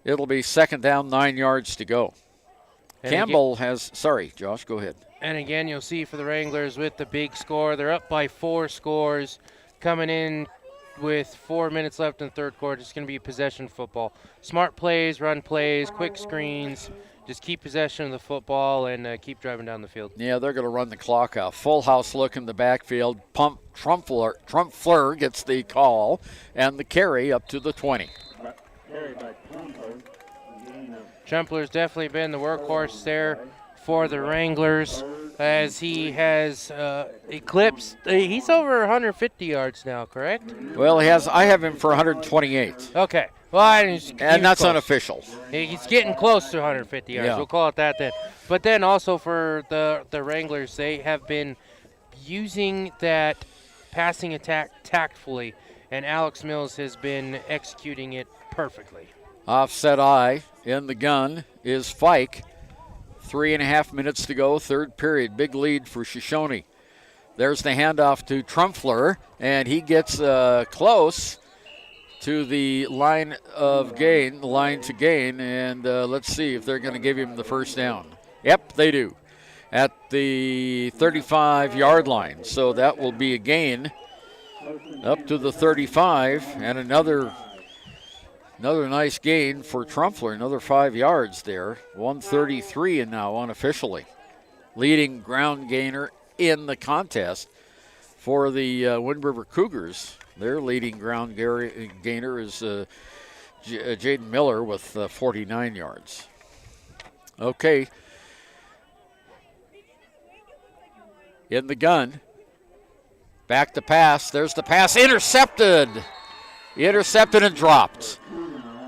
it'll be 2nd down, 9 yards to go. And Campbell has, sorry, Josh, go ahead. And again, you'll see for the Wranglers with the big score. They're up by 4 scores. Coming in with 4 minutes left in the third quarter. It's going to be possession football. Smart plays, run plays, quick screens. Just keep possession of the football and keep driving down the field. Yeah, they're going to run the clock out. Full house look in the backfield. Trumpler gets the call and the carry up to the 20. Trumpler's definitely been the workhorse there for the Wranglers, as he has eclipsed. He's over 150 yards now, correct? Well, I have him for 128. Okay. Well, and that's close. Unofficial. He's getting close to 150 yards. Yeah. We'll call it that then. But then also for the Wranglers, they have been using that passing attack tactfully, and Alex Mills has been executing it perfectly. Offset eye in the gun is Fike. 3.5 minutes to go, third period. Big lead for Shoshone. There's the handoff to Trumpler, and he gets close to the line to gain, and let's see if they're going to give him the first down. Yep, they do, at the 35-yard line. So that will be a gain up to the 35, and another nice gain for Trumpler, another 5 yards there. 133 and now unofficially. Leading ground gainer in the contest for the Wind River Cougars. Their leading ground gainer is Jaden Miller with 49 yards. Okay. In the gun. Back to pass. There's the pass. Intercepted and dropped.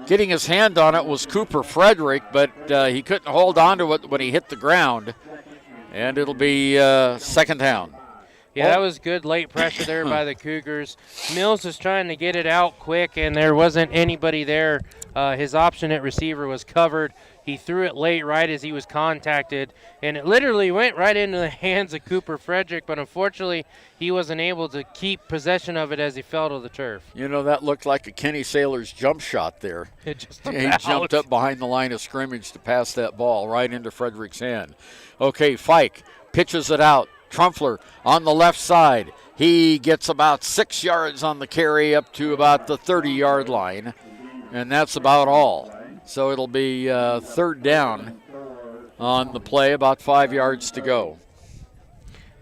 Getting his hand on it was Cooper Frederick, but he couldn't hold on to it when he hit the ground. And it'll be 2nd down. Yeah, that was good late pressure there by the Cougars. Mills was trying to get it out quick, and there wasn't anybody there. His option at receiver was covered. He threw it late right as he was contacted, and it literally went right into the hands of Cooper Frederick, but unfortunately he wasn't able to keep possession of it as he fell to the turf. You know, that looked like a Kenny Sailor's jump shot there. He jumped up behind the line of scrimmage to pass that ball right into Frederick's hand. Okay, Fike pitches it out. Trumpler on the left side. He gets about 6 yards on the carry up to about the 30-yard line. and that's about all. So it'll be third down on the play, about 5 yards to go.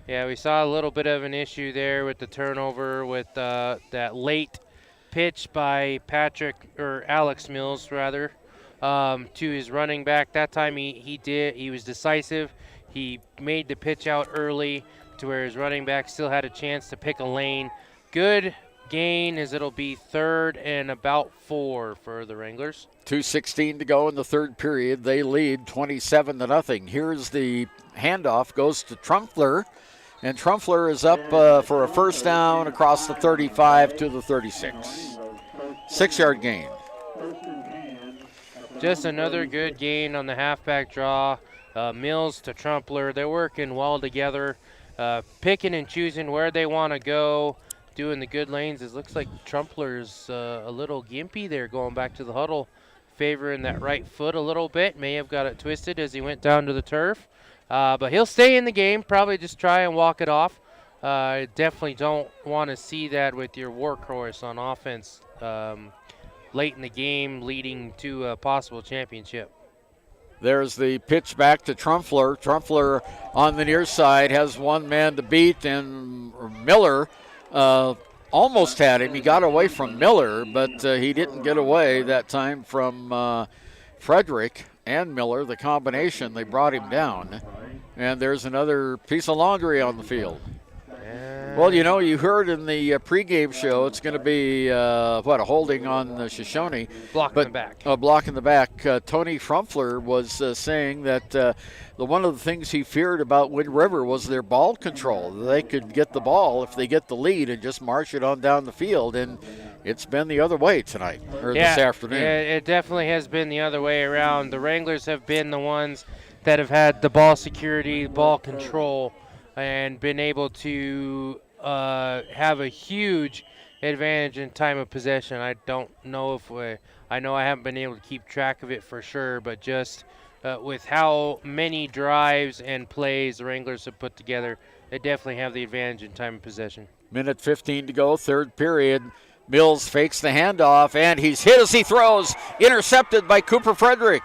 Yeah, we saw a little bit of an issue there with the turnover with that late pitch by Alex Mills, rather, to his running back. That time he was decisive. He made the pitch out early to where his running back still had a chance to pick a lane. Good gain, as it'll be 3rd and about 4 for the Wranglers. 2:16 to go in the third period. They lead 27-0. Here's the handoff, goes to Trumpler, and Trumpler is up for a first down across the 35 to the 36. 6-yard gain. Just another good gain on the halfback draw. Mills to Trumpler, they're working well together, picking and choosing where they want to go, doing the good lanes. It looks like Trumpler's a little gimpy there going back to the huddle, favoring that right foot a little bit. May have got it twisted as he went down to the turf. But he'll stay in the game, probably just try and walk it off. Definitely don't want to see that with your workhorse on offense late in the game, leading to a possible championship. There's the pitch back to Trumpler. Trumpler on the near side has one man to beat, and Miller almost had him. He got away from Miller, but he didn't get away that time from Frederick and Miller. The combination, they brought him down. And there's another piece of laundry on the field. Well, you know, you heard in the pregame show it's going to be, a holding on the Shoshoni. Blocking the back. Blocking the back. Tony Trumpler was saying that one of the things he feared about Wind River was their ball control. They could get the ball if they get the lead and just march it on down the field, and it's been the other way tonight, or this afternoon. Yeah, it definitely has been the other way around. The Wranglers have been the ones that have had the ball security, ball control, and been able to have a huge advantage in time of possession. I don't know I know I haven't been able to keep track of it for sure, but just with how many drives and plays the Wranglers have put together, they definitely have the advantage in time of possession. Minute 15 to go, third period. Mills fakes the handoff, and he's hit as he throws. Intercepted by Cooper Frederick.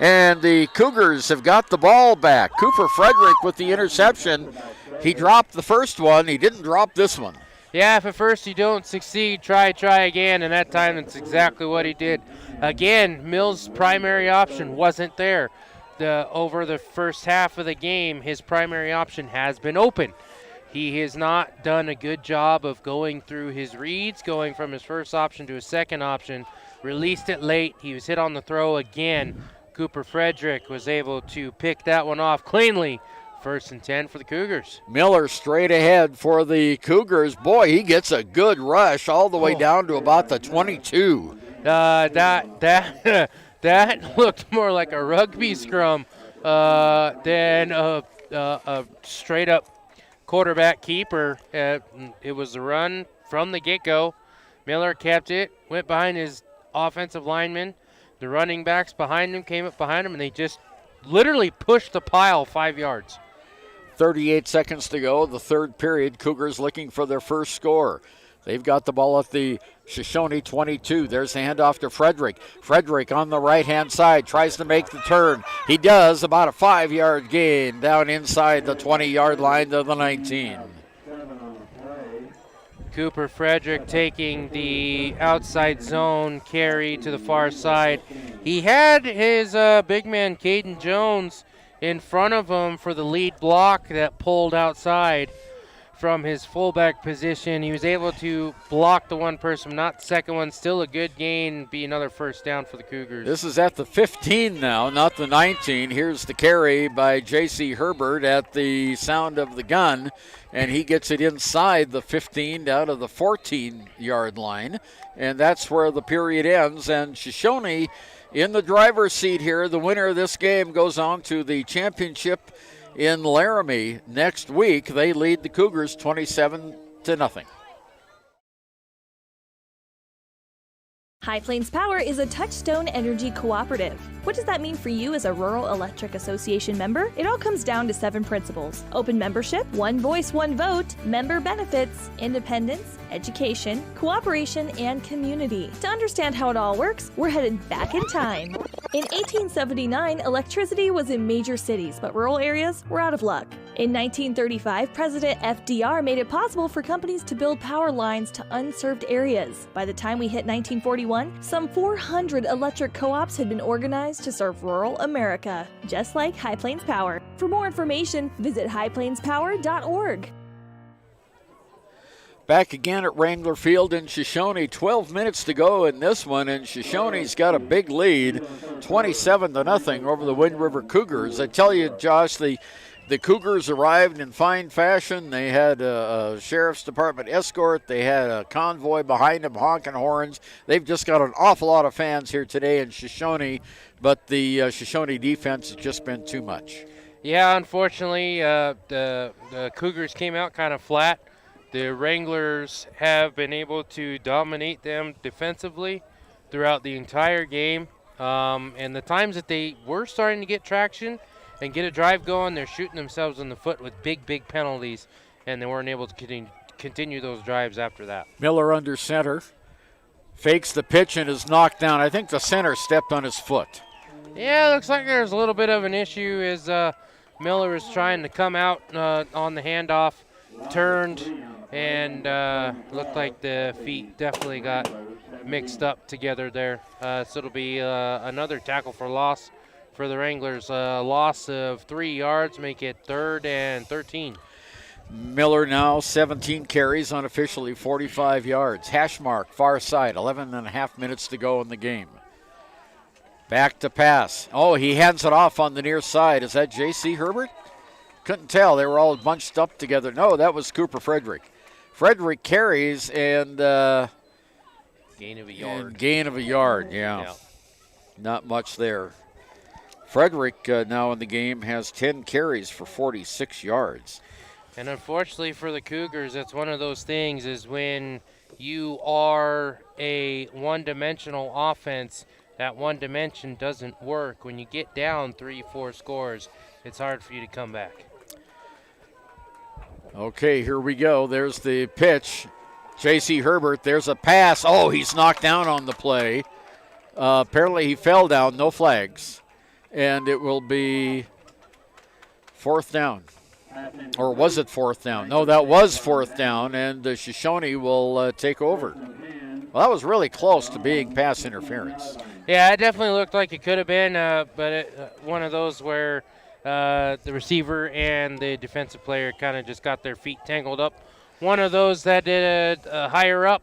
And the Cougars have got the ball back. Cooper Frederick with the interception. He dropped the first one. He didn't drop this one. Yeah, if at first you don't succeed, try again, and that time that's exactly what he did. Again, Mills' primary option wasn't there. Over the first half of the game, his primary option has been open. He has not done a good job of going through his reads, going from his first option to his second option. Released it late. He was hit on the throw again. Cooper Frederick was able to pick that one off cleanly. 1st and 10 for the Cougars. Miller straight ahead for the Cougars. Boy, he gets a good rush all the way down to about the 22. That looked more like a rugby scrum than a straight-up quarterback keeper. It was a run from the get-go. Miller kept it, went behind his offensive lineman. The running backs behind him came up behind him, and they just literally pushed the pile 5 yards. 38 seconds to go, the third period. Cougars looking for their first score. They've got the ball at the Shoshoni 22. There's the handoff to Frederick. Frederick on the right-hand side tries to make the turn. He does, about a 5-yard gain down inside the 20-yard line to the 19. Cooper Frederick taking the outside zone carry to the far side. He had his big man, Caden Jones, in front of him for the lead block that pulled outside from his fullback position. He was able to block the one person, not the second one. Still a good gain, be another first down for the Cougars. This is at the 15 now, not the 19. Here's the carry by J.C. Herbert at the sound of the gun, and he gets it inside the 15 down to the 14-yard line, and that's where the period ends. And Shoshoni in the driver's seat here. The winner of this game goes on to the championship in Laramie next week. They lead the Cougars 27-0. High Plains Power is a Touchstone Energy Cooperative. What does that mean for you as a Rural Electric Association member? It all comes down to 7 principles: open membership, one voice, one vote, member benefits, independence, education, cooperation, and community. To understand how it all works, we're headed back in time. In 1879, electricity was in major cities, but rural areas were out of luck. In 1935, President FDR made it possible for companies to build power lines to unserved areas. By the time we hit 1941, some 400 electric co-ops had been organized to serve rural America, just like High Plains Power. For more information, visit highplainspower.org. Back again at Wrangler Field in Shoshone. 12 minutes to go in this one, and Shoshone's got a big lead, 27-0 over the Wind River Cougars. I tell you, Josh, the Cougars arrived in fine fashion. They had a sheriff's department escort. They had a convoy behind them honking horns. They've just got an awful lot of fans here today in Shoshone, but the Shoshone defense has just been too much. Yeah, unfortunately, the Cougars came out kind of flat. The Wranglers have been able to dominate them defensively throughout the entire game. And the times that they were starting to get traction and get a drive going, they're shooting themselves in the foot with big penalties, and they weren't able to continue those drives after that. Miller under center, fakes the pitch and is knocked down. I think the center stepped on his foot. Yeah, looks like there's a little bit of an issue as Miller is trying to come out on the handoff, turned, and looked like the feet definitely got mixed up together there. So it'll be another tackle for loss for the Wranglers. Loss of 3 yards, make it 3rd and 13. Miller now 17 carries, unofficially 45 yards. Hash mark, far side, 11.5 minutes to go in the game. Back to pass. Oh, he hands it off on the near side. Is that J.C. Herbert? Couldn't tell. They were all bunched up together. No, that was Cooper Frederick. Frederick carries and gain of a yard. Gain of a yard, yeah. Not much there. Frederick now in the game has 10 carries for 46 yards. And unfortunately for the Cougars, that's one of those things is when you are a one-dimensional offense, that one dimension doesn't work. When you get down 3-4 scores, it's hard for you to come back. Okay, here we go. There's the pitch. J.C. Herbert, there's a pass. Oh, he's knocked down on the play. Apparently he fell down, no flags. And it will be 4th down. Or was it 4th down? No, that was 4th down, and Shoshone will take over. Well, that was really close to being pass interference. Yeah, it definitely looked like it could have been, but one of those where the receiver and the defensive player kind of just got their feet tangled up. One of those that did higher up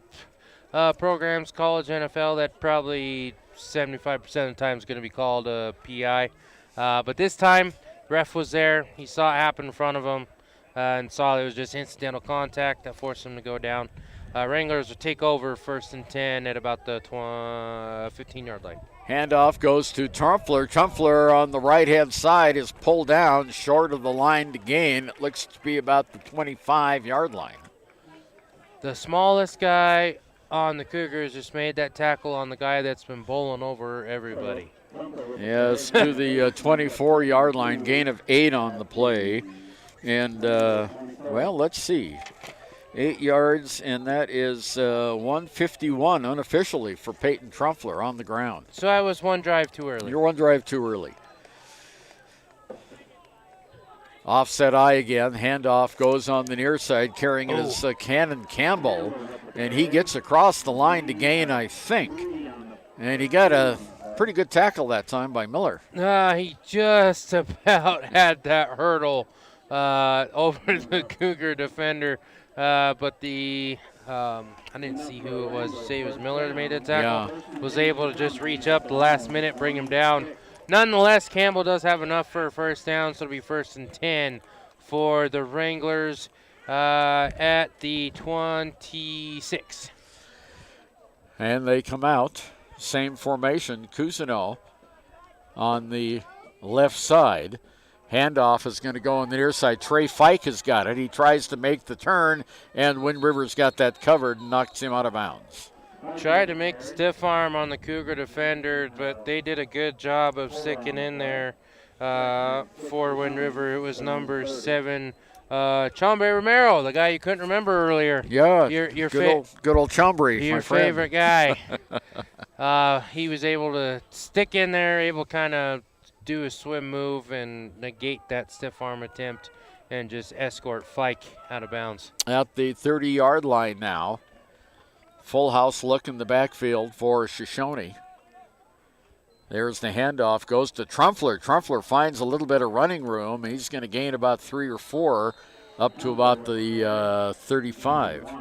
programs, college, NFL, that probably 75% of the time is going to be called a PI. But this time, ref was there. He saw it happen in front of him and saw it was just incidental contact that forced him to go down. Wranglers will take over 1st and 10 at about the 15-yard line. Handoff goes to Trumpler. Trumpler on the right-hand side is pulled down short of the line to gain. It looks to be about the 25-yard line. The smallest guy on the Cougars just made that tackle on the guy that's been bowling over everybody. Yes, to the 24-yard line, gain of 8 on the play. And, well, let's see. 8 yards, and that is 151 unofficially for Peyton Trumpler on the ground. So I was one drive too early. You're one drive too early. Offset eye again. Handoff goes on the near side. Carrying it is Cannon Campbell. And he gets across the line to gain, I think. And he got a pretty good tackle that time by Miller. He just about had that hurdle over the Cougar defender. But I didn't see who it was. Say it was Miller that made that tackle. Yeah. Was able to just reach up the last minute, bring him down. Nonetheless, Campbell does have enough for a 1st down, so it'll be 1st and 10 for the Wranglers at the 26. And they come out. Same formation. Cousineau on the left side. Handoff is going to go on the near side. Trey Fike has got it. He tries to make the turn, and Wind River's got that covered and knocks him out of bounds. tried to make the stiff arm on the Cougar defender, but they did a good job of sticking in there for Wind River. It was number 7, Chombre Romero, the guy you couldn't remember earlier. Yeah, your good old Chombre, your my friend. favorite guy. He was able to stick in there, able to kind of do a swim move and negate that stiff arm attempt and just escort Fike out of bounds. At the 30-yard line now. Full house look in the backfield for Shoshone. There's the handoff, goes to Trumfler. Trumfler finds a little bit of running room. He's going to gain about 3 or 4 up to about the 35.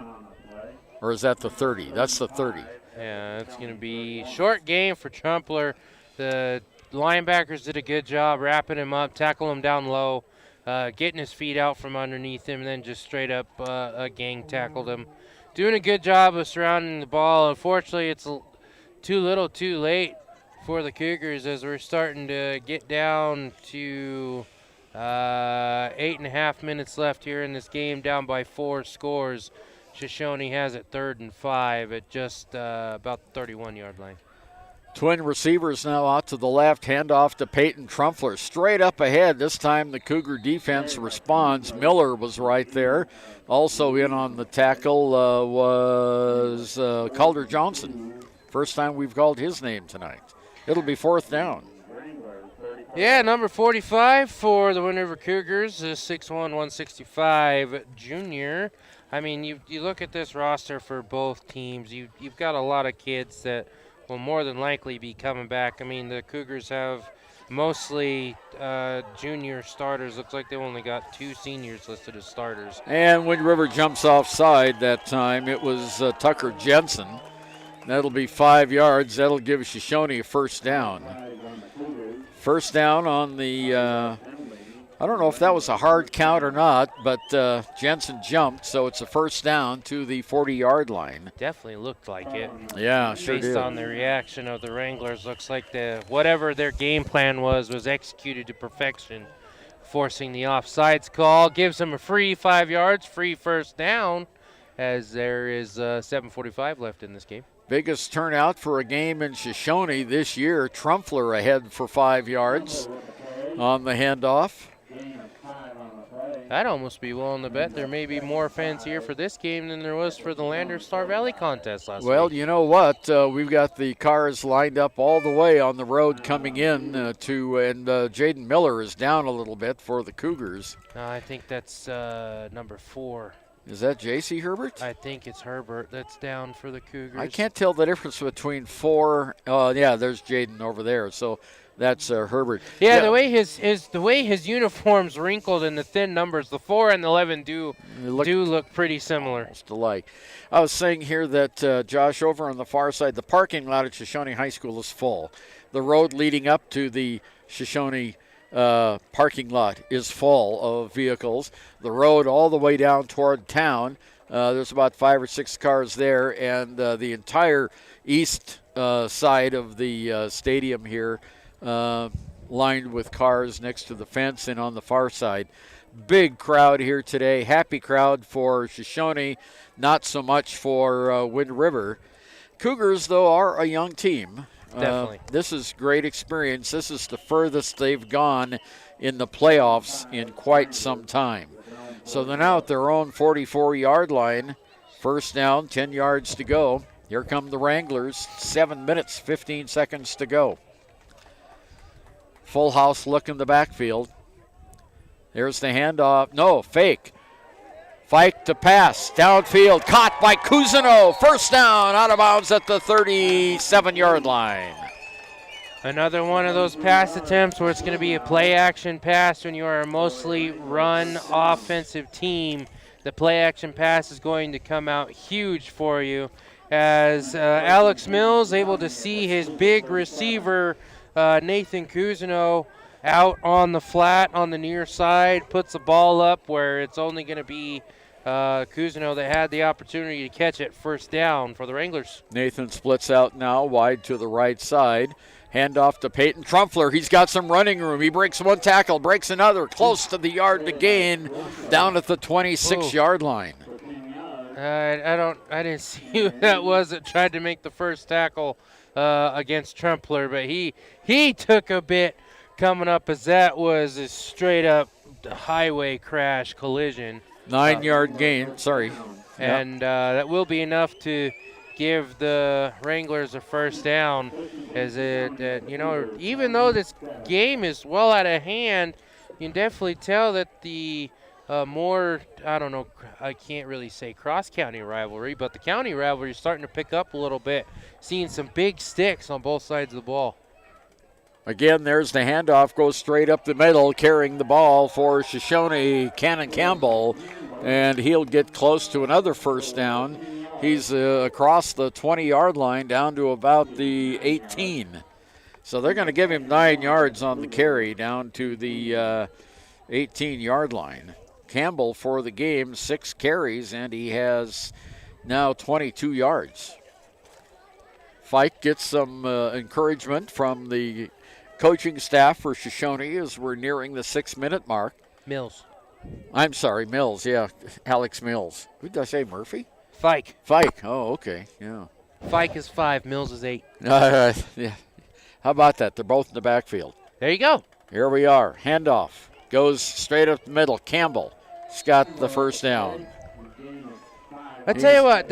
Or is that the 30? That's the 30. Yeah, it's going to be short game for Trumfler. The linebackers did a good job wrapping him up, tackle him down low, getting his feet out from underneath him, and then just straight up gang tackled him. Doing a good job of surrounding the ball. Unfortunately, it's too little too late for the Cougars as we're starting to get down to 8.5 minutes left here in this game, down by 4 scores. Shoshone has it 3rd and 5 at just about the 31-yard line. Twin receivers now out to the left, handoff to Peyton Trumfler. Straight up ahead. This time the Cougar defense responds. Miller was right there. Also in on the tackle was Calder Johnson. First time we've called his name tonight. It'll be 4th down. Yeah, number 45 for the Wind River Cougars, 6'1", 165 junior. I mean, you look at this roster for both teams. You've got a lot of kids that will more than likely be coming back. I mean, the Cougars have mostly junior starters. Looks like they only got 2 seniors listed as starters. And Wind River jumps offside that time. It was Tucker Jensen. That'll be 5 yards. That'll give Shoshone a first down. First down on the, I don't know if that was a hard count or not, but Jensen jumped, so it's a first down to the 40-yard line. Definitely looked like it. Yeah, sure Based did. on the reaction of the Wranglers, looks like whatever their game plan was executed to perfection, forcing the offsides call. Gives them a free 5 yards, free first down, as there is 7:45 left in this game. Biggest turnout for a game in Shoshone this year. Trumfler ahead for 5 yards on the handoff. I'd almost be willing to bet there may be more fans here for this game than there was for the Lander Star Valley contest last week. Well, you know what? We've got the cars lined up all the way on the road coming in and Jaden Miller is down a little bit for the Cougars. I think that's number 4. Is that J.C. Herbert? I think it's Herbert that's down for the Cougars. I can't tell the difference between 4. Yeah, there's Jaden over there. So that's Herbert. Yeah, the way his uniforms wrinkled and the thin numbers, the 4 and the 11 do look pretty similar. Almost alike. I was saying here that Josh, over on the far side, the parking lot at Shoshone High School is full. The road leading up to the Shoshone parking lot is full of vehicles. The road all the way down toward town, there's about 5 or 6 cars there, and the entire east side of the stadium here lined with cars next to the fence, and on the far side. Big crowd here today. Happy crowd for Shoshone, not so much for Wind River. Cougars, though, are a young team. Definitely. This is great experience. This is the furthest they've gone in the playoffs in quite some time. So they're now at their own 44-yard line. First down, 10 yards to go. Here come the Wranglers. 7 minutes, 15 seconds to go. Full house look in the backfield. There's the handoff. No, fake. Fike to pass. Downfield. Caught by Cousineau. First down. Out of bounds at the 37-yard line. Another one of those pass attempts where it's going to be a play-action pass when you are a mostly run offensive team. The play-action pass is going to come out huge for you as Alex Mills able to see his big receiver, Nathan Cousineau, out on the flat on the near side, puts the ball up where it's only going to be Cousineau that had the opportunity to catch it. First down for the Wranglers. Nathan splits out now wide to the right side. Handoff to Peyton Trumfler. He's got some running room. He breaks one tackle, breaks another, close to the yard to gain, down at the 26-yard line. I didn't see who that was that tried to make the first tackle against Trempler, but he took a bit coming up, as that was a straight up highway crash collision. 9-yard gain, sorry. And that will be enough to give the Wranglers a first down, as even though this game is well out of hand, you can definitely tell that the I can't really say cross-county rivalry, but the county rivalry is starting to pick up a little bit, seeing some big sticks on both sides of the ball. Again, there's the handoff, goes straight up the middle, carrying the ball for Shoshoni, Cannon Campbell, and he'll get close to another first down. He's across the 20-yard line down to about the 18. So they're going to give him 9 yards on the carry down to the 18-yard line. Campbell for the game, 6 carries, and he has now 22 yards. Fike gets some encouragement from the coaching staff for Shoshoni as we're nearing the 6-minute mark. Mills. I'm sorry, Mills, yeah, Alex Mills. Who did I say, Murphy? Fike. Fike, oh, okay, yeah. Fike is 5, Mills is 8. Yeah. How about that? They're both in the backfield. There you go. Here we are. Handoff. Goes straight up the middle. Campbell's got the first down. I tell you what,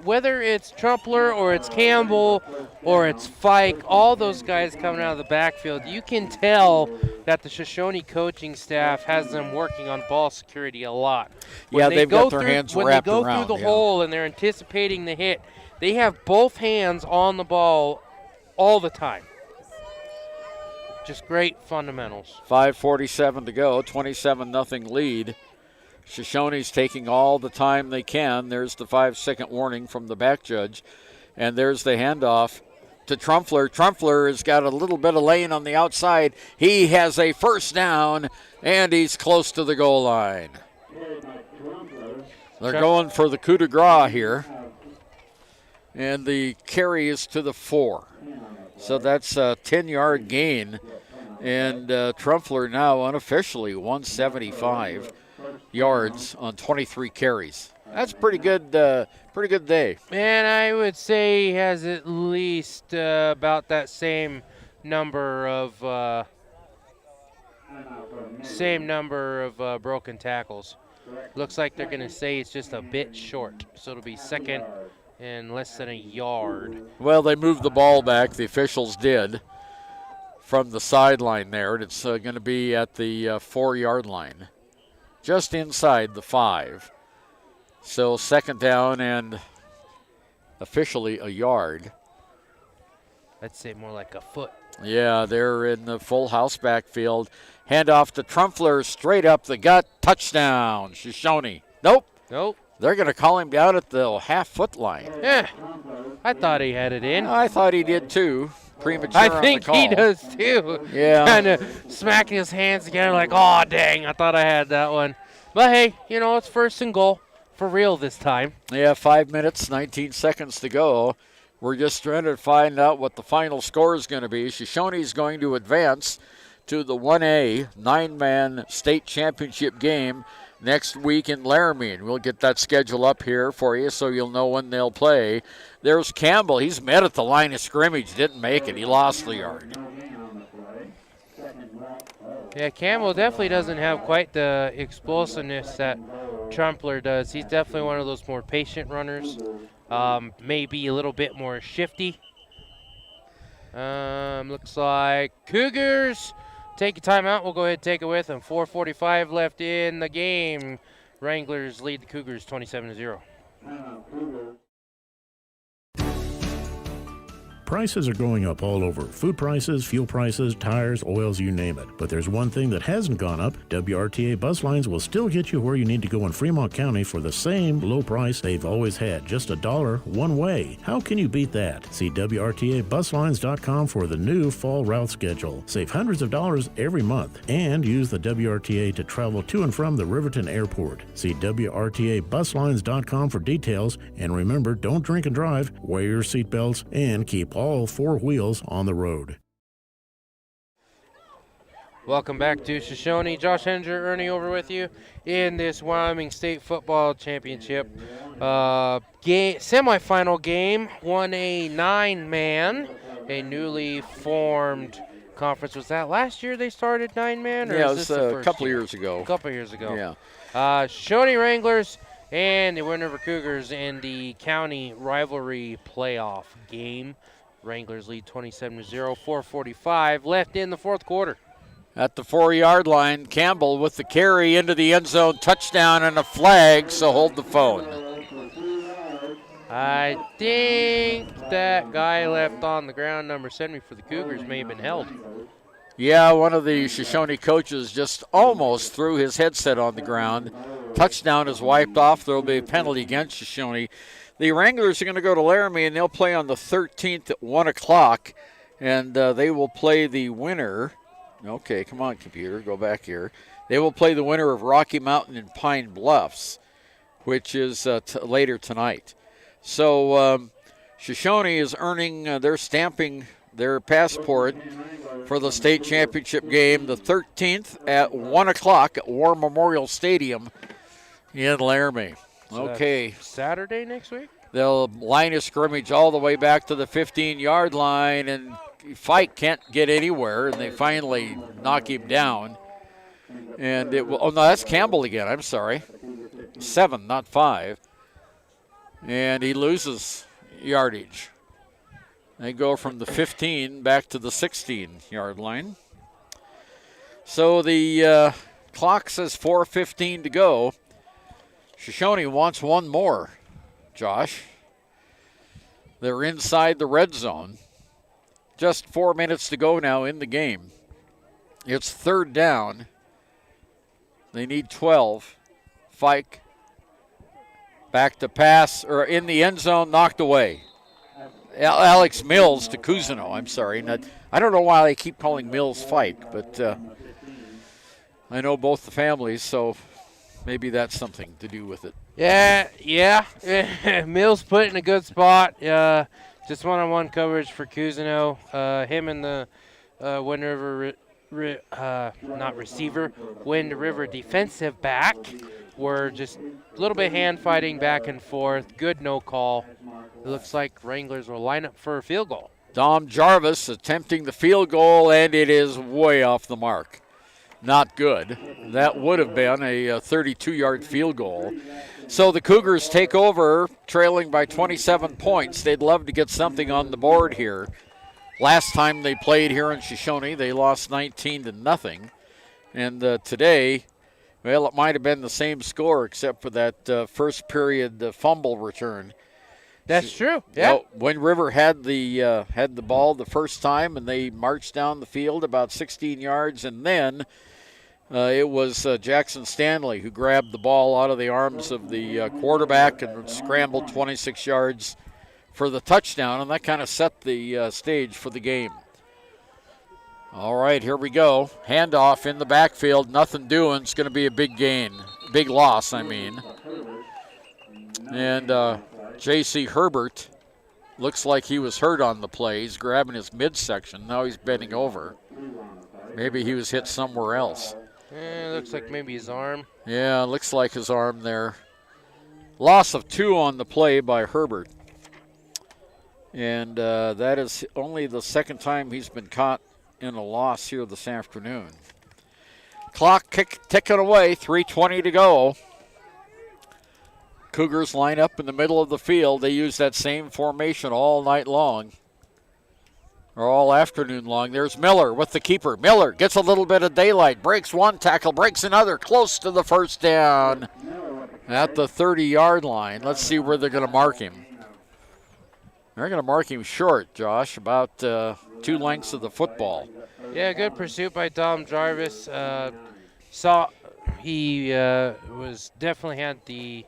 whether it's Trumpler or it's Campbell or it's Fike, all those guys coming out of the backfield, you can tell that the Shoshoni coaching staff has them working on ball security a lot. Yeah, they've got their hands wrapped around. When they go through the hole and they're anticipating the hit, they have both hands on the ball all the time. Just great fundamentals. 5:47 to go, 27-0 lead. Shoshoni's taking all the time they can. There's the 5-second warning from the back judge. And there's the handoff to Trumpler. Trumpler has got a little bit of lane on the outside. He has a first down, and he's close to the goal line. They're going for the coup de grace here. And the carry is to the 4. So that's a 10-yard gain. And Trumpler now unofficially 175 yards on 23 carries. That's pretty good day. And I would say he has at least about that same number of broken tackles. Looks like they're going to say it's just a bit short, so it'll be second and less than a yard. Well, they moved the ball back. The officials did from the sideline there. And it's going to be at the 4-yard line, just inside the 5. So second down and officially a yard. I'd say more like a foot. Yeah, they're in the full house backfield. Handoff to Trumpler, straight up the gut, touchdown, Shoshoni. Nope. They're going to call him down at the half-foot line. Yeah, I thought he had it in. I thought he did too. Premature I on think the call. he does too. Yeah. Kind of smacking his hands together like, oh, dang, I thought I had that one. But, hey, it's first and goal for real this time. Yeah, 5 minutes, 19 seconds to go. We're just trying to find out what the final score is going to be. Shoshoni's going to advance to the 1A 9-man state championship game next week in Laramie. We'll get that schedule up here for you so you'll know when they'll play. There's Campbell. He's met at the line of scrimmage. Didn't make it. He lost the yard. Yeah, Campbell definitely doesn't have quite the explosiveness that Trumpler does. He's definitely one of those more patient runners. Maybe a little bit more shifty. Looks like Cougars take a timeout. We'll go ahead and take it with them. 4:45 left in the game. Wranglers lead the Cougars 27-0. Prices are going up all over. Food prices, fuel prices, tires, oils, you name it. But there's one thing that hasn't gone up. WRTA bus lines will still get you where you need to go in Fremont County for the same low price they've always had. Just $1 one way. How can you beat that? See WRTAbuslines.com for the new fall route schedule. Save hundreds of dollars every month and use the WRTA to travel to and from the Riverton Airport. See WRTAbuslines.com for details. And remember, don't drink and drive, wear your seatbelts, and keep all 4 wheels on the road. Welcome back to Shoshoni. Josh Henninger, Ernie over with you in this Wyoming State Football Championship. Semifinal game, 1A 9-man, a newly formed conference. Was that last year they started 9-man? Yeah, it was a couple of years ago. A couple of years ago. Yeah. Shoshoni Wranglers and the Wind River Cougars in the county rivalry playoff game. Wranglers lead 27-0, 4:45 left in the fourth quarter. At the 4-yard line, Campbell with the carry into the end zone, touchdown and a flag, so hold the phone. I think that guy left on the ground, number 70 for the Cougars, may have been held. Yeah, one of the Shoshoni coaches just almost threw his headset on the ground. Touchdown is wiped off. There will be a penalty against Shoshoni. The Wranglers are going to go to Laramie, and they'll play on the 13th at 1 o'clock, and they will play the winner. Okay, come on, computer, go back here. They will play the winner of Rocky Mountain and Pine Bluffs, which is later tonight. So Shoshoni is earning, they're stamping their passport for the state championship game, the 13th at 1 o'clock at War Memorial Stadium in Laramie. So okay. Saturday next week? They'll line a scrimmage all the way back to the 15-yard line, and Fike can't get anywhere, and they finally knock him down. And it will, oh no, that's Campbell again, I'm sorry. 7, not 5. And he loses yardage. They go from the 15 back to the 16-yard line. So the clock says 4:15 to go. Shoshoni wants one more, Josh. They're inside the red zone. Just 4 minutes to go now in the game. It's third down. They need 12. Fike back to pass, or in the end zone, knocked away. Alex Mills to Cousineau, I'm sorry. I don't know why they keep calling Mills Fike, but I know both the families, so maybe that's something to do with it. Yeah. Mills put in a good spot. Just one-on-one coverage for Cousineau. Him and the Wind River, not receiver, Wind River defensive back were just a little bit hand fighting back and forth. Good no call. It looks like Wranglers will line up for a field goal. Dom Jarvis attempting the field goal, and it is way off the mark. Not good. That would have been a 32-yard field goal. So the Cougars take over, trailing by 27 points. They'd love to get something on the board here. Last time they played here in Shoshoni, they lost 19-0. And today, well, it might have been the same score except for that first period fumble return. That's true. Yeah. Wind River had the ball the first time, and they marched down the field about 16 yards, and then it was Jackson Stanley who grabbed the ball out of the arms of the quarterback and scrambled 26 yards for the touchdown, and that kind of set the stage for the game. All right, here we go. Handoff in the backfield, nothing doing. It's going to be a big gain, big loss, I mean. And J.C. Herbert looks like he was hurt on the play. He's grabbing his midsection. Now he's bending over. Maybe he was hit somewhere else. Looks like maybe his arm. Yeah, looks like his arm there. Loss of 2 on the play by Herbert. And that is only the second time he's been caught in a loss here this afternoon. Clock ticking away, 3:20 to go. Cougars line up in the middle of the field. They use that same formation all night long, or all afternoon long. There's Miller with the keeper. Miller gets a little bit of daylight, breaks one tackle, breaks another, close to the first down at the 30-yard line. Let's see where they're going to mark him. They're going to mark him short, Josh, about 2 lengths of the football. Yeah, good pursuit by Dom Jarvis. He was definitely had the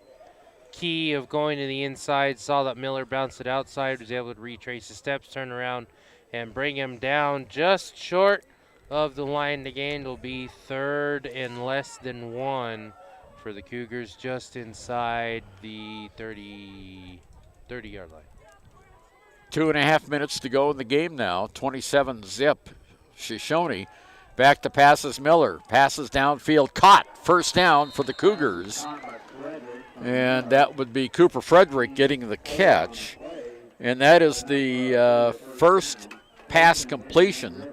key of going to the inside, saw that Miller bounced it outside, was able to retrace his steps, turn around, and bring him down just short of the line. The gain will be 3rd and less than 1 for the Cougars, just inside the 30-yard line. 2.5 minutes to go in the game now. 27-0. Shoshoni back to passes Miller. Passes downfield. Caught. First down for the Cougars. And that would be Cooper Frederick getting the catch. And that is the first pass completion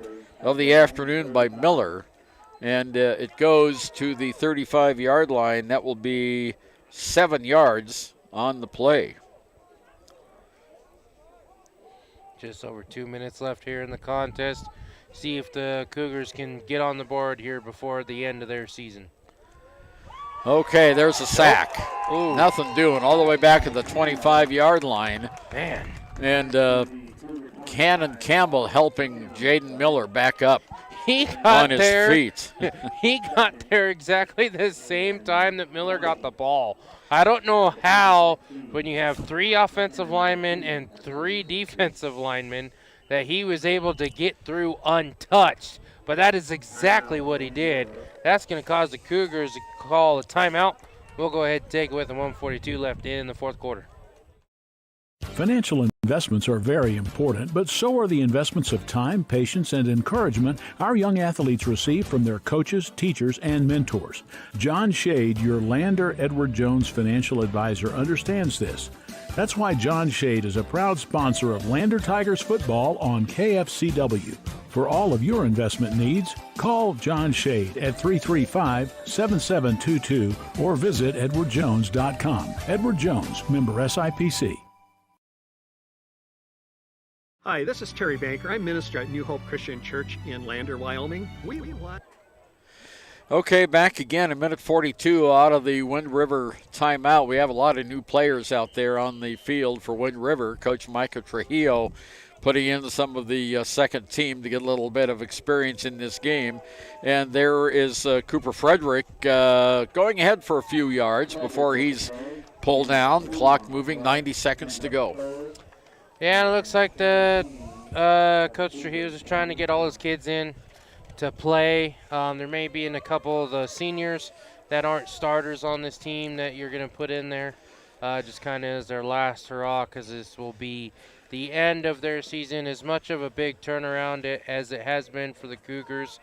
of the afternoon by Miller. And it goes to the 35-yard line. That will be 7 yards on the play. Just over 2 minutes left here in the contest. See if the Cougars can get on the board here before the end of their season. Okay, there's a sack. Ooh. Nothing doing. All the way back at the 25-yard line. Man. And Cannon Campbell helping Jaden Miller back up he got on his there, feet. He got there exactly the same time that Miller got the ball. I don't know how, when you have 3 offensive linemen and 3 defensive linemen, that he was able to get through untouched. But that is exactly what he did. That's going to cause the Cougars to call a timeout. We'll go ahead and take it with 1:42 left in the fourth quarter. Financial investments are very important, but so are the investments of time, patience, and encouragement our young athletes receive from their coaches, teachers, and mentors. John Shade, your Lander Edward Jones financial advisor, understands this. That's why John Shade is a proud sponsor of Lander Tigers football on KFCW. For all of your investment needs, call John Shade at 335-7722 or visit edwardjones.com. Edward Jones, member SIPC. Hi, this is Terry Banker. I'm minister at New Hope Christian Church in Lander, Wyoming. We want... Okay, back again, 1:42 out of the Wind River timeout. We have a lot of new players out there on the field for Wind River. Coach Micah Trujillo putting in some of the second team to get a little bit of experience in this game. And there is Cooper Frederick going ahead for a few yards before he's pulled down. Clock moving, 90 seconds to go. Yeah, and it looks like the Coach Trujillo is trying to get all his kids in to play. There may be a couple of the seniors that aren't starters on this team that you're going to put in there just kind of as their last hurrah, because this will be the end of their season. As much of a big turnaround as it has been for the Cougars,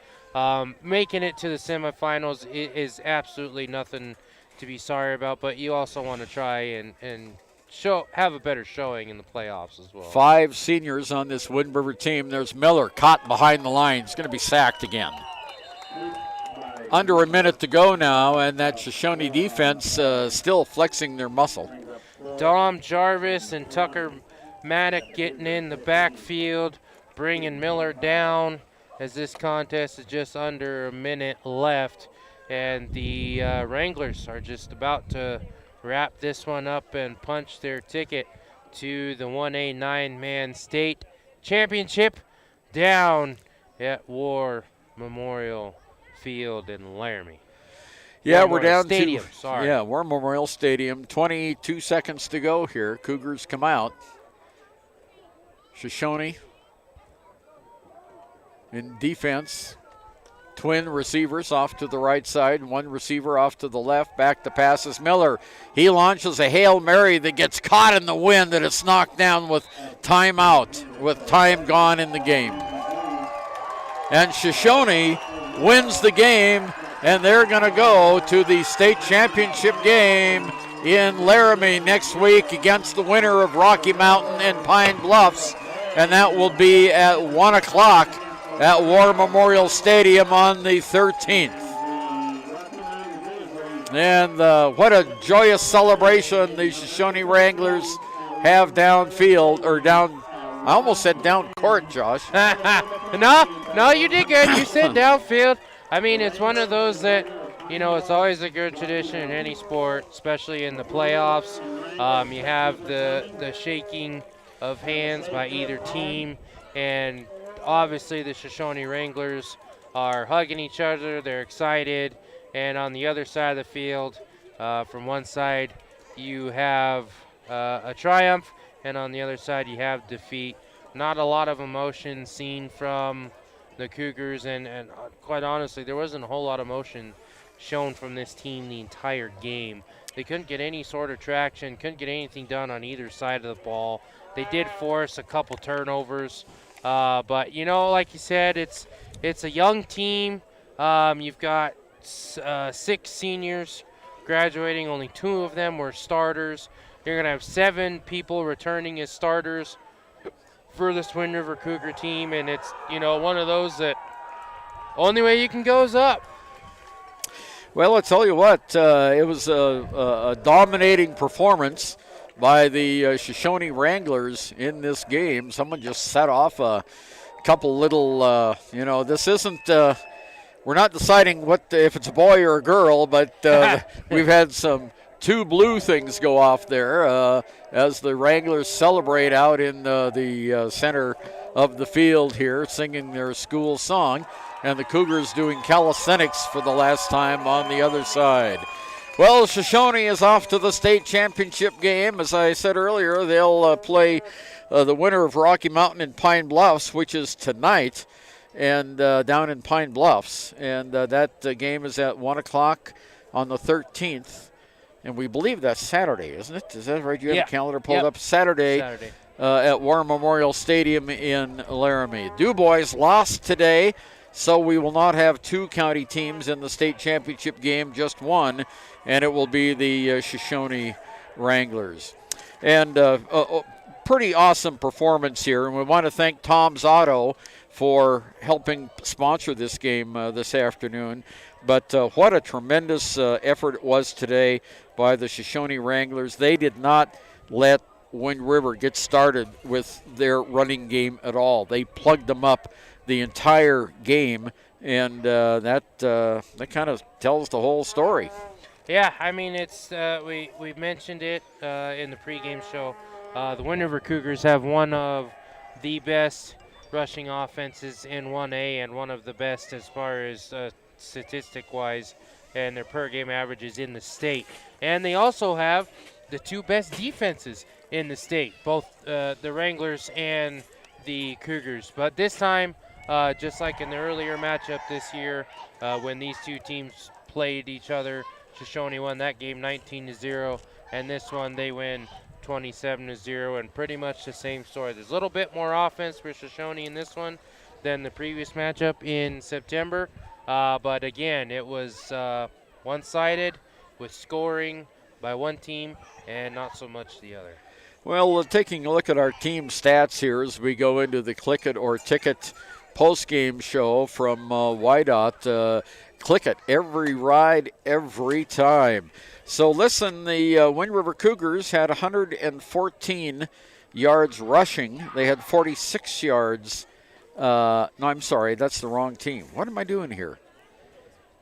making it to the semifinals is absolutely nothing to be sorry about, but you also want to try and have a better showing in the playoffs as well. 5 seniors on this Wind River team. There's Miller caught behind the line. He's going to be sacked again. Under a minute to go now, and that Shoshoni defense still flexing their muscle. Dom Jarvis and Tucker Maddock getting in the backfield, bringing Miller down as this contest is just under a minute left. And the Wranglers are just about to wrap this one up and punch their ticket to the 1A 9-man state championship down at War Memorial Field in Laramie. Yeah, we're down Stadium, sorry. Yeah, War Memorial Stadium. 22 seconds to go here. Cougars come out. Shoshoni in defense. Twin receivers off to the right side, one receiver off to the left. Back to passes Miller. He launches a Hail Mary that gets caught in the wind, and it's knocked down with timeout, with time gone in the game. And Shoshoni wins the game, and they're going to go to the state championship game in Laramie next week against the winner of Rocky Mountain and Pine Bluffs, and that will be at 1 o'clock at War Memorial Stadium on the 13th. And what a joyous celebration the Shoshoni Wranglers have downfield, or down, I almost said down court, Josh. No, you did good. You said downfield. I mean, it's one of those that, it's always a good tradition in any sport, especially in the playoffs. You have the shaking of hands by either team, and obviously the Shoshoni Wranglers are hugging each other. They're excited. And on the other side of the field, from one side you have a triumph, and on the other side you have defeat. Not a lot of emotion seen from the Cougars, and quite honestly, there wasn't a whole lot of emotion shown from this team the entire game. They couldn't get any sort of traction, couldn't get anything done on either side of the ball. They did force a couple turnovers. But, like you said, it's a young team. You've got 6 seniors graduating. Only 2 of them were starters. You're going to have 7 people returning as starters for this Wind River Cougar team, and it's, one of those that only way you can go is up. Well, I'll tell you what, it was a dominating performance by the Shoshone Wranglers in this game. Someone just set off a couple little, this isn't, we're not deciding if it's a boy or a girl, but we've had some 2 blue things go off there as the Wranglers celebrate out in the center of the field here, singing their school song, and the Cougars doing calisthenics for the last time on the other side. Well, Shoshone is off to the state championship game. As I said earlier, they'll play the winner of Rocky Mountain and Pine Bluffs, which is tonight, and down in Pine Bluffs. And that game is at 1 o'clock on the 13th. And we believe that's Saturday, isn't it? Is that right? You have a calendar pulled up? Saturday. At War Memorial Stadium in Laramie. DuBois lost today, so we will not have 2 county teams in the state championship game, just one, and it will be the Shoshone Wranglers. And pretty awesome performance here, and we want to thank Tom's Auto for helping sponsor this game this afternoon. But what a tremendous effort it was today by the Shoshone Wranglers. They did not let Wind River get started with their running game at all. They plugged them up the entire game, and that kind of tells the whole story. Yeah, I mean, it's we mentioned it in the pregame show. The Wind River Cougars have one of the best rushing offenses in 1A and one of the best as far as statistic-wise, and their per-game averages in the state. And they also have the 2 best defenses in the state, both the Wranglers and the Cougars. But this time, just like in the earlier matchup this year, when these 2 teams played each other, Shoshone won that game 19-0, and this one they win 27-0, and pretty much the same story. There's a little bit more offense for Shoshone in this one than the previous matchup in September, but again, it was one-sided with scoring by one team and not so much the other. Well, taking a look at our team stats here as we go into the Click It or Ticket post-game show from YDOT. Click it, every ride, every time. So listen, the Wind River Cougars had 114 yards rushing. They had 46 yards. No, I'm sorry, that's the wrong team. What am I doing here?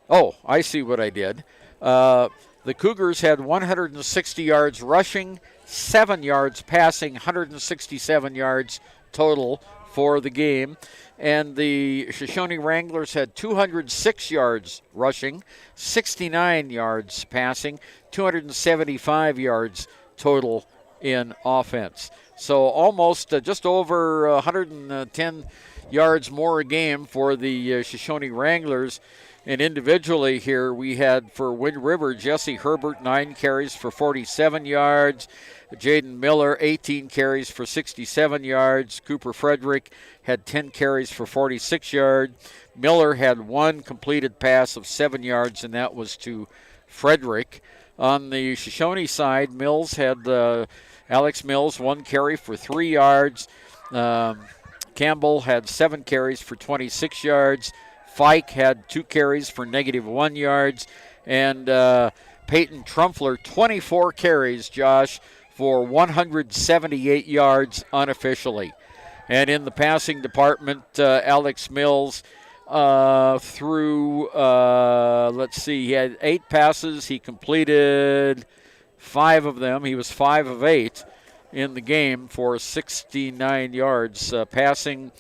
Oh, I see what I did. The Cougars had 160 yards rushing, 7 yards passing, 167 yards total for the game. And the Shoshone Wranglers had 206 yards rushing, 69 yards passing, 275 yards total in offense. So almost just over 110 yards more a game for the Shoshone Wranglers. And individually here we had for Wind River, Jesse Herbert, 9 carries for 47 yards. Jaden Miller, 18 carries for 67 yards. Cooper Frederick had 10 carries for 46 yards. Miller had 1 completed pass of 7 yards, and that was to Frederick. On the Shoshone side, Mills had Alex Mills, 1 carry for 3 yards. Campbell had 7 carries for 26 yards. Fike had 2 carries for -1 yards. And Peyton Trumpler, 24 carries, Josh, for 178 yards unofficially. And in the passing department, Alex Mills threw, he had 8 passes. He completed 5 of them. He was 5 of 8 in the game for 69 yards passing.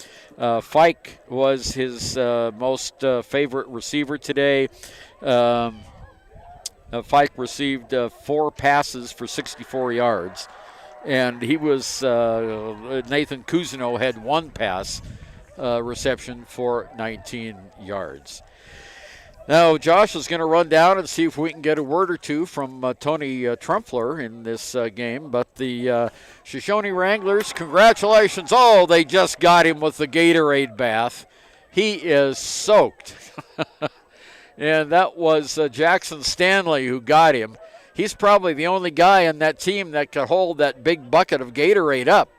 Fike was his most favorite receiver today. Fike received 4 passes for 64 yards. And he was, Nathan Cousineau had 1 pass reception for 19 yards. Now, Josh is going to run down and see if we can get a word or two from Tony Trumpler in this game. But the Shoshone Wranglers, congratulations. Oh, they just got him with the Gatorade bath. He is soaked. and that was Jackson Stanley who got him. He's probably the only guy on that team that could hold that big bucket of Gatorade up.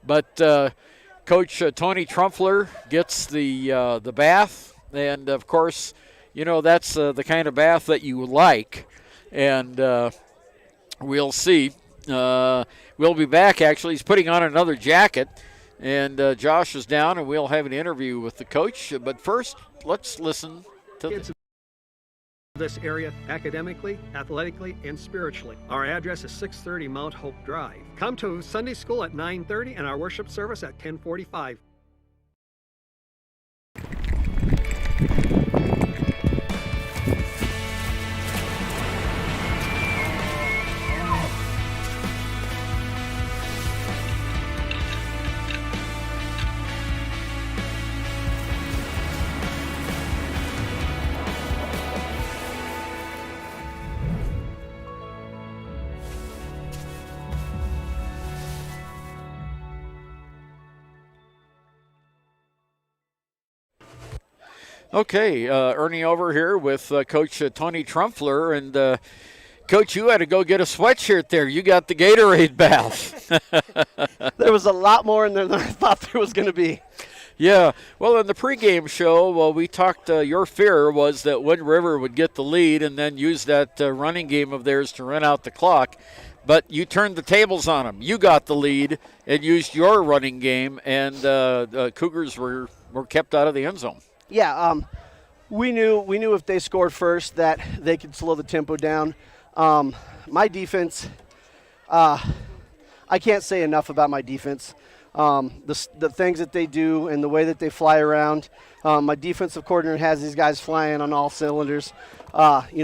But Coach Tony Trumpler gets the bath, and of course, you know, that's the kind of bath that you like, and we'll see. We'll be back, actually. He's putting on another jacket, and Josh is down, and we'll have an interview with the coach. But first, let's listen to kids in this area academically, athletically, and spiritually. Our address is 630 Mount Hope Drive. Come to Sunday school at 9:30 and our worship service at 10:45. Okay, Ernie over here with Coach Tony Trumpler, and Coach, you had to go get a sweatshirt there. You got the Gatorade bath. There was a lot more in there than I thought there was going to be. Yeah, well, in the pregame show, we talked, your fear was that Wind River would get the lead and then use that running game of theirs to run out the clock. But you turned the tables on them. You got the lead and used your running game, and Cougars were kept out of the end zone. Yeah, we knew if they scored first that they could slow the tempo down. My defense, I can't say enough about my defense. The things that they do and the way that they fly around. My defensive coordinator has these guys flying on all cylinders. We run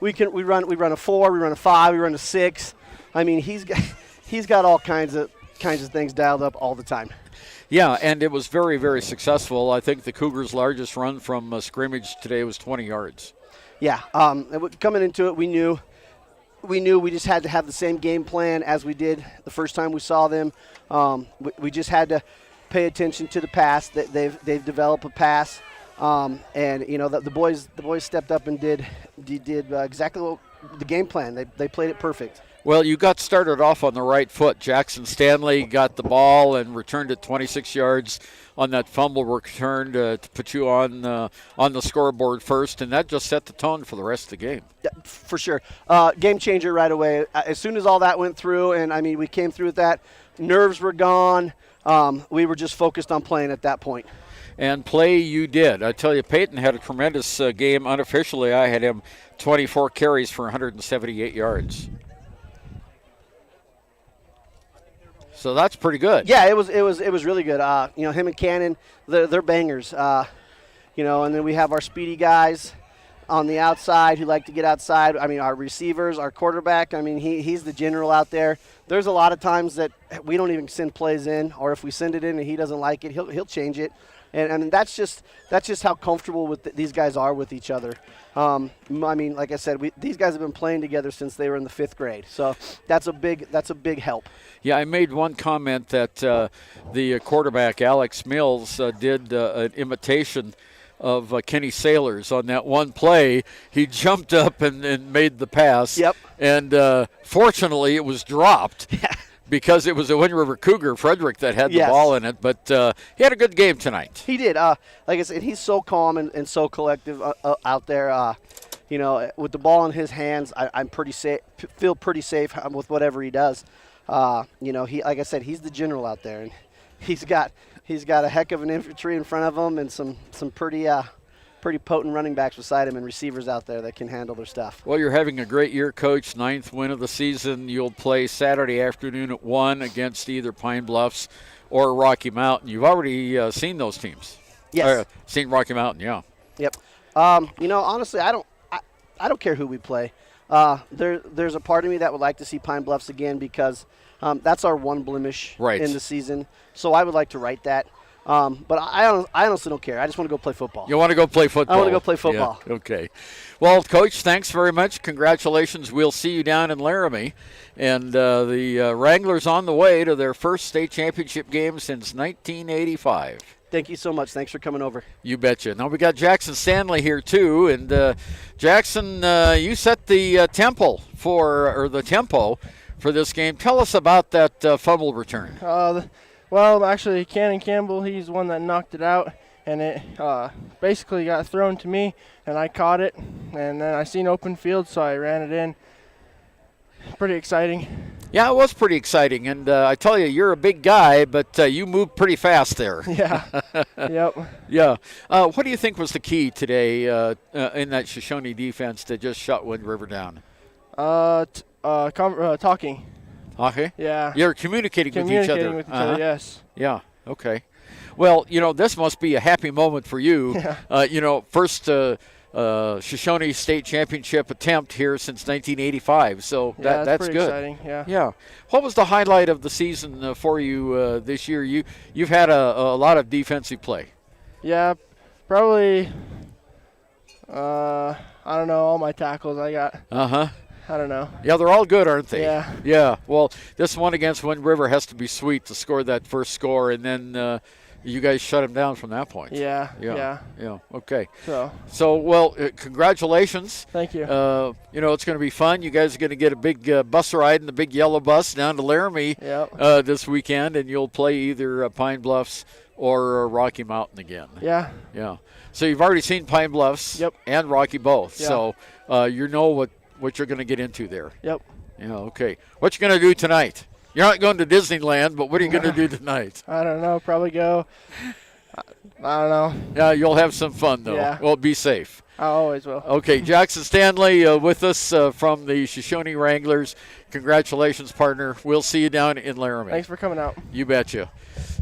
a 4, we run a 5, we run a 6. I mean, he's got all kinds of things dialed up all the time. Yeah, and it was very, very successful. I think the Cougars' largest run from scrimmage today was 20 yards. Yeah, coming into it, we knew we just had to have the same game plan as we did the first time we saw them. We just had to pay attention to the pass. They've developed a pass, and you know the boys stepped up and did exactly what the game plan. They played it perfect. Well, you got started off on the right foot. Jackson Stanley got the ball and returned it 26 yards on that fumble return to put you on the scoreboard first, and that just set the tone for the rest of the game. Yeah, for sure. Game changer right away. As soon as all that went through, and I mean, we came through with that, nerves were gone. We were just focused on playing at that point. And play you did. I tell you, Peyton had a tremendous game. Unofficially, I had him 24 carries for 178 yards. So that's pretty good. Yeah, it was really good. Him and Cannon, they're bangers. And then we have our speedy guys on the outside who like to get outside. I mean, our receivers, our quarterback. I mean, he's the general out there. There's a lot of times that we don't even send plays in, or if we send it in and he doesn't like it, he'll change it. And that's just how comfortable these guys are with each other. I mean, like I said, these guys have been playing together since they were in the 5th grade. So that's a big help. Yeah, I made one comment that the quarterback, Alex Mills, did an imitation of Kenny Sailors on that one play. He jumped up and made the pass. Yep. And fortunately, it was dropped. Yeah. Because it was a Wind River Cougar, Frederick, that had the ball in it. But he had a good game tonight. He did. Like I said, he's so calm and so collective out there. With the ball in his hands, I'm pretty safe. Feel pretty safe with whatever he does. He, like I said, he's the general out there, and he's got a heck of an infantry in front of him and some pretty potent running backs beside him and receivers out there that can handle their stuff. Well, you're having a great year, Coach. 9th win of the season. You'll play Saturday afternoon at 1 against either Pine Bluffs or Rocky Mountain. You've already seen those teams. Yes. Seen Rocky Mountain, yeah. Yep. Honestly, I don't care who we play. There's a part of me that would like to see Pine Bluffs again because that's our one blemish in the season. So I would like to right that. But I honestly don't care. I just want to go play football. You want to go play football? I want to go play football. Yeah. Okay. Well, Coach, thanks very much. Congratulations. We'll see you down in Laramie. And the Wranglers on the way to their first state championship game since 1985. Thank you so much. Thanks for coming over. You betcha. Now we got Jackson Stanley here too, and Jackson, you set the tempo for this game. Tell us about that fumble return. Well, actually, Cannon Campbell, he's the one that knocked it out, and it basically got thrown to me, and I caught it, and then I seen open field, so I ran it in. Pretty exciting. Yeah, it was pretty exciting, and I tell you, you're a big guy, but you moved pretty fast there. Yeah. Yep. Yeah. What do you think was the key today in that Shoshoni defense to just shut Wind River down? Talking. Okay. Yeah. You're communicating with each other. Communicating with each other, yes. Yeah. Okay. Well, this must be a happy moment for you. Yeah. First Shoshoni State Championship attempt here since 1985. So that's pretty good. Exciting. Yeah. Yeah. What was the highlight of the season for you this year? You've had a lot of defensive play. Yeah, probably. I don't know, all my tackles I got. I don't know. Yeah, they're all good, aren't they? Yeah. Yeah. Well, this one against Wind River has to be sweet to score that first score, and then you guys shut him down from that point. Yeah. Okay. So well, congratulations. Thank you. It's going to be fun. You guys are going to get a big bus ride in the big yellow bus down to Laramie this weekend, and you'll play either Pine Bluffs or Rocky Mountain again. Yeah. Yeah. So you've already seen Pine Bluffs and Rocky both. Yeah. So you know what you're going to get into there. Yep. Yeah, okay. What you going to do tonight? You're not going to Disneyland, but what are you going to do tonight? I don't know. Probably go. I don't know. Yeah, you'll have some fun, though. Yeah. Well, be safe. I always will. Okay, Jackson Stanley with us from the Shoshoni Wranglers. Congratulations, partner. We'll see you down in Laramie. Thanks for coming out. You betcha.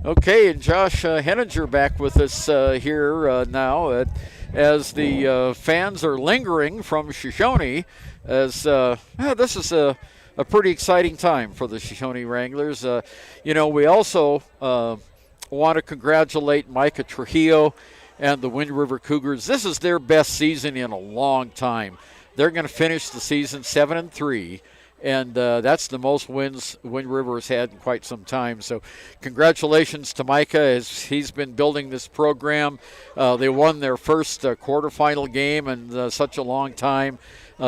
Okay, and Josh Henninger back with us here now as the fans are lingering from Shoshoni as this is a pretty exciting time for the Shoshoni Wranglers. We also want to congratulate Micah Trujillo and the Wind River Cougars. This is their best season in a long time. They're going to finish the season 7-3, and that's the most wins Wind River has had in quite some time. So congratulations to Micah as he's been building this program. They won their first quarterfinal game in such a long time,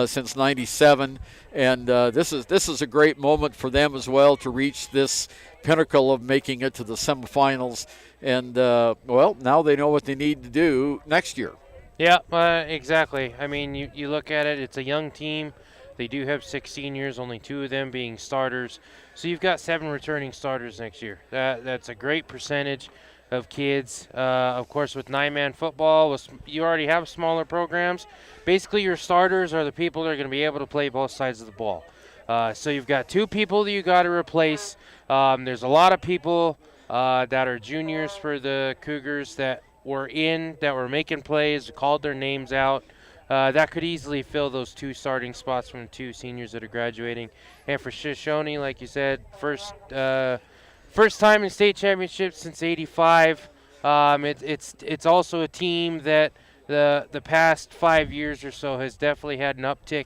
since 97. And this is a great moment for them as well to reach this pinnacle of making it to the semifinals. And, now they know what they need to do next year. Yeah, exactly. I mean, you look at it, it's a young team. They do have 6 seniors, only 2 of them being starters. So you've got 7 returning starters next year. That's a great percentage of kids. Of course, with 9-man football, you already have smaller programs. Basically, your starters are the people that are going to be able to play both sides of the ball. So you've got 2 people that you got to replace. There's a lot of people that are juniors for the Cougars that were making plays, called their names out. That could easily fill those 2 starting spots from 2 seniors that are graduating. And for Shoshoni, like you said, first time in state championships since '85. It's also a team that the past 5 years or so has definitely had an uptick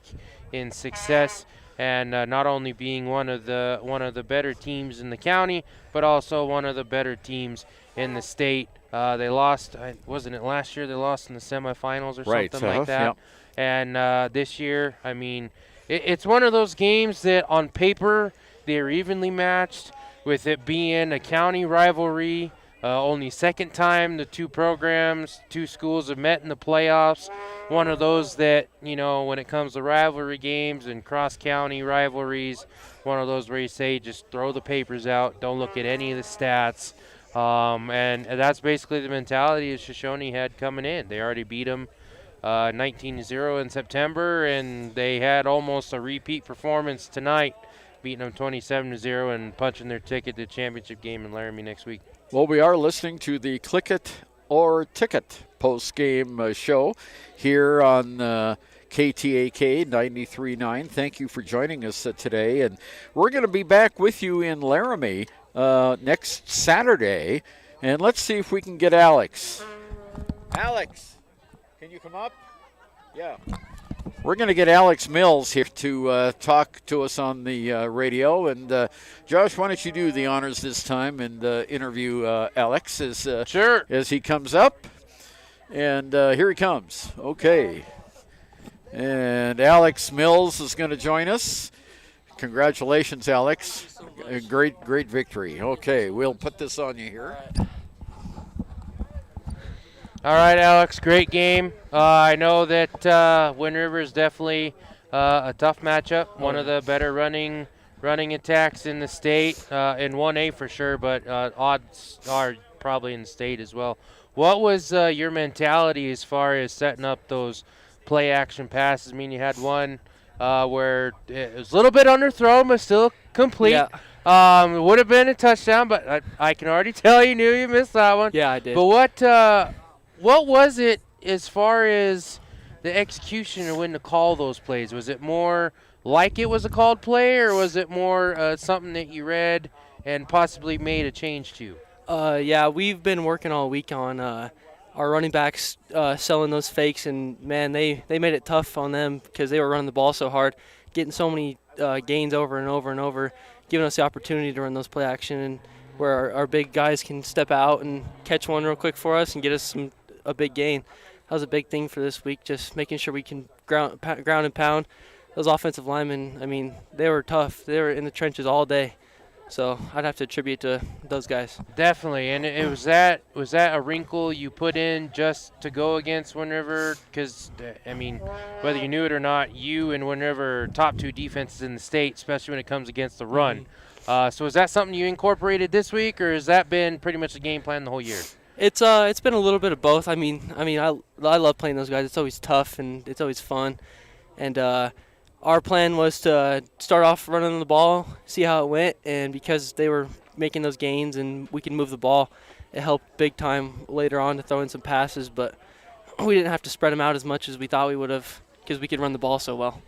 in success, and not only being one of the better teams in the county, but also one of the better teams in the state. They lost, wasn't it last year? They lost in the semifinals or something like that. Yep. And this year, I mean, it's one of those games that on paper they're evenly matched, with it being a county rivalry. Only second time the 2 schools have met in the playoffs. One of those that, when it comes to rivalry games and cross-county rivalries, one of those where you say just throw the papers out, don't look at any of the stats. And that's basically the mentality that Shoshoni had coming in. They already beat them 19-0 in September, and they had almost a repeat performance tonight, beating them 27-0 and punching their ticket to the championship game in Laramie next week. Well, we are listening to the Click It or Ticket post-game show here on KTAK 93.9. Thank you for joining us today. And we're going to be back with you in Laramie next Saturday. And let's see if we can get Alex. Alex, can you come up? Yeah. We're going to get Alex Mills here to talk to us on the radio. And, Josh, why don't you do the honors this time and interview Alex as he comes up. And here he comes. Okay. And Alex Mills is going to join us. Congratulations, Alex. A great victory. Okay, we'll put this on you here. All right, Alex, great game. I know that Wind River is definitely a tough matchup, one of the better running attacks in the state, in 1A for sure, but odds are probably in the state as well. What was your mentality as far as setting up those play-action passes? I mean, you had one where it was a little bit underthrown, but still complete. Yeah. It would have been a touchdown, but I can already tell you knew you missed that one. Yeah, I did. But what was it as far as the execution or when to call those plays? Was it more like it was a called play, or was it more something that you read and possibly made a change to? Yeah, we've been working all week on our running backs selling those fakes, and, man, they made it tough on them because they were running the ball so hard, getting so many gains over and over and over, giving us the opportunity to run those play action, and where our big guys can step out and catch one real quick for us and get us a big gain. That was a big thing for this week, just making sure we can ground and pound. Those offensive linemen, I mean, they were tough. They were in the trenches all day. So I'd have to attribute to those guys. Definitely, and was that a wrinkle you put in just to go against Wind River? Because, I mean, whether you knew it or not, you and Wind River are top 2 defenses in the state, especially when it comes against the run. So is that something you incorporated this week, or has that been pretty much the game plan the whole year? It's been a little bit of both. I love playing those guys. It's always tough and it's always fun. And our plan was to start off running the ball, see how it went, and because they were making those gains and we can move the ball, it helped big time later on to throw in some passes. But we didn't have to spread them out as much as we thought we would have because we could run the ball so well.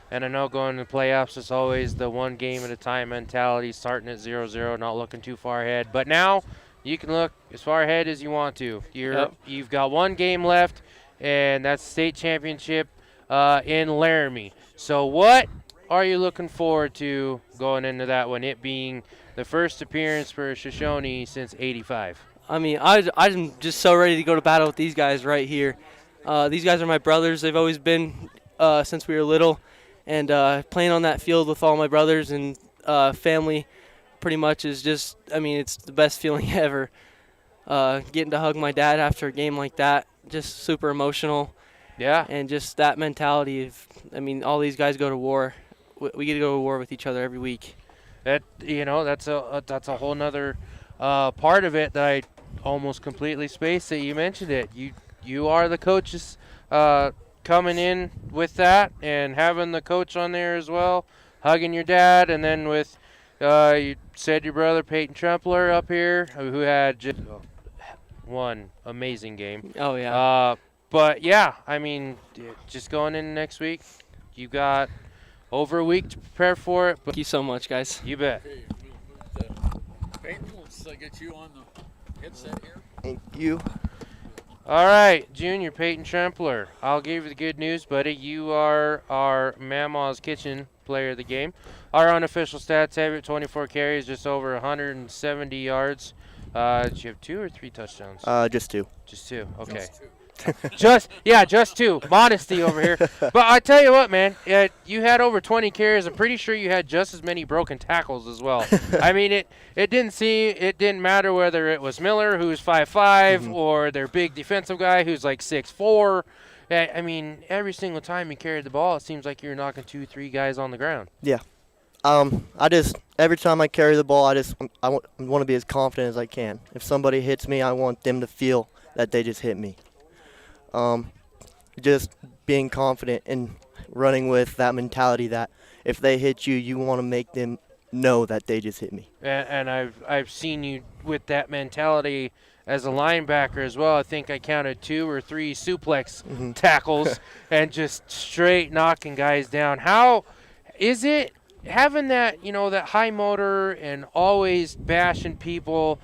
And I know going to playoffs is always the one game at a time mentality, starting at 0-0, not looking too far ahead. But now you can look as far ahead as you want to. You've got one game left, and that's the state championship in Laramie. So what are you looking forward to going into that one, it being the first appearance for Shoshoni since '85? I mean, I'm just so ready to go to battle with these guys right here. These guys are my brothers. They've always been since we were little. And playing on that field with all my brothers and family pretty much is just, I mean, it's the best feeling ever. Getting to hug my dad after a game like that, just super emotional. Yeah. And just that mentality of, I mean, all these guys go to war. We get to go to war with each other every week. That's a whole nother part of it that I almost completely spaced that you mentioned it. You are the coaches coming in with that and having the coach on there as well, hugging your dad, and then with you said your brother Peyton Trempler up here, who had just one amazing game. Oh, yeah. But, yeah, I mean, just going in next week, you got over a week to prepare for it. Thank you so much, guys. You bet. Peyton, let's get you on the headset here. Thank you. All right, Junior Peyton Trempler. I'll give you the good news, buddy. You are our Mama's Kitchen player of the game. Our unofficial stats have it 24 carries, just over 170 yards. Did you have 2 or 3 touchdowns? Just 2. Just 2. Okay. Just 2. Modesty over here. But I tell you what, man, you had over 20 carries. I'm pretty sure you had just as many broken tackles as well. I mean, it didn't matter whether it was Miller, who's 5'5", or their big defensive guy who's like 6'4". I mean, every single time you carried the ball, it seems like you're knocking 2-3 guys on the ground. Yeah. Every time I carry the ball, I want to be as confident as I can. If somebody hits me, I want them to feel that they just hit me. Just being confident and running with that mentality that if they hit you, you want to make them know that they just hit me. And I've seen you with that mentality as a linebacker as well. I think I counted 2 or 3 suplex tackles and just straight knocking guys down. How is it having that, that high motor and always bashing people?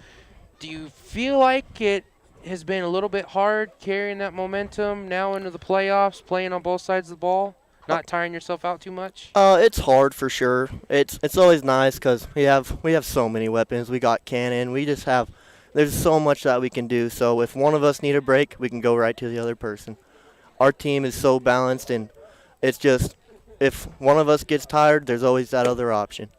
Do you feel like it has been a little bit hard carrying that momentum now into the playoffs, playing on both sides of the ball? Not tiring yourself out too much? It's hard for sure. It's always nice because we have so many weapons. We got cannon. There's so much that we can do. So if one of us need a break, we can go right to the other person. Our team is so balanced, and it's just if one of us gets tired, there's always that other option.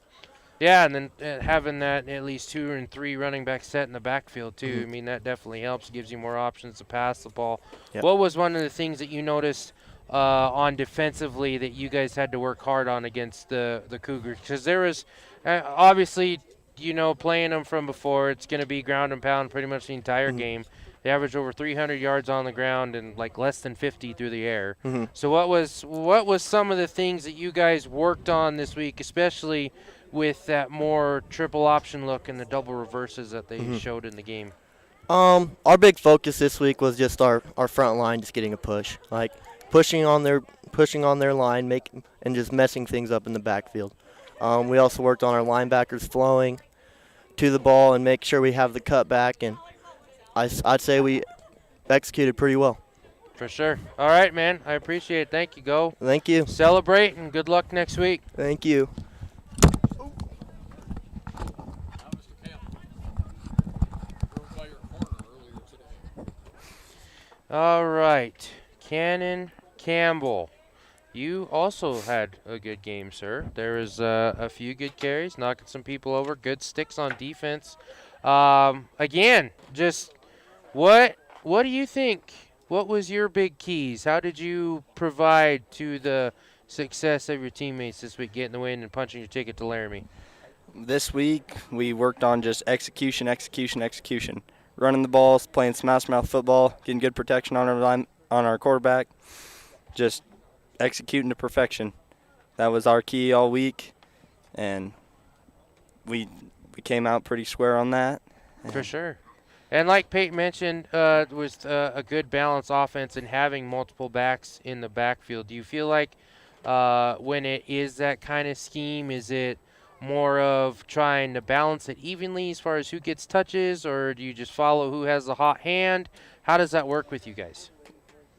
Yeah, and then having that at least 2 and 3 running back set in the backfield too. Mhm. I mean, that definitely helps. Gives you more options to pass the ball. Yep. What was one of the things that you noticed on defensively that you guys had to work hard on against the Cougars? Because there was obviously, playing them from before, it's going to be ground and pound pretty much the entire game. They averaged over 300 yards on the ground and like less than 50 through the air. Mhm. So what was some of the things that you guys worked on this week, especially with that more triple option look and the double reverses that they showed in the game? Our big focus this week was just our front line just getting a push, like pushing on their line, and just messing things up in the backfield. We also worked on our linebackers flowing to the ball and make sure we have the cutback, and I'd say we executed pretty well. For sure. All right, man. I appreciate it. Thank you. Go. Thank you. Celebrate, and good luck next week. Thank you. All right. Cannon Campbell. You also had a good game, sir. There was a few good carries, knocking some people over, good sticks on defense. Again, just what do you think? What was your big keys? How did you provide to the success of your teammates this week, getting the win and punching your ticket to Laramie? This week, we worked on just execution. Running the balls, playing smash mouth football, getting good protection on our quarterback, just executing to perfection. That was our key all week, and we came out pretty square on that. For sure. And like Peyton mentioned, it was a good balanced offense and having multiple backs in the backfield. Do you feel like when it is that kind of scheme, is it more of trying to balance it evenly as far as who gets touches, or do you just follow who has the hot hand? How does that work with you guys?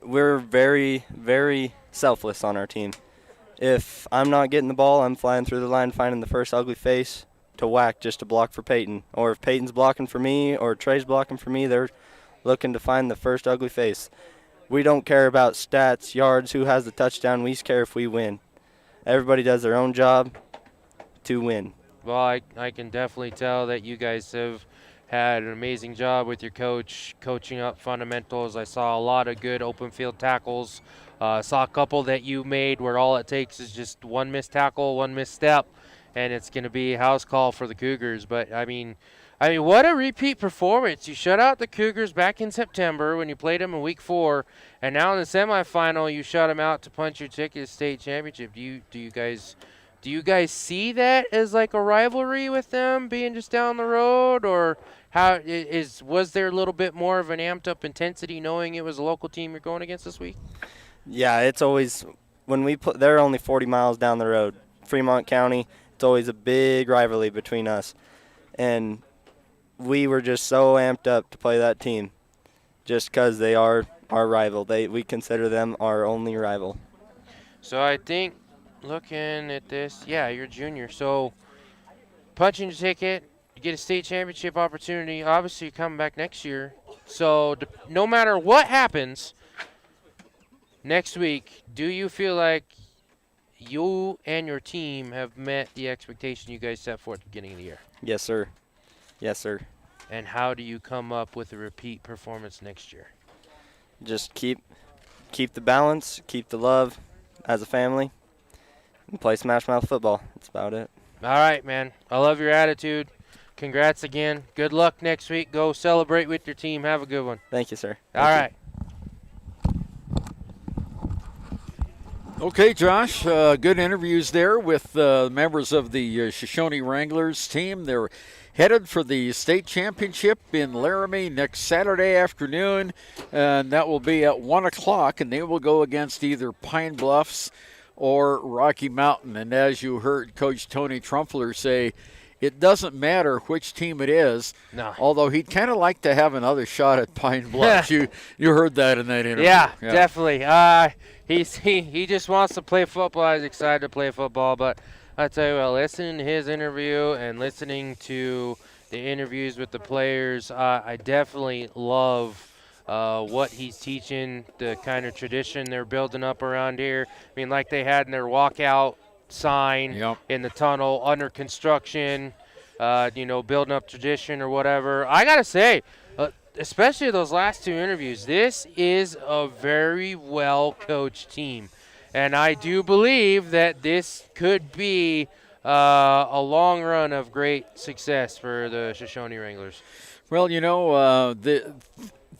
We're very, very selfless on our team. If I'm not getting the ball, I'm flying through the line, finding the first ugly face to whack just to block for Peyton. Or if Peyton's blocking for me or Trey's blocking for me, they're looking to find the first ugly face. We don't care about stats, yards, who has the touchdown. We just care if we win. Everybody does their own job to win. Well, I can definitely tell that you guys have had an amazing job with your coach, coaching up fundamentals. I saw a lot of good open field tackles. Saw a couple that you made where all it takes is just one missed tackle, one misstep, and it's going to be a house call for the Cougars. But, I mean, what a repeat performance. You shut out the Cougars back in September when you played them in Week 4, and now in the semifinal you shut them out to punch your ticket to state championship. Do you guys see that as like a rivalry with them being just down the road, or was there a little bit more of an amped up intensity knowing it was a local team you're going against this week? Yeah, it's always when they're only 40 miles down the road, Fremont County. It's always a big rivalry between us, and we were just so amped up to play that team, just because they are our rival. We consider them our only rival. So I think, looking at this, yeah, you're junior. So punching your ticket, you get a state championship opportunity. Obviously, you're coming back next year. So no matter what happens next week, do you feel like you and your team have met the expectation you guys set for at the beginning of the year? Yes, sir. Yes, sir. And how do you come up with a repeat performance next year? Just keep the balance, keep the love as a family, and play smash mouth football. That's about it. All right, man. I love your attitude. Congrats again. Good luck next week. Go celebrate with your team. Have a good one. Thank you, sir. All right. Okay, Josh, good interviews there with members of the Shoshoni Wranglers team. They're headed for the state championship in Laramie next Saturday afternoon, and that will be at 1 o'clock, and they will go against either Pine Bluffs or Rocky Mountain. And as you heard Coach Tony Trumpler say, it doesn't matter which team it is. No. Although he'd kind of like to have another shot at Pine Bluff. you heard that in that interview. Yeah, definitely. He just wants to play football. He's excited to play football. But I tell you what, listening to his interview and listening to the interviews with the players, I definitely love what he's teaching, the kind of tradition they're building up around here. I mean, like they had in their walkout sign in the tunnel, under construction, building up tradition or whatever. I got to say, especially those last two interviews, this is a very well-coached team. And I do believe that this could be a long run of great success for the Shoshoni Wranglers. Well,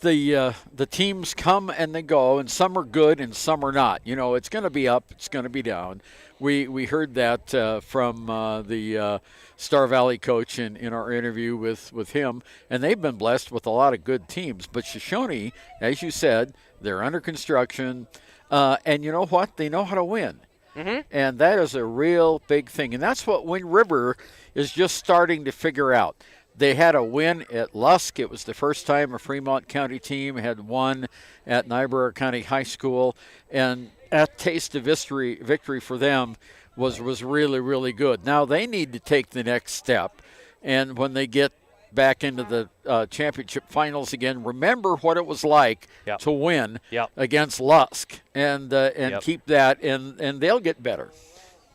the teams come and they go, and some are good and some are not. It's going to be up, it's going to be down. We heard that from the Star Valley coach in our interview with him, and they've been blessed with a lot of good teams. But Shoshoni, as you said, they're under construction, and you know what? They know how to win. Mm-hmm. And that is a real big thing. And that's what Wind River is just starting to figure out. They had a win at Lusk. It was the first time a Fremont County team had won at Niobrara County High School. And that taste of victory for them was really, really good. Now they need to take the next step. And when they get back into the championship finals again, remember what it was like to win against Lusk and keep that, and they'll get better.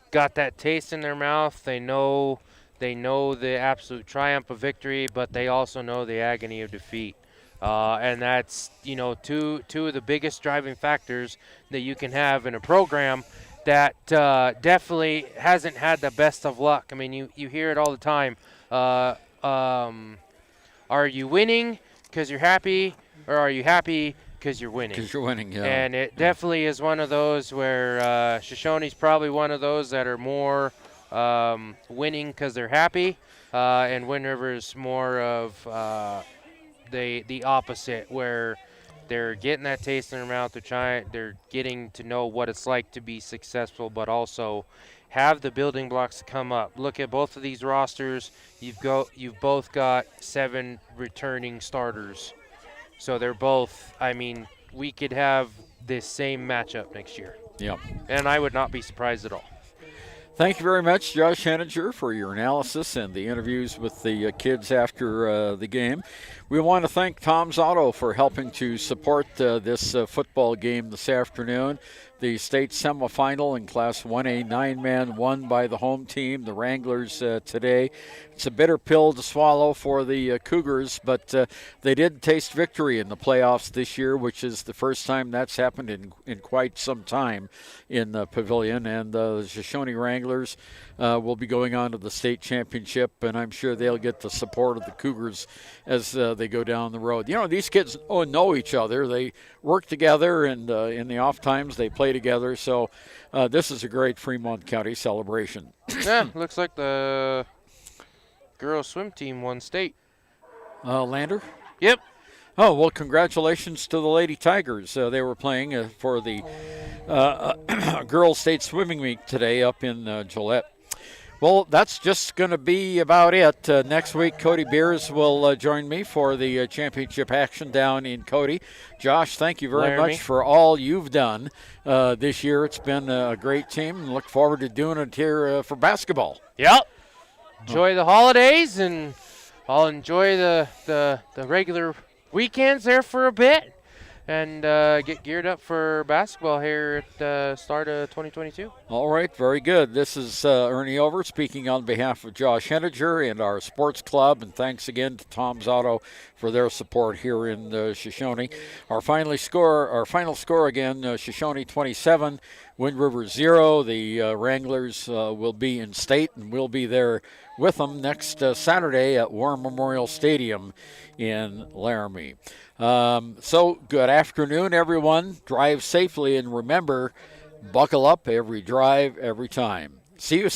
Got that taste in their mouth. They know the absolute triumph of victory, but they also know the agony of defeat. And that's, two of the biggest driving factors that you can have in a program that definitely hasn't had the best of luck. I mean, you hear it all the time. Are you winning because you're happy, or are you happy because you're winning? Because you're winning, yeah. And it definitely is one of those where Shoshoni's probably one of those that are more winning because they're happy, and Wind River's more of the opposite, where they're getting that taste in their mouth. They're getting to know what it's like to be successful, but also have the building blocks to come up. Look at both of these rosters. You've both got 7 returning starters, so they're both. I mean, we could have this same matchup next year. Yeah, and I would not be surprised at all. Thank you very much, Josh Henninger, for your analysis and the interviews with the kids after the game. We want to thank Tom's Auto for helping to support this football game this afternoon. The state semifinal in Class 1A 9-man won by the home team, the Wranglers, today. It's a bitter pill to swallow for the Cougars, but they did taste victory in the playoffs this year, which is the first time that's happened in quite some time in the Pavilion. And the Shoshoni Wranglers will be going on to the state championship, and I'm sure they'll get the support of the Cougars as they go down the road. These kids know each other. They work together, and in the off times they play together. So this is a great Fremont County celebration. Yeah, looks like the girls swim team won state. Lander? Yep. Oh, well, congratulations to the Lady Tigers. They were playing for the girls state swimming meet today up in Gillette. Well, that's just going to be about it. Next week, Cody Beers will join me for the championship action down in Cody. Josh, thank you very much for all you've done this year. It's been a great team, and look forward to doing it here for basketball. Yep. Enjoy the holidays, and I'll enjoy the regular weekends there for a bit, and get geared up for basketball here at the start of 2022. All right, very good. This is Ernie Over speaking on behalf of Josh Henninger and our sports club, and thanks again to Tom's Auto for their support here in Shoshoni. Our final score again, Shoshoni 27, Wind River 0. The Wranglers will be in state, and we'll be there with them next Saturday at War Memorial Stadium in Laramie. So good afternoon, everyone. Drive safely, and remember, buckle up every drive, every time. See you Saturday.